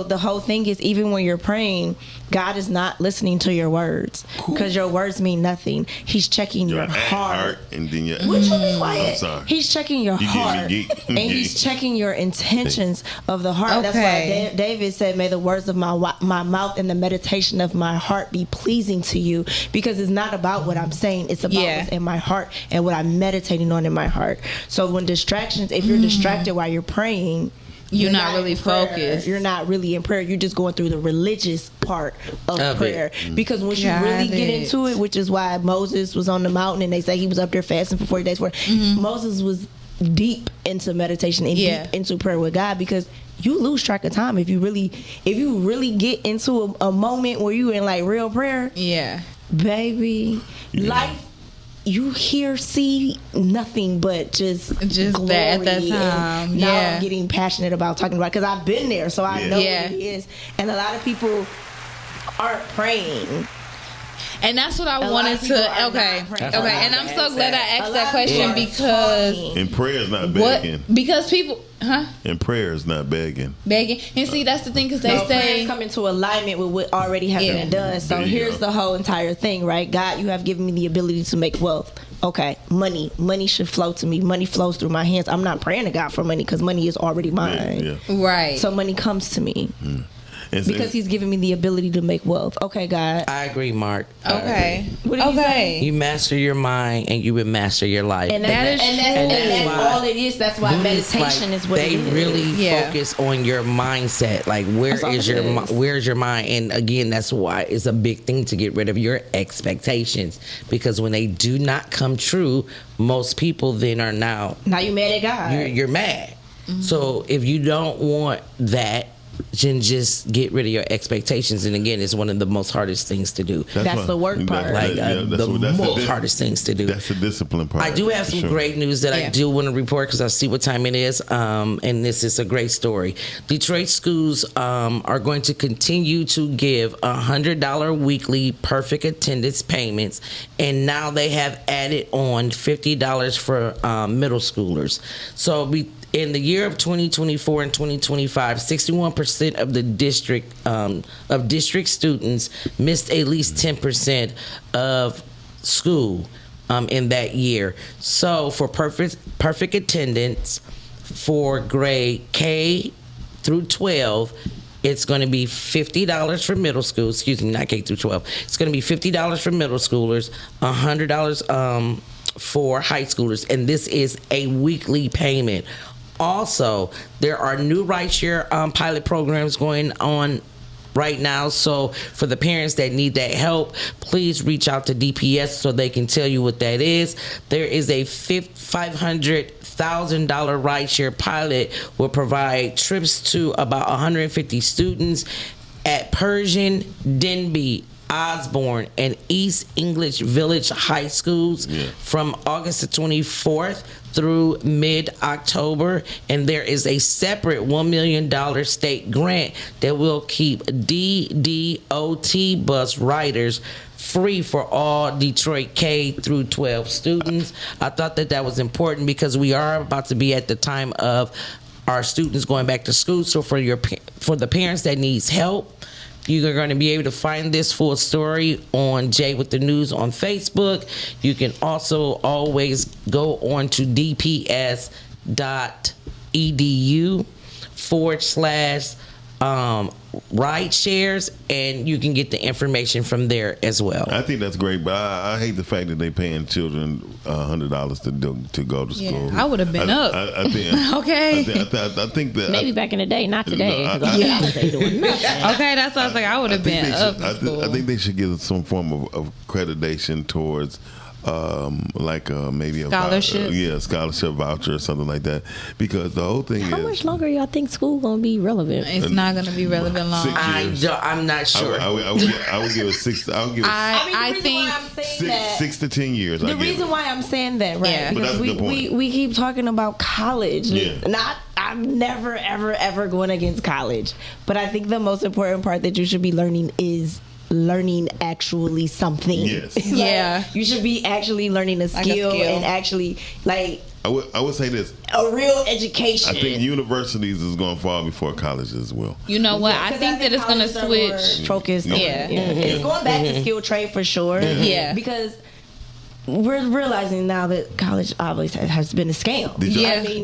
the whole thing is, even when you're praying, God is not listening to your words, because your words mean nothing. He's checking your heart. And then your I'm sorry. He's checking your heart, and he's checking your intentions of the heart. That's why David said, "May the words of my mouth and the meditation of my heart be pleasing to you," because it's not about what I'm saying; it's about what's in my heart and what I'm meditating on in my heart. So when distractions, if you're distracted while you're praying, you're not really focused. You're not really in prayer. You're just going through the religious part of prayer. Because once you really get into it, which is why Moses was on the mountain and they say he was up there fasting for 40 days. Moses was deep into meditation and deep into prayer with God, because you lose track of time if you really get into a moment where you in like real prayer. Baby, life. You see nothing but just glory, that at that time. Now I'm getting passionate about talking about it, because I've been there, so I know what it is. And a lot of people aren't praying. And that's what I wanted to. Okay. And I'm so glad I asked that question, because. And prayer is not begging. Because people. And prayer is not begging. And see, that's the thing, because they say come into alignment with what already has been done. So here's the whole entire thing, right? God, you have given me the ability to make wealth. Okay, money should flow to me. Money flows through my hands. I'm not praying to God for money, because money is already mine. Right. So money comes to me. Because He's giving me the ability to make wealth. Okay, God. I agree, Mark. Okay. What did you say? You master your mind, and you will master your life. And that's all it is. That's why meditation is what it is. They really focus on your mindset. Like, where's your mind? And again, that's why it's a big thing to get rid of your expectations, because when they do not come true, most people then are now you mad at God. You're mad. So if you don't want that, then just get rid of your expectations. And again, it's one of the most hardest things to do. That's the work part. Hardest things to do. That's the discipline part. I do have some great news that I do want to report, because I see what time it is. And this is a great story. Detroit schools are going to continue to give $100 weekly perfect attendance payments. And now they have added on $50 for middle schoolers. So in the year of 2024 and 2025, 61% of the district students missed at least 10% of school in that year. So for perfect attendance for grade K through 12, it's going to be $50 for middle school. Excuse me, not K through 12. It's going to be $50 for middle schoolers, $100 for high schoolers, and this is a weekly payment. Also, there are new rideshare pilot programs going on right now. So for the parents that need that help, please reach out to DPS so they can tell you what that is. There is a $500,000 rideshare pilot will provide trips to about 150 students at Pershing, Denby, Osborne, and East English Village High Schools from August the 24th through mid-October. And there is a separate $1 million state grant that will keep DDOT bus riders free for all Detroit K through 12 students. I thought that was important, because we are about to be at the time of our students going back to school. So for the parents that needs help, You're going to be able to find this full story on Jay with the News on Facebook. You can also always go on to dps.edu/ride shares, and you can get the information from there as well. I think that's great, but I hate the fact that they paying children $100 to go to school. I would have been up. I think okay. I think that maybe back in the day, not today. No, Okay, that's what I was like. I would have been up. I think they should give some form of accreditation towards maybe a scholarship. Scholarship voucher or something like that, because the whole thing How much longer y'all think school gonna be relevant? It's not gonna be relevant long. I'm not sure. I would give it 6. I would give it. I think 6 to 10 years. The reason why I'm saying that, right? Yeah. Because we keep talking about college. Yeah. I'm never ever going against college, but I think the most important part that you should be learning is learning actually something. Yes. Yeah. You should be actually learning a skill and actually I would say this. A real education. I think universities is going to fall before colleges as well. You know what? I think that it's going to switch. Focus. Yeah. It's going back to skilled trade for sure. Yeah. Because we're realizing now that college obviously has been a scam.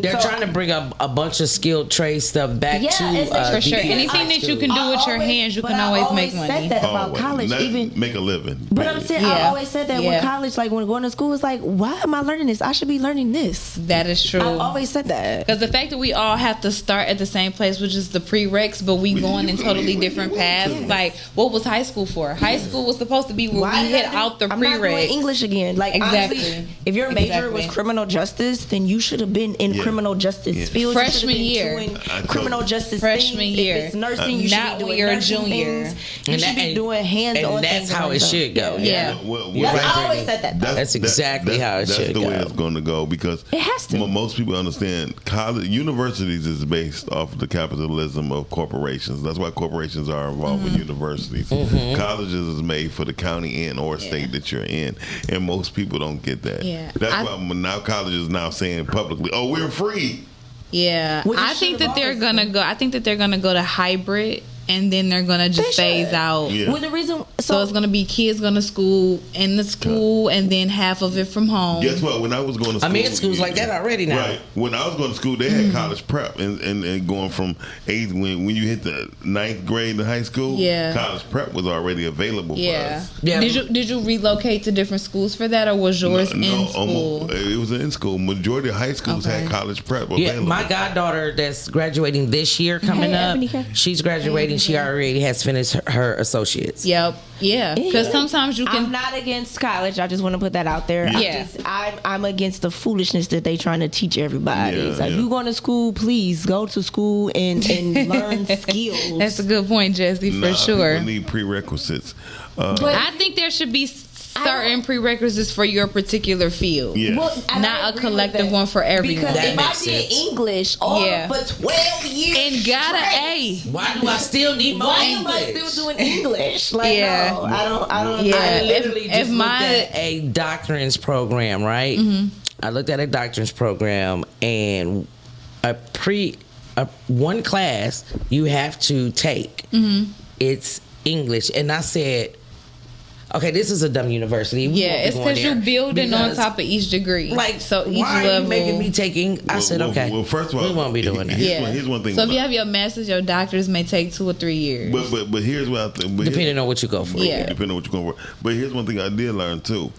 They're trying to bring up a bunch of skilled trade stuff back to for sure. Anything that you can do with your hands, you can always make money. I said that about college, even make a living. But I'm saying I always said that with college, like when going to school, it's like, why am I learning this? I should be learning this. That is true. I've always said that. Because the fact that we all have to start at the same place, which is the prereqs, but we going in totally different paths. Like, what was high school for? High school was supposed to be where we hit out the prereqs. I'm not doing English again. Like, exactly. Honestly, if your major was criminal justice, then you should have been in criminal justice field. Freshman year, doing criminal justice freshman things. year. If it's nursing, you not should be when doing you're a nursing junior. things. You should be doing hands-on and things. that's how it should go. Yeah. I always said that. That's exactly how it should go. That's the way it's going to go, because it has to. Most people understand universities is based off of the capitalism of corporations. That's why corporations are involved with universities. Colleges is made for the county and or state that you're in, and most people don't get that. Yeah. That's why now colleges now saying publicly, "Oh, we're free." Yeah, I think that they're gonna go. I think that they're gonna go to hybrid, and then they're gonna just phase out. Yeah. Well, the reason so it's gonna be kids going to school in the school, and then half of it from home. Guess what? When I was going to school, I'm in schools like that already now. Right. When I was going to school, they had college prep, and going from 8th when you hit the 9th grade in high school. Yeah. College prep was already available for us. Yeah. Did you relocate to different schools for that, or was yours in school? It was in school. Majority of high schools had college prep available. Yeah, my goddaughter that's graduating this year coming up, she's graduating. She already has finished her associates. Yep. Yeah. Because sometimes you can. I'm not against college. I just want to put that out there. Yeah. I'm against the foolishness that they trying to teach everybody. Yeah, it's like, you going to school, please go to school and learn skills. That's a good point, Jesse, for sure. People need prerequisites. But I think there should be certain prerequisites for your particular field. Yes. Well, not a collective one for everyone. Because if I did English for 12 years and got an A, why do I still need more English? Why am I still doing English? Like, yeah. no, I don't. Yeah. I literally just looked at a doctrines program, right? Mm-hmm. I looked at a doctrines program, and one class you have to take. Mm-hmm. It's English, and I said, okay, this is a dumb university. It's because you're building on top of each degree. Like, so each why level. Are you making me taking? I said, okay. Well, first of all, we won't be doing that. Here's one thing. So if you have your master's, your doctor's may take 2 or 3 years. But here's what I think. Depending on what you go for. Yeah. Depending on what you're going for. But here's one thing I did learn too.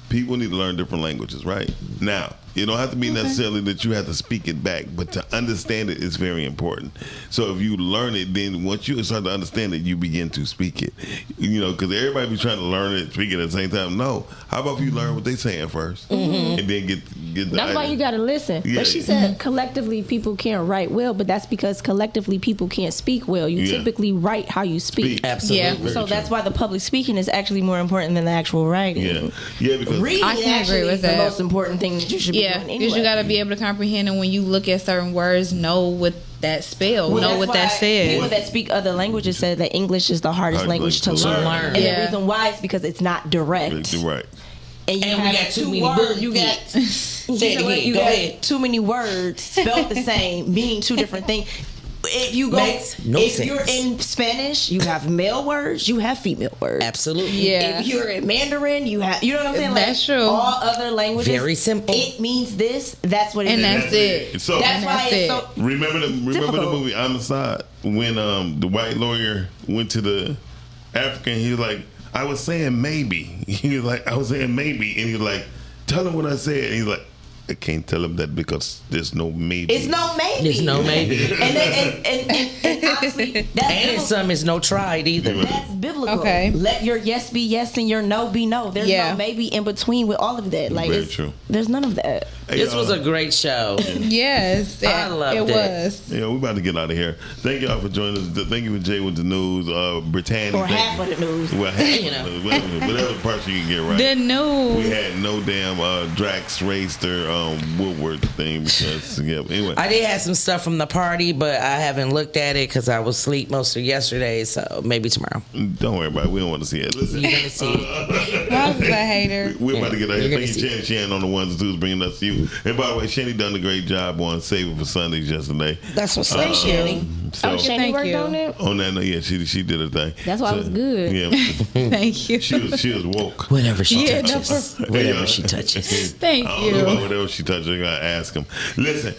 People need to learn different languages, right? Now, it don't have to be necessarily that you have to speak it back, but to understand it is very important. So if you learn it, then once you start to understand it, you begin to speak it. You know, because everybody be trying to learn it, speak it at the same time. No. How about if you learn what they saying first, and then get the That's why you got to listen. Yeah. But she said collectively people can't write well, but that's because collectively people can't speak well. You typically write how you speak. Absolutely. Yeah. So that's why the public speaking is actually more important than the actual writing. Yeah, because reading I can agree with is the most important thing that you should be doing anyway. Because you got to be able to comprehend, and when you look at certain words, know what that spell, know what that says. People that speak other languages say that English is the hardest language to learn. And the reason why is because it's not direct. Right. And we got too many words. You got too many words spelled the same, meaning two different things. if you go, if you're in Spanish, you have male words, you have female words. Absolutely. Yeah. If you're in Mandarin, you have, you know what I'm saying? That's true. All other languages. Very simple. It means this. That's what it And means. that's it. So That's why it's so remember the difficult. movie On the Side when the white lawyer went to the African. He was like, I was saying maybe. He was like, I was saying maybe, and he was like, tell him what I said. And he's like, I can't tell him that because there's no maybe. It's no maybe. There's no maybe. and honestly, that's And some is no tried either. That's biblical. Okay. Let your yes be yes and your no be no. There's no maybe in between with all of that. Like, Very true. There's none of that. Hey, This was a great show. Yes, I loved it. It was. Yeah, we're about to get out of here. Thank y'all for joining us. Thank you for Jay with the news. Britannia. Or half of the news. Well, whatever parts you can get right. The news. We had no damn Drax Racer Woodward thing because anyway. I did have some stuff from the party, but I haven't looked at it because I was asleep most of yesterday. So maybe tomorrow. Don't worry about it. We don't want to see it. Listen, You're gonna see it. I was a hater. We're about to get out of here. You're Thank you, gonna see Shannon on the ones and twos, bringing us to you. And by the way, Shanny done a great job on Save It for Sundays yesterday. That's what's up, Shanny. So, Shani Thank worked you. on it. on that note, yeah, she did her thing. That's why it was good. Yeah, Thank you. she was woke. Whatever she Yeah, touches. no, Whatever she touches. Thank I don't know about you. whatever she touches. I gotta ask him. Listen,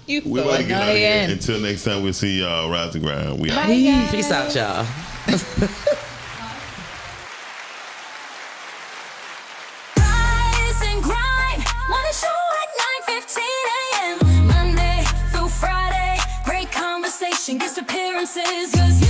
You we're so about to get out of here. annoying. Until next time, we'll see y'all. Rise and grind. We out. Peace out, y'all. Rise and grind. Wanna show at 9:15 a.m. Monday through Friday. Great conversation, guest appearances. 'Cause